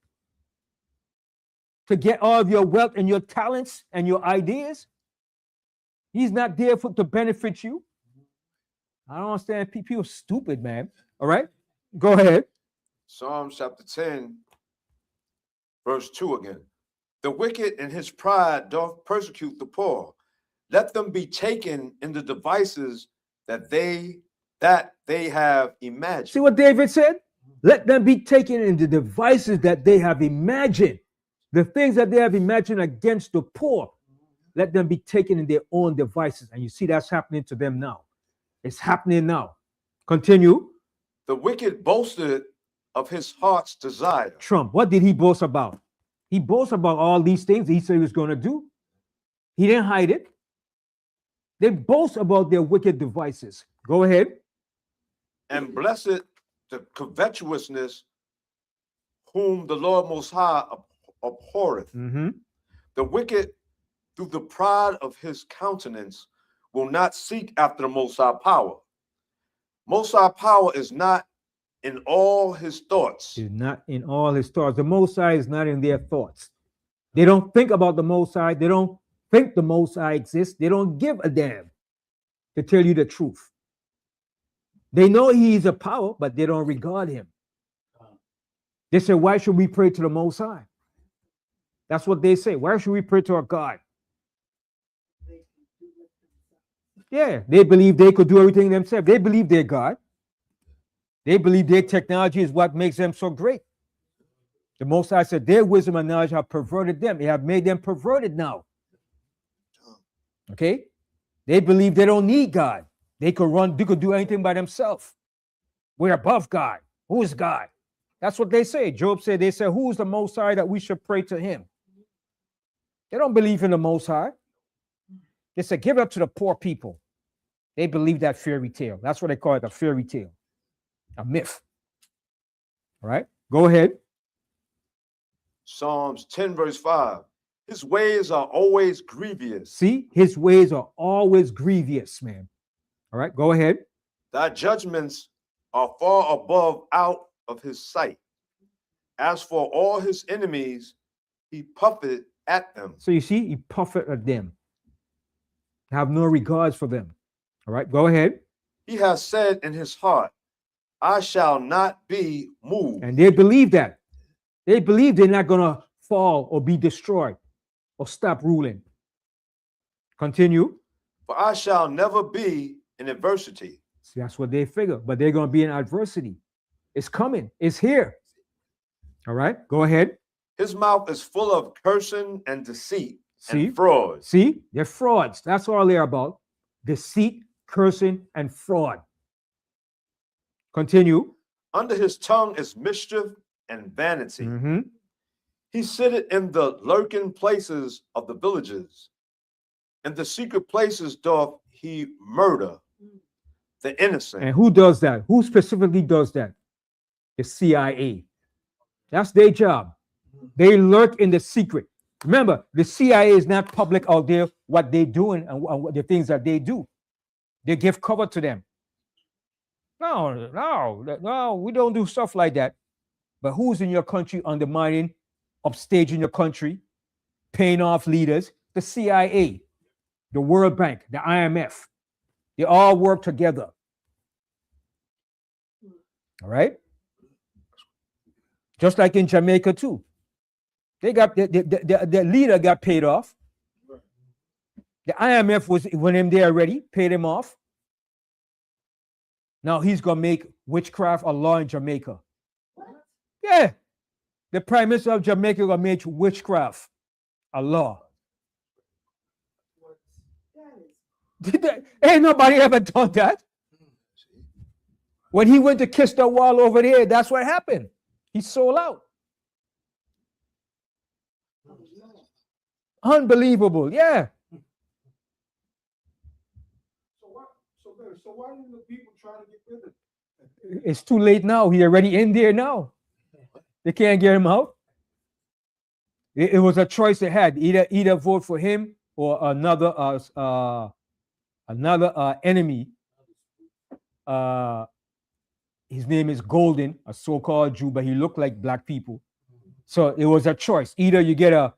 to get all of your wealth and your talents and your ideas. He's not there to benefit you. I don't understand. People are stupid, man. All right, go ahead. Psalms chapter 10, verse 2 again. The wicked in his pride doth persecute the poor. Let them be taken in the devices that they have imagined. See what David said? Let them be taken in the devices that they have imagined. The things that they have imagined against the poor, let them be taken in their own devices. And you see that's happening to them now. It's happening now. Continue. The wicked boasted of his heart's desire. Trump, what did he boast about? He boasts about all these things he said he was going to do. He didn't hide it. They boast about their wicked devices. Go ahead. And blessed the covetousness whom the Lord Most High abhorreth. Mm-hmm. The wicked, through the pride of his countenance, will not seek after the Most High power. Most High power is not in all his thoughts. Is not in all his thoughts. The Most High is not in their thoughts. They don't think about the Most High. They don't think the Most High exists. They don't give a damn, to tell you the truth. They know he is a power, but they don't regard him. They say, why should we pray to the Most High? That's what they say. Why should we pray to our God? Yeah, they believe they could do everything themselves. They believe they're God. They believe their technology is what makes them so great. The Most High said their wisdom and knowledge have perverted them. They have made them perverted now. Okay? They believe they don't need God. They could do anything by themselves. We're above God. Who is God? That's what they say. Job said, they said, who is the Most High that we should pray to him? They don't believe in the Most High. They said, give it up to the poor people. They believe that fairy tale. That's what they call it, a fairy tale, a myth. All right, go ahead. Psalms 10, verse 5. His ways are always grievous. See, his ways are always grievous, man. All right, go ahead. Thy judgments are far above out of his sight. As for all his enemies, he puffeth at them. So you see, he puffeth at them. Have no regards for them. All right, go ahead. He has said in his heart, I shall not be moved. And they believe that. They believe they're not going to fall or be destroyed or stop ruling. Continue. For I shall never be in adversity. See, that's what they figure. But they're going to be in adversity. It's coming. It's here. All right, go ahead. His mouth is full of cursing and deceit See? and fraud. See, they're frauds. That's all they're about. Deceit, cursing, and fraud. Continue. Under his tongue is mischief and vanity. Mm-hmm. He sitteth in the lurking places of the villages. In the secret places doth he murder the innocent. And who does that? Who specifically does that? The CIA. That's their job. They lurk in the secret. Remember, the CIA is not public out there what they're doing and what the things that they do. They give cover to them. No, we don't do stuff like that. But who's in your country undermining, upstaging your country, paying off leaders? The CIA, the World Bank, the IMF. They all work together. All right? Just like in Jamaica too. They got the leader got paid off. The IMF was when him there already, paid him off. Now he's gonna make witchcraft a law in Jamaica. Yeah. The Prime Minister of Jamaica gonna make witchcraft a law. Ain't nobody ever done that. When he went to kiss the wall over there, that's what happened. He sold out. Unbelievable, yeah. So why didn't the people try to get rid of it? It's too late now. He's already in there now. They can't get him out. It was a choice they had: either vote for him or another enemy. His name is Golden, a so-called Jew, but he looked like black people. So it was a choice: either you get a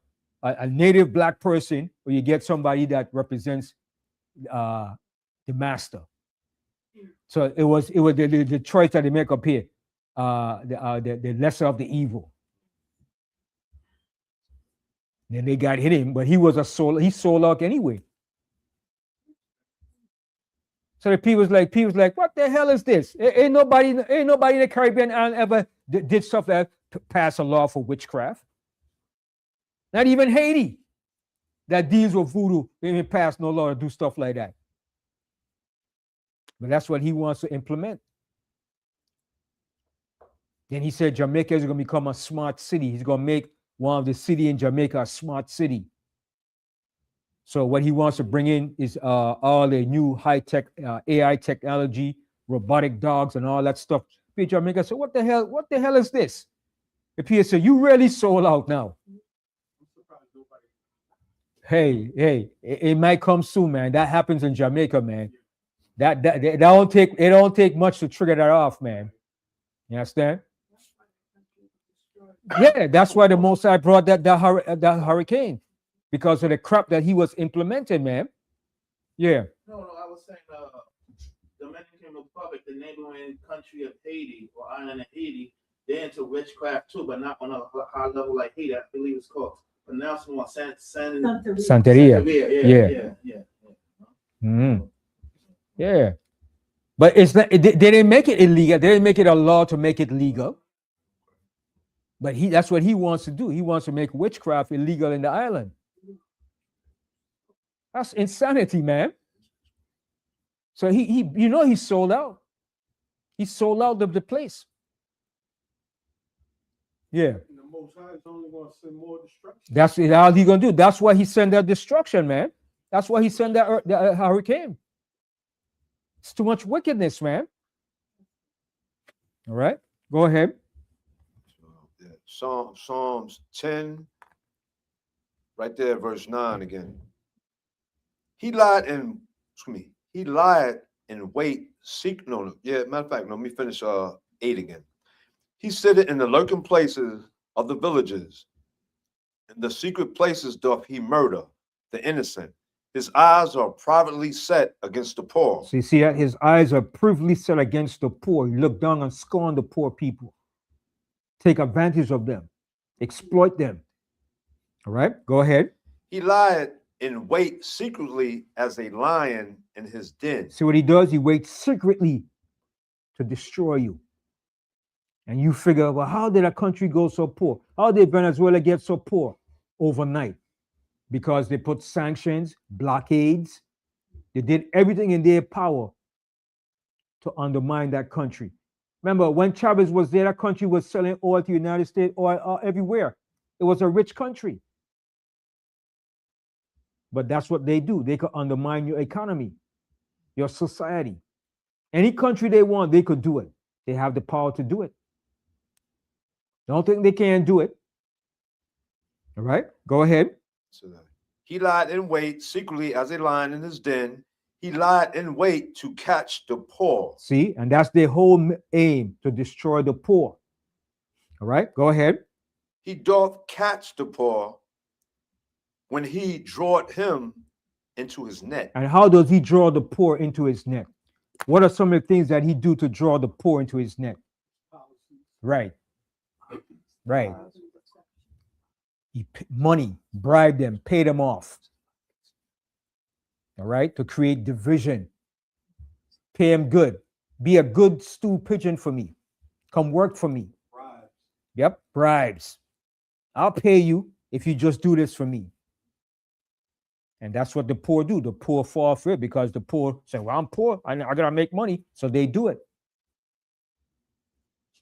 native black person, or you get somebody that represents the master. So it was the choice that they make up here, the lesser of the evil. Then they got him, but he sold out anyway. So the people was like, what the hell is this? Ain't nobody in the Caribbean island ever did stuff that passed a law for witchcraft. Not even Haiti, that deals with voodoo, they didn't pass no law to do stuff like that. But that's what he wants to implement. Then he said Jamaica is going to become a smart city. He's going to make one of the city in Jamaica a smart city. So what he wants to bring in is all the new high-tech AI technology, robotic dogs, and all that stuff. People in Jamaica said, what the hell is this? The people said, you really sold out now. Hey, it might come soon, man. That happens in Jamaica, man. It don't take much to trigger that off, man. You understand? Yeah, that's why the Most High brought that hurricane, because of the crap that he was implementing, man. Yeah. No, I was saying Dominican Republic, the neighboring country of Haiti or island of Haiti, they're into witchcraft too, but not on a high level like Haiti. I believe it's called. But now it's more Santeria. Yeah. Mm-hmm. Yeah. But it's not, they didn't make it illegal. They didn't make it a law to make it legal. But that's what he wants to do. He wants to make witchcraft illegal in the island. That's insanity, man. So he sold out. He sold out of the place. Yeah. And the Most High is only going to send more destruction. That's all he gonna do. That's why he sent that destruction, man. That's why he sent that hurricane. It's too much wickedness, man. All right, go ahead. Psalms 10, right there, verse 9 again. He lied in wait, matter of fact, no, let me finish 8 again. He sitteth in the lurking places of the villages. In the secret places doth he murder the innocent. His eyes are privately set against the poor. So you see that his eyes are privily set against the poor. He look down and scorn the poor people. Take advantage of them. Exploit them. All right, go ahead. He lied in wait secretly as a lion in his den. See what he does? He waits secretly to destroy you. And you figure, well, how did a country go so poor? How did Venezuela get so poor overnight? Because they put sanctions, blockades. They did everything in their power to undermine that country. Remember, when Chavez was there, that country was selling oil to the United States, oil everywhere. It was a rich country. But that's what they do. They could undermine your economy, your society. Any country they want, they could do it. They have the power to do it. Don't think they can't do it. All right, go ahead. So he lied in wait secretly as a lion in his den. He lied in wait to catch the poor. See, and that's their whole aim, to destroy the poor. All right, go ahead. He doth catch the poor when he draweth him into his net. And how does he draw the poor into his net? What are some of the things that he do to draw the poor into his net? Right. Right. Money, bribe them, pay them off. All right, to create division. Pay them good. Be a good stool pigeon for me. Come work for me. Bribes. Yep, bribes. I'll pay you if you just do this for me. And that's what the poor do. The poor fall for it because the poor say, well, I'm poor. I gotta make money. So they do it.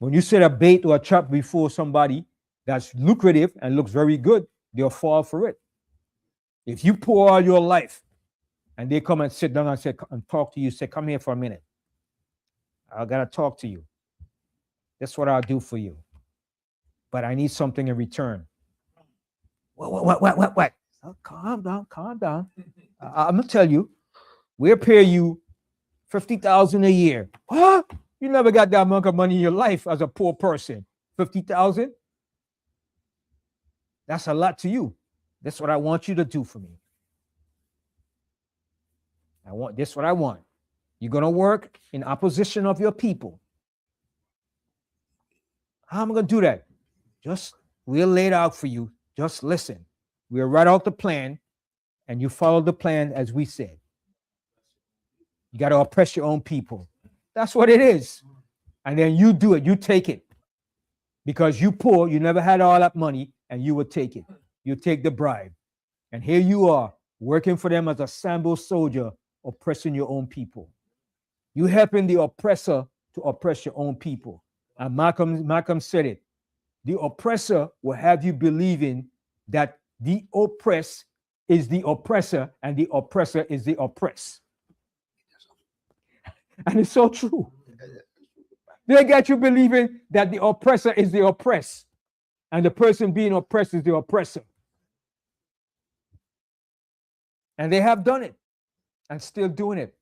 When you set a bait or a trap before somebody that's lucrative and looks very good, they'll fall for it. If you pour all your life and they come and sit down and say and talk to you, say, come here for a minute. I gotta talk to you. That's what I'll do for you. But I need something in return. What? Oh, calm down. I'm gonna tell you, we'll pay you $50,000 a year. What? You never got that amount of money in your life as a poor person. $50,000? That's a lot to you. That's what I want you to do for me. This is what I want. You're gonna work in opposition of your people. How am I gonna do that? We'll lay it out for you. Just listen. We'll write out the plan, and you follow the plan as we said. You got to oppress your own people. That's what it is. And then you do it. You take it. Because you poor, you never had all that money, and you will take it. You take the bribe. And here you are, working for them as a sambo soldier, oppressing your own people. You helping the oppressor to oppress your own people. And Malcolm said it. The oppressor will have you believing that the oppressed is the oppressor and the oppressor is the oppressed. And it's so true. They got you believing that the oppressor is the oppressed and the person being oppressed is the oppressor. And they have done it and still doing it.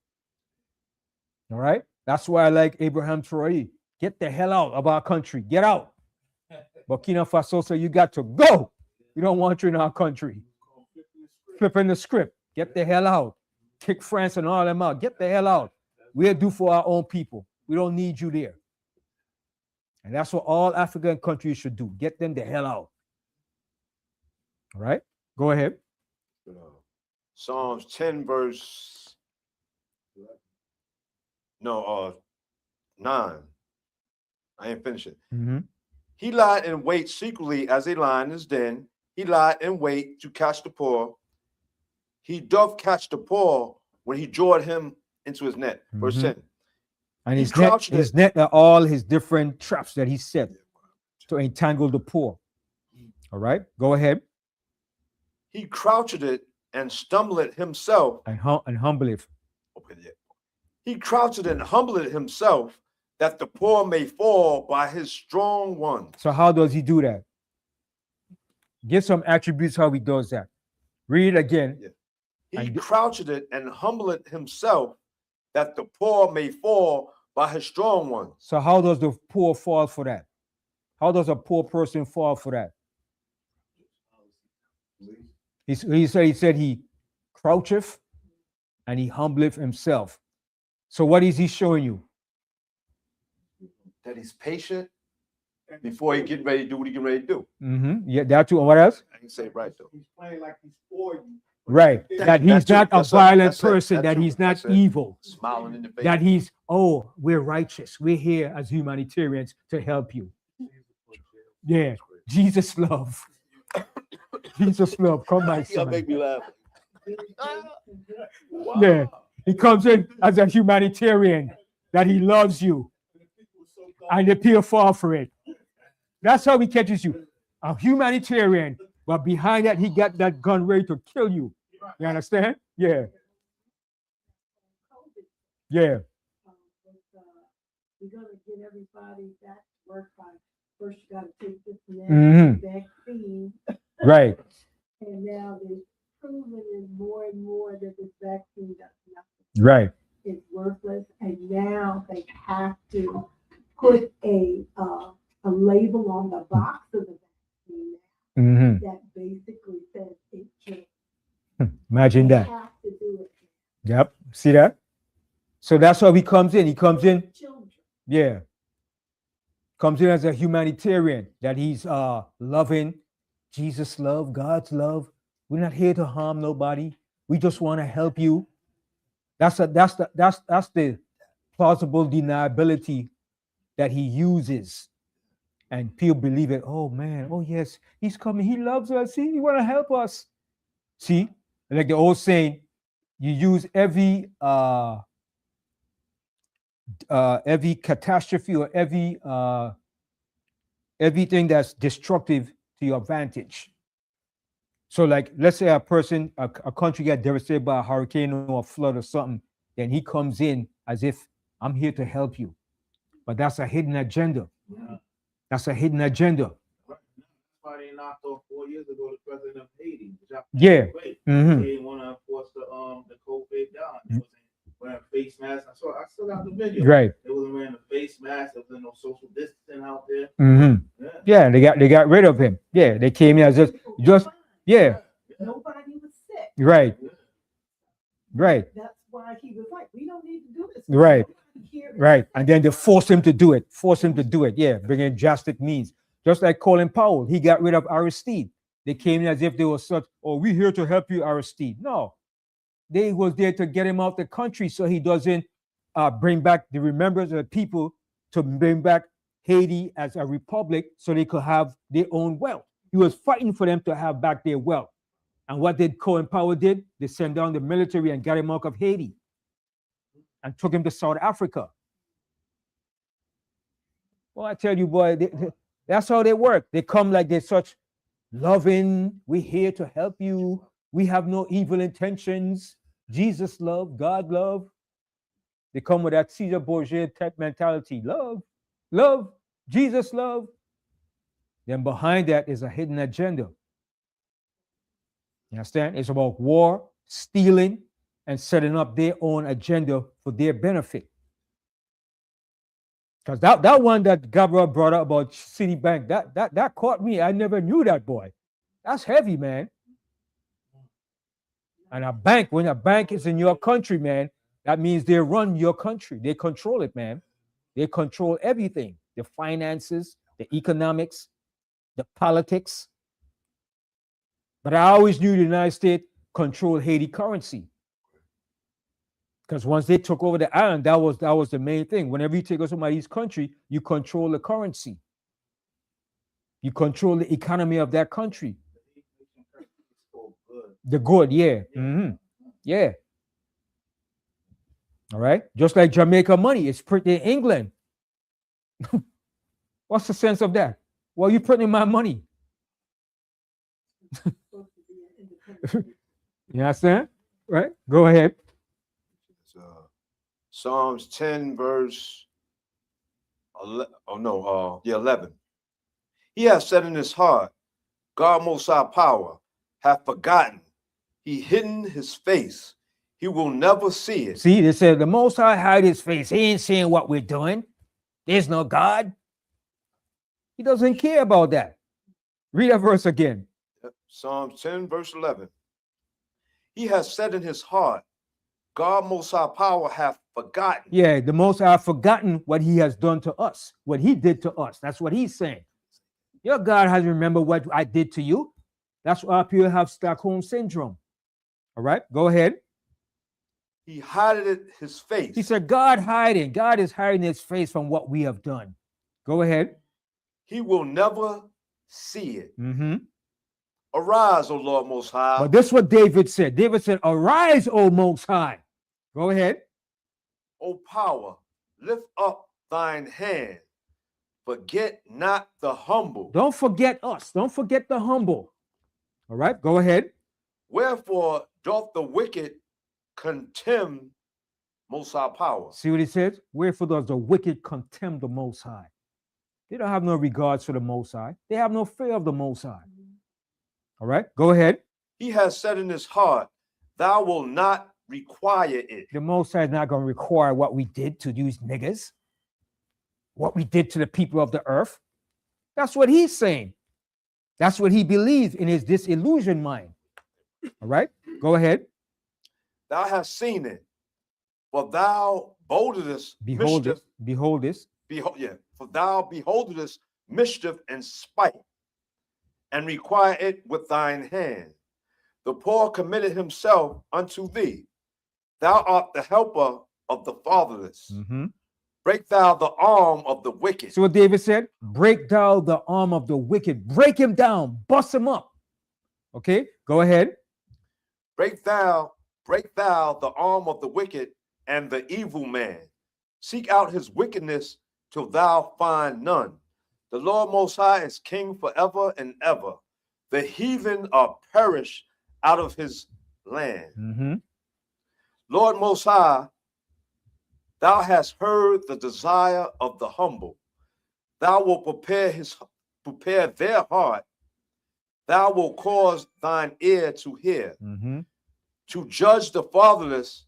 All right? That's why I like Abraham Traoré. Get the hell out of our country. Get out. Burkina Faso said, you got to go. We don't want you in our country. Flipping the script. Get the hell out. Kick France and all them out. Get the hell out. We'll do for our own people. We don't need you there. And that's what all African countries should do. Get them the hell out. All right? Go ahead. Psalms 10 verse 9. I ain't finished it. Mm-hmm. He lied in wait secretly as a lion in his den. He lied in wait to catch the poor. He doth catch the poor when he draweth him into his net. Verse Mhm. 10. And He his net, crouched his net are all his different traps that he set to entangle the poor. All right, go ahead. He crouched it and stumbled himself. And humble it. Okay, yeah. He crouched and humbled himself that the poor may fall by his strong ones. So how does he do that? Give some attributes how he does that. Read it again. Yeah. He And- crouched it and humbled himself that the poor may fall by his strong ones. So how does the poor fall for that? How does a poor person fall for that? He said he croucheth and he humbleth himself. So what is he showing you? That he's patient before he get ready to do what he get ready to do. Yeah, that too. And what else? I can say it right though. He's playing like he's for you. Right. That he's That's not it. a That's it. violent That's it. person, That's that it. he's not That's it. evil. Smiling in the face. That he's, oh, we're righteous. We're here as humanitarians to help you. Yeah. Jesus love. Jesus love. Come my Y'all son. make me laugh. Wow. Yeah. He comes in as a humanitarian, that he loves you, and the people fall for it. That's how he catches you. A humanitarian, but behind that, he got that gun ready to kill you. You understand? Yeah. Yeah. We're gonna get everybody back to work by first you gotta take this vaccine. Right. And now they're proving it more and more that this vaccine does nothing. Right. It's worthless, and now they have to put a label on the box of the vaccine that basically says it kills. Imagine They that. have to do it. Yep. See that? So that's how he comes in. He comes in. Children. Yeah. Comes in as a humanitarian, that he's loving Jesus' love, God's love. We're not here to harm nobody. We just want to help you. That's the plausible deniability that he uses. And people believe it. Oh man, oh yes, he's coming. He loves us. See, he want to help us. See, like the old saying, you use every catastrophe or everything that's destructive to your advantage. So, like, let's say a country got devastated by a hurricane or a flood or something, then he comes in as if I'm here to help you. But that's a hidden agenda. That's a hidden agenda. That's why they knocked off 4 years ago the president of Haiti. Yeah. Great. Mhm. They didn't want to enforce the COVID down. They wasn't wearing face masks. I still got the video. Right. They wasn't wearing the face mask. There was no social distancing out there. Mm-hmm. Yeah. Yeah, they got rid of him. Yeah, they came in as just yeah. Nobody was sick. Right. Right. That's why he was like, we don't need to do this. Right. Here- Right. And then they force him to do it. Force him to do it. Yeah. Bring in drastic means. Just like Colin Powell, he got rid of Aristide. They came in as if they were such, oh, we're here to help you, Aristide. No. They was there to get him out the country so he doesn't bring back the remembrance of the people, to bring back Haiti as a republic so they could have their own wealth. He was fighting for them to have back their wealth. And what did Colin Powell did? They sent down the military and got him out of Haiti and took him to South Africa. Well, I tell you, boy, that's how they work. They come like they're such loving. We're here to help you. We have no evil intentions. Jesus love, God love. They come with that Caesar Borgia type mentality. Love, love, Jesus love. Then behind that is a hidden agenda. You understand? It's about war, stealing, and setting up their own agenda for their benefit. Because that one that Gabriel brought up about Citibank, that caught me. I never knew that, boy. That's heavy, man. And a bank, when a bank is in your country, man, that means they run your country. They control it, man. They control everything. The finances, the economics, the politics. But I always knew the United States controlled Haiti currency. Because once they took over the island, that was the main thing. Whenever you take over somebody's country, you control the currency. You control the economy of that country. The good, yeah. Mm-hmm. Yeah. All right. Just like Jamaica money is printed in England. What's the sense of that? Well, you printing my money. Supposed to be an independent. You understand? Right? Go ahead. It's, Psalms 10, verse 11. He has said in his heart, God Most High Power hath forgotten. He hidden his face. He will never see it. See, they said the Most High hide his face. He ain't seeing what we're doing. There's no God. He doesn't care about that. Read that verse again. Psalms 10, verse 11. He has said in his heart, God Most High Power hath forgotten. Yeah, the Most High have forgotten what he has done to us, what he did to us. That's what he's saying. Your God has remembered what I did to you. That's why people have Stockholm syndrome. All right, go ahead. He hideth his face. He said, God hiding. God is hiding his face from what we have done. Go ahead. He will never see it. Mm-hmm. Arise, O Lord Most High. But this is what David said. David said, arise, O Most High. Go ahead. O power, lift up thine hand. Forget not the humble. Don't forget us. Don't forget the humble. All right, go ahead. Wherefore doth the wicked contemn Most High Power? See what he says? Wherefore does the wicked contemn the Most High? They don't have no regards for the Most High. They have no fear of the Most High. All right, go ahead. He has said in his heart, thou wilt not require it. The Most High is not going to require what we did to these niggas, what we did to the people of the earth. That's what he's saying. That's what he believes in his disillusioned mind. All right, go ahead. Thou hast seen it, for thou boldest Behold mischief. this. Behold this. For thou beholdest mischief and spite, and require it with thine hand. The poor committed himself unto thee. Thou art the helper of the fatherless. Mm-hmm. Break thou the arm of the wicked. See what David said? Break down the arm of the wicked. Break him down. Bust him up. Okay, go ahead. Break thou the arm of the wicked and the evil man. Seek out his wickedness till thou find none. The Lord Most High is king forever and ever. The heathen are perished out of his land. Mm-hmm. Lord Most High, thou hast heard the desire of the humble. Thou wilt prepare their heart. Thou wilt cause thine ear to hear, Mm-hmm. to judge the fatherless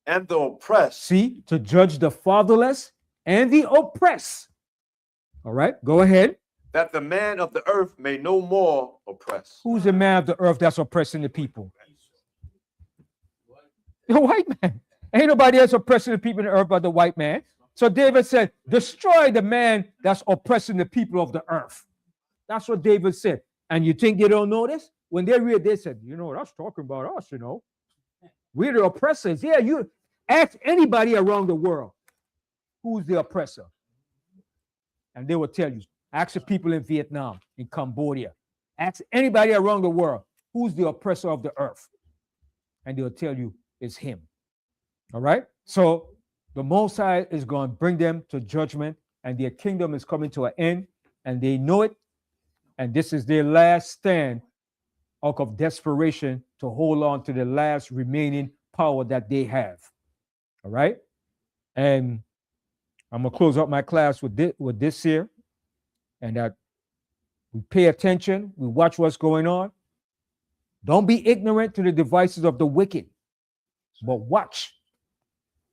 and the oppressed. See, to judge the fatherless and the oppressed. All right, go ahead. That the man of the earth may no more oppress. Who's the man of the earth that's oppressing the people? The white man. Ain't nobody else oppressing the people in the earth but the white man. So David said, destroy the man that's oppressing the people of the earth. That's what David said. And you think they don't know this? When they read, they said, that's talking about us, We're the oppressors. Yeah, you ask anybody around the world, who's the oppressor? And they will tell you. Ask the people in Vietnam, in Cambodia. Ask anybody around the world, who's the oppressor of the earth? And they'll tell you it's him. All right? So the Most High is going to bring them to judgment, and their kingdom is coming to an end, and they know it. And this is their last stand out of desperation to hold on to the last remaining power that they have. All right? And I'm going to close up my class with this here, and that we pay attention, we watch what's going on. Don't be ignorant to the devices of the wicked, but watch,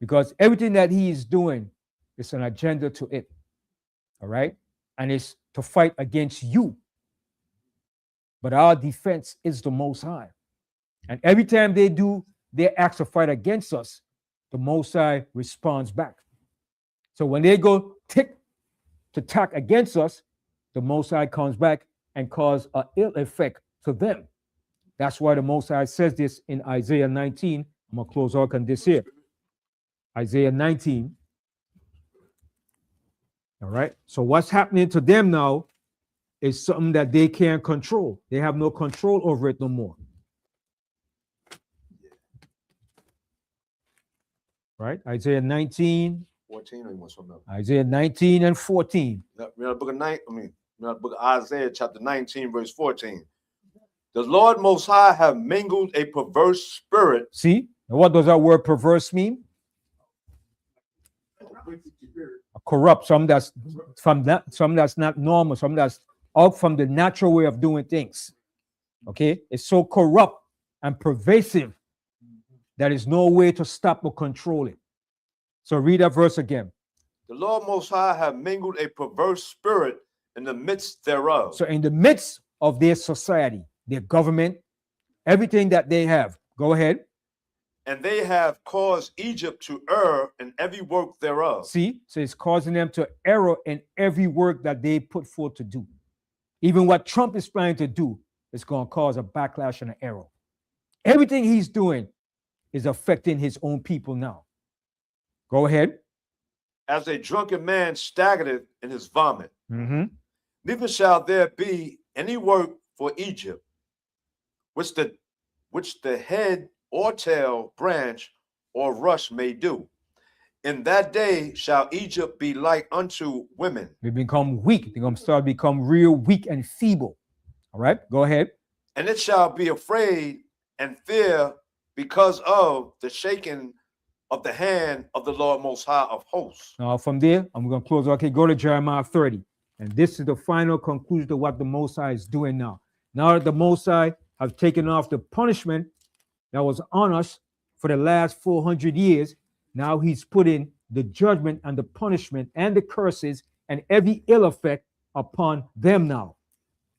because everything that he is doing is an agenda to it. All right? And it's to fight against you. But our defense is the Most High. And every time they do their acts to fight against us, the Most High responds back. So when they go tick to tack against us, the Most High comes back and cause an ill effect to them. That's why the Most High says this in Isaiah 19. I'm going to close out on this here. Isaiah 19. All right. So what's happening to them now is something that they can't control. They have no control over it no more. right? Isaiah 19, 14, or you want something else? Isaiah 19 and 14. The book of the book of Isaiah, chapter 19, verse 14. The Lord Most High have mingled a perverse spirit. See, and what does that word perverse mean? Corrupt, something that's something that's not normal, something that's out from the natural way of doing things. Okay, it's so corrupt and pervasive that is no way to stop or control it. So read that verse again. The Lord Most High have mingled a perverse spirit in the midst thereof. So in the midst of their society, their government, everything that they have, go ahead. And they have caused Egypt to err in every work thereof. See, so it's causing them to error in every work that they put forth to do. Even what Trump is planning to do is going to cause a backlash and an error. Everything he's doing is affecting his own people now. Go ahead. As a drunken man staggereth in his vomit, Mm-hmm. neither shall there be any work for Egypt, which the head or tail, branch or rush may do. In that day shall Egypt be like unto women. They become weak. They're going to start to become real weak and feeble. All right, go ahead. And it shall be afraid and fear because of the shaking of the hand of the Lord Most High of hosts. Now from there, I'm going to close. Okay, go to Jeremiah 30. And this is the final conclusion of what the Most High is doing now. Now that the Most High have taken off the punishment that was on us for the last 400 years, now he's putting the judgment and the punishment and the curses and every ill effect upon them now.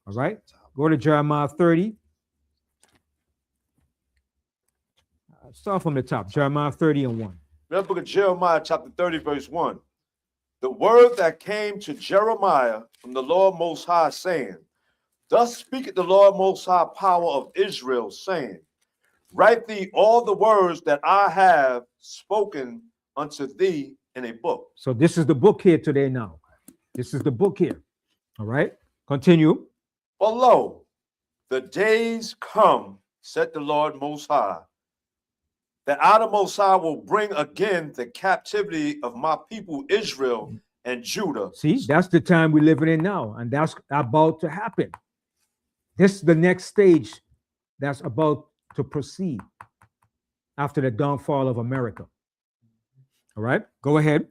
All right, go to Jeremiah 30. Start from the top, Jeremiah 30 and 1. The book of Jeremiah, chapter 30, verse 1. The word that came to Jeremiah from the Lord Most High, saying, Thus speaketh the Lord Most High, power of Israel, saying, Write thee all the words that I have spoken unto thee in a book. So this is the book here today now. This is the book here. All right, continue. For lo, the days come, said the Lord Most High, that I, the Most High, will bring again the captivity of my people Israel and Judah. See, that's the time we're living in now, and that's about to happen. This is the next stage that's about to proceed after the downfall of America. All right, go ahead.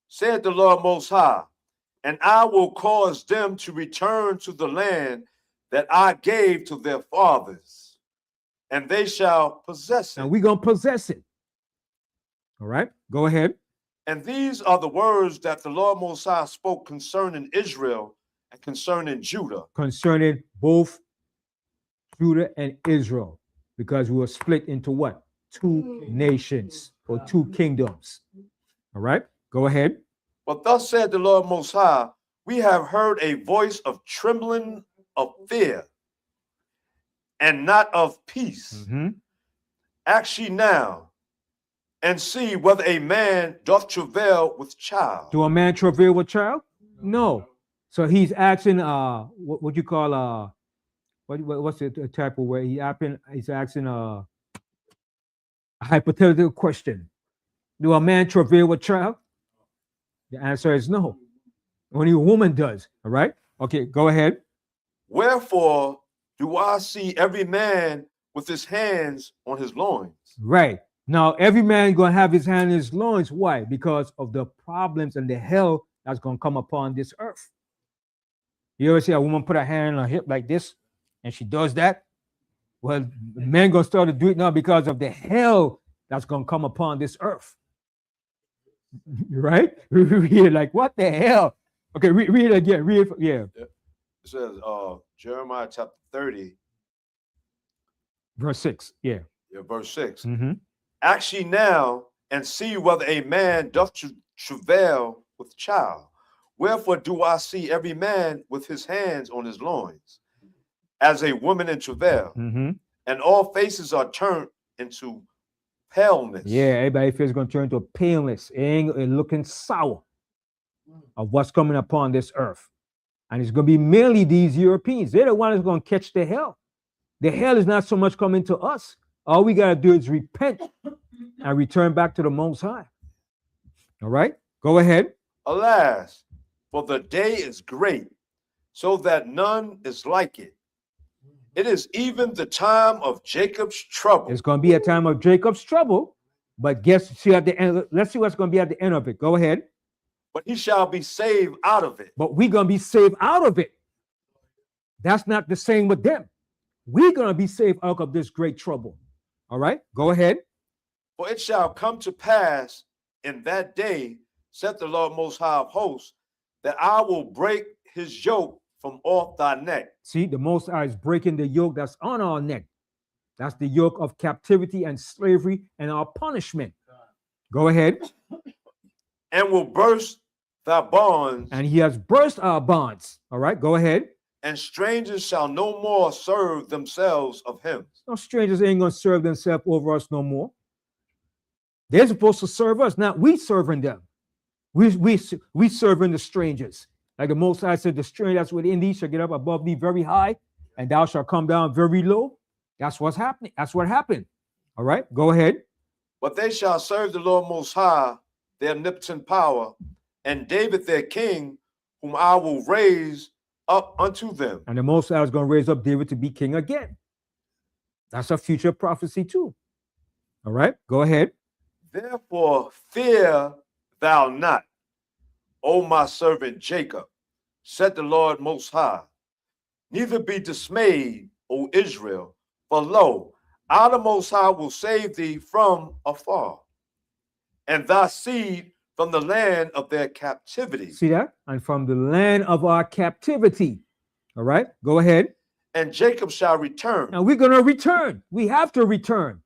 Said the Lord Most High, and I will cause them to return to the land that I gave to their fathers, and they shall possess it. And we're going to possess it. All right, go ahead. And these are the words that the Lord Most High spoke concerning Israel and concerning Judah. Concerning both Judah and Israel, because we were split into what? Two nations or two kingdoms. All right, go ahead. But thus said the Lord Most High, we have heard a voice of trembling of fear and not of peace. Mm-hmm. Ask ye now and see whether a man doth travail with child. Do a man travail with child? No. So he's asking what you call what's the type of way he's asking a hypothetical question. Do a man travail with child? The answer is no. Only a woman does. All right. Okay, go ahead. Wherefore do I see every man with his hands on his loins? Right. Now, every man going to have his hand in his loins. Why? Because of the problems and the hell that's going to come upon this earth. You ever see a woman put her hand on her hip like this and she does that? Well, men going to start to do it now because of the hell that's going to come upon this earth. Right? We're like, what the hell? Okay, read it again. Read it. Yeah. It says Jeremiah chapter 30, Verse 6. Yeah. verse 6. Mm-hmm. Ask ye now and see whether a man doth travail with child. Wherefore do I see every man with his hands on his loins, as a woman in travail, Mm-hmm. and all faces are turned into paleness. Yeah, everybody feels going to turn into paleness and looking sour of what's coming upon this earth. And it's going to be mainly these Europeans. They're the ones who's going to catch the hell. The hell is not so much coming to us. All we got to do is repent and return back to the Most High. All right, go ahead. Alas, for the day is great, so that none is like it. It is even the time of Jacob's trouble. It's going to be a time of Jacob's trouble, but see at the end. Let's see what's going to be at the end of it. Go ahead. But he shall be saved out of it. But we're going to be saved out of it. That's not the same with them. We're going to be saved out of this great trouble. All right, go ahead. For it shall come to pass in that day, said the Lord Most High of hosts, that I will break his yoke from off thy neck. See, the Most High is breaking the yoke that's on our neck. That's the yoke of captivity and slavery and our punishment. Go ahead. And will burst thy bonds. And he has burst our bonds. All right, go ahead. And strangers shall no more serve themselves of him. No strangers ain't going to serve themselves over us no more. They're supposed to serve us, not we serving them. We serving the strangers. Like the Most High said, the stranger that's within thee shall get up above thee very high, and thou shalt come down very low. That's what's happening. That's what happened. All right, go ahead. But they shall serve the Lord Most High, their omnipotent power, and David their king, whom I will raise up unto them. And the Most High is going to raise up David to be king again. That's a future prophecy too. All right, go ahead. Therefore fear thou not, O my servant Jacob, said the Lord Most High. Neither be dismayed, O Israel, for lo, I the Most High will save thee from afar, and thy seed from the land of their captivity. See that? And from the land of our captivity. All right, go ahead. And Jacob shall return. Now we're going to return. We have to return.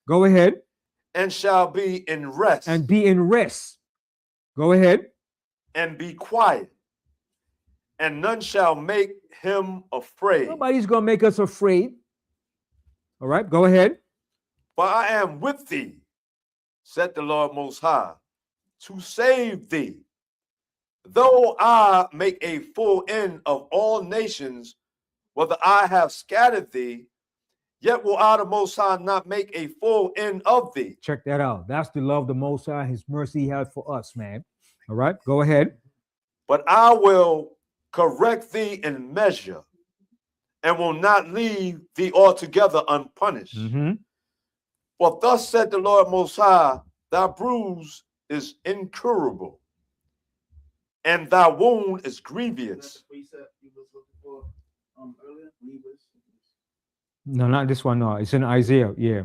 Go ahead. And shall be in rest. And be in rest. Go ahead. And be quiet. And none shall make him afraid. Nobody's going to make us afraid. All right, go ahead. For I am with thee, said the Lord Most High, to save thee. Though I make a full end of all nations, whether I have scattered thee, yet will I the Most High not make a full end of thee. Check that out. That's the love of the Most High, his mercy he has for us, man. All right, go ahead. But I will correct thee in measure, and will not leave thee altogether unpunished. For thus said the Lord Most High, thy bruise is incurable, and thy wound is grievous. No, not this one. No, it's in Isaiah. Yeah.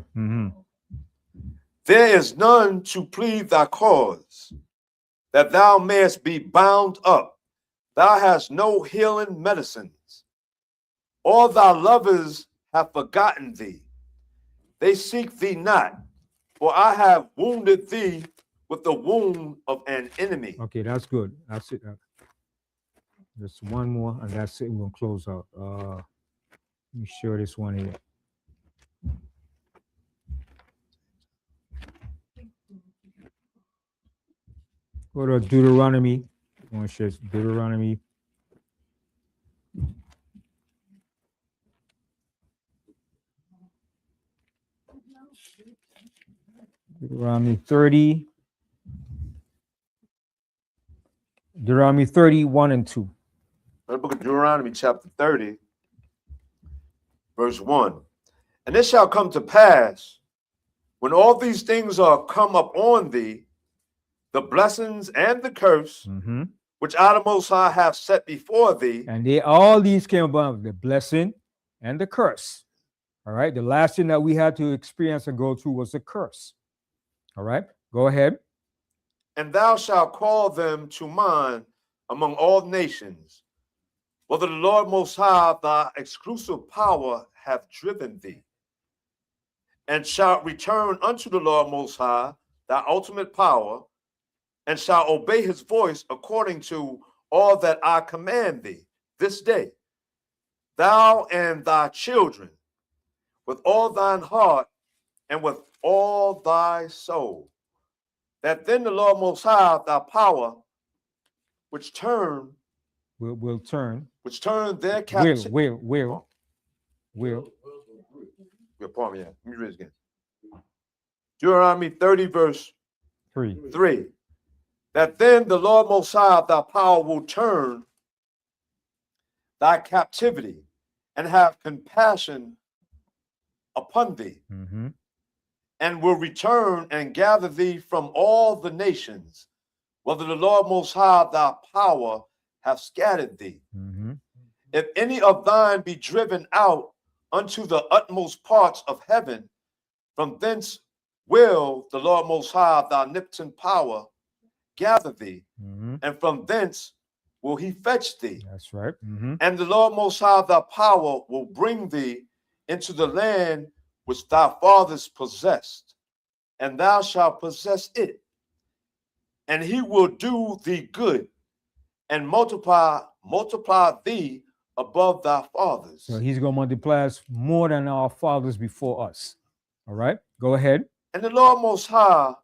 There is none to plead thy cause, that thou mayest be bound up. Thou hast no healing medicines. All thy lovers have forgotten thee. They seek thee not, for I have wounded thee with the wound of an enemy. Okay, that's good. That's it. Just one more, and that's it. We're going to close out. Let me share this one here. Go to Deuteronomy. I want to share Deuteronomy. Deuteronomy 30. Deuteronomy 31 and 2. The book of Deuteronomy, chapter 30, verse 1. And it shall come to pass, when all these things are come up on thee, the blessings and the curse, which I the Most High have set before thee. And all these came about the blessing and the curse. All right. The last thing that we had to experience and go through was the curse. All right. Go ahead. And thou shalt call them to mind among all nations, whether the Lord Most High, thy exclusive power, hath driven thee, and shalt return unto the Lord Most High, thy ultimate power, and shalt obey his voice according to all that I command thee this day, thou and thy children, with all thine heart and with all thy soul, that then the Lord Most High, thy power, which turn will turn their captivity. Will. Pardon me. Let me read it again. Deuteronomy 30, verse 3. that then the Lord Most High, thy power will turn thy captivity and have compassion upon thee, Mm-hmm. and will return and gather thee from all the nations, whether the Lord Most High, thy power, have scattered thee. Mm-hmm. If any of thine be driven out unto the utmost parts of heaven, from thence will the Lord Most High, thy omnipotent power, gather thee, Mm-hmm. and from thence will he fetch thee. That's right. Mm-hmm. And the Lord Most High, thy power, will bring thee into the land which thy fathers possessed, and thou shalt possess it. And he will do thee good, and multiply thee above thy fathers. So he's going to multiply us more than our fathers before us. All right, go ahead. And the Lord Most High,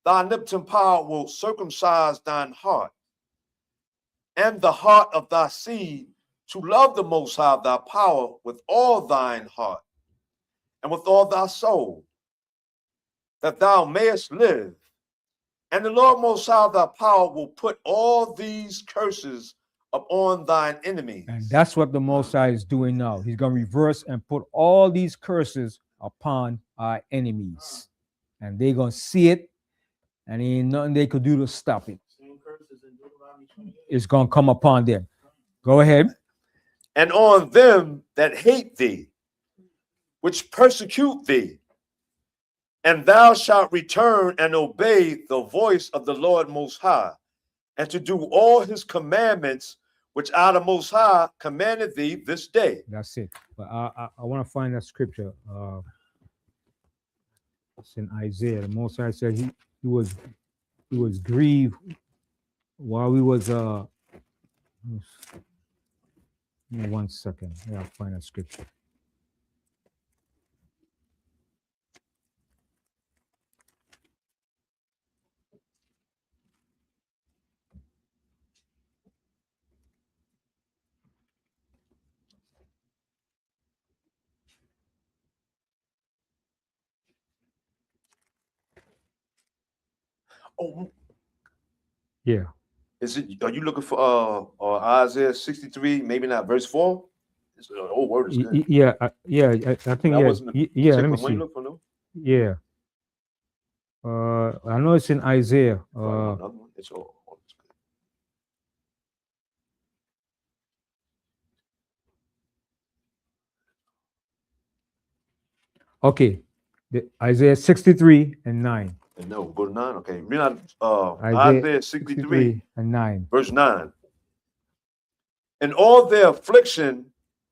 thy omnipotent power, will circumcise thine heart and the heart of thy seed, to love the Most High thy power with all thine heart and with all thy soul, that thou mayest live. And the Lord Most High thy power will put all these curses upon thine enemies. And that's what the Most High is doing now. He's going to reverse and put all these curses upon our enemies. And they're going to see it, and ain't nothing they could do to stop it. Same curses in Deuteronomy 28. It's going to come upon them. Go ahead. And on them that hate thee, which persecute thee, and thou shalt return and obey the voice of the Lord Most High, and to do all his commandments which I, the Most High, commanded thee this day. That's it. But I want to find that scripture. It's in Isaiah. The Most High said he was grieved while we was give me 1 second. Yeah, I'll find that scripture. Oh, Yeah. is it? Are you looking for Isaiah 63? Maybe not verse 4. It's, old word is good. Yeah, I think That yeah, wasn't the yeah. Let particular me one see. you look for, no? Yeah. I know it's in Isaiah. Another one. It's all. It's good. Okay, Isaiah 63 and 9. And no, go to 9. Okay, read out Isaiah Isaiah 63, and 9. verse 9. In all their affliction,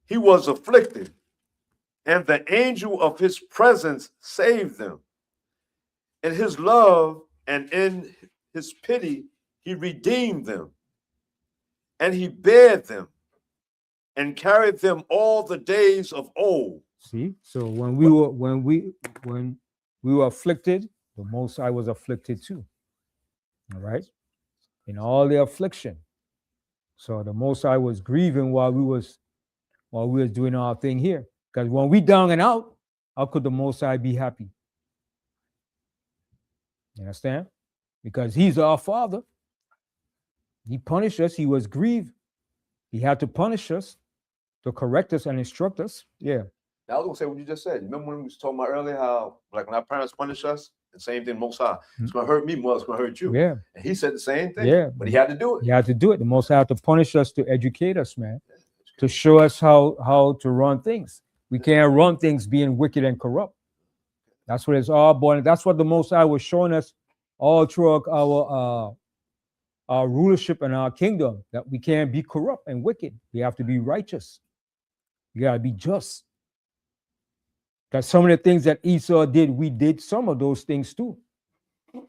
he was afflicted, and the angel of his presence saved them. In his love and in his pity, he redeemed them, and he bare them and carried them all the days of old. See, so when we were afflicted, the Most High was afflicted too. All right, in all the affliction. So the Most High was grieving while we was doing our thing here. Because when we down and out, how could the Most High be happy? You understand? Because he's our Father. He punished us. He was grieved. He had to punish us to correct us and instruct us. Yeah. Now, I was gonna say what you just said. Remember when we was talking about earlier how, like, when our parents punish us, the same thing, Most High, it's gonna hurt me more. It's gonna hurt you. Yeah. And he said the same thing. Yeah. But he had to do it. He had to do it. The Most High had to punish us to educate us, man, to show us how to run things. We can't run things being wicked and corrupt. That's what it's all about. That's what the Most High was showing us all through our rulership and our kingdom, that we can't be corrupt and wicked. We have to be righteous. You gotta be just. Because some of the things that Esau did, we did some of those things too. You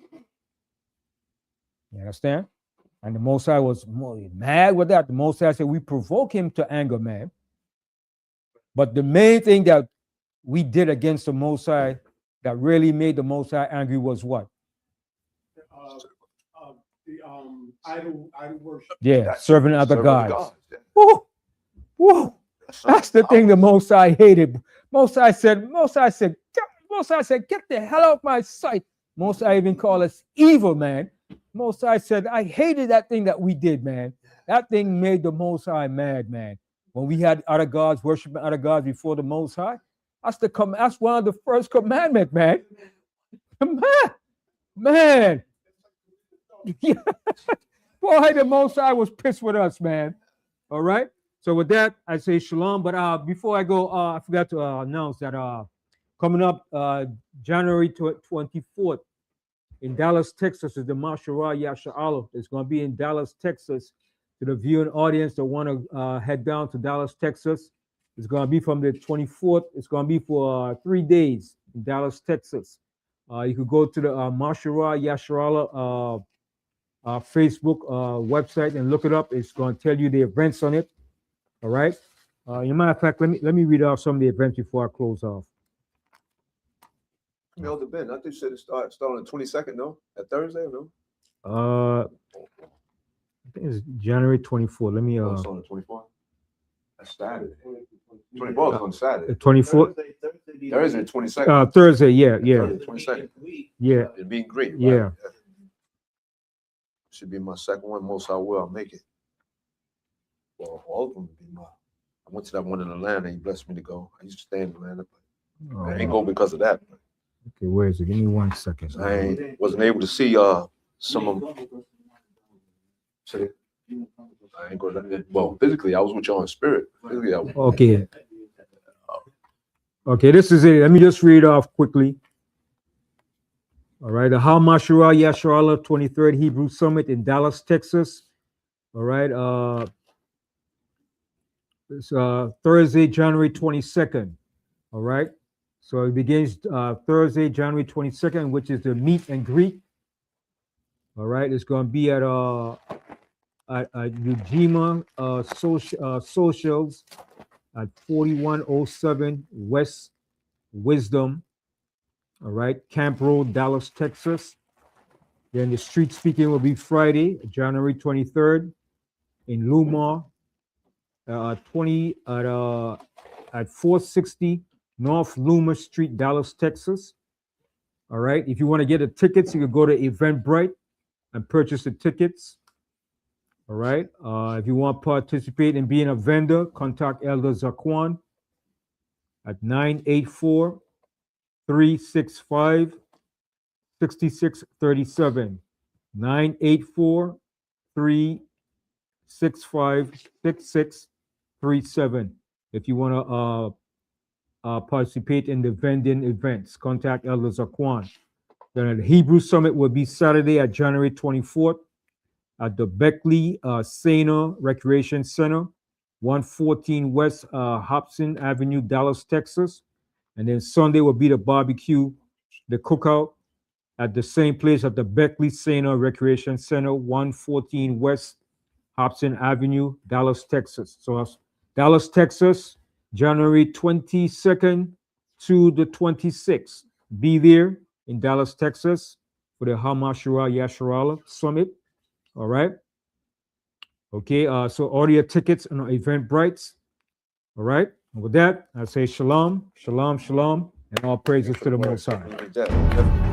understand? And the Most High was more mad with that. The Most High said, we provoke him to anger, man. But the main thing that we did against the Most High that really made the Most High angry was what? Idol worship. Yeah, serving other gods. Yeah. Woo! Woo! That's the thing the Most High hated. Most High said, get the hell out of my sight. Most High even called us evil, man. Most High said, I hated that thing that we did, man. That thing made the Most High mad, man. When we had other gods, worshiping other gods before the Most High, that's one of the first commandments, man. Man. Yeah. Boy, the Most High was pissed with us, man. All right. So with that, I say shalom. But before I go, I forgot to announce that coming up January 24th in Dallas, Texas, is the Mashara Yasha Allah. It's going to be in Dallas, Texas. To the viewing audience that want to head down to Dallas, Texas, it's going to be from the 24th. It's going to be for 3 days in Dallas, Texas. You could go to the Mashara Yasha Allah Facebook website and look it up. It's going to tell you the events on it. All right. As a matter of fact, let me read off some of the events before I close off. Elder Ben, I think you said it start on the 22nd, no? That Thursday, no? I think it's January 24th. Let me Oh, it's on the 24th. That's Saturday. 24th is on Saturday. 24th. Thursday, 22nd. Thursday, yeah. Thursday, 22nd. Yeah. It'd be great. Right? Yeah. Should be my second one. Most I will. I'll make it. Well, all of them would be mine. I went to that one in Atlanta. He blessed me to go. I used to stay in Atlanta, but I ain't go because of that. Okay, where is it? Give me 1 second. I wasn't able to see some of them. See? I ain't go to that. Well, physically, I was with y'all in spirit. Physically, I was. Okay. Okay, this is it. Let me just read off quickly. All right, the Mashara Yasha Allah 23rd Hebrew Summit in Dallas, Texas. All right, it's Thursday, January 22nd. All right, so it begins Thursday, January 22nd, which is the meet and greet. All right, it's going to be at Ujima Socials at 4107 West Wisdom. All right, Camp Road, Dallas, Texas. Then the street speaking will be Friday, January 23rd in Lumar, at 460 North Loomer Street, Dallas, Texas. All right, if you want to get the tickets, you can go to Eventbrite and purchase the tickets. All right, if you want to participate in being a vendor, contact Elder Zaquan at 984-365-6637. 984-365-6637. If you want to participate in the vending events, contact Elder Zaquan. Then the Hebrew Summit will be Saturday at January 24th at the Beckley Sena Recreation Center, 114 West Hobson Avenue, Dallas, Texas. And then Sunday will be the barbecue, the cookout at the same place at the Beckley Sena Recreation Center, 114 West Hobson Avenue, Dallas, Texas. So that's Dallas, Texas, January 22nd to the 26th. Be there in Dallas, Texas for the Hamashura Yasharala Summit. All right. Okay, so order your tickets on Eventbrite. All right. And with that, I say shalom, shalom, shalom, and all praises to the Most High. Like that.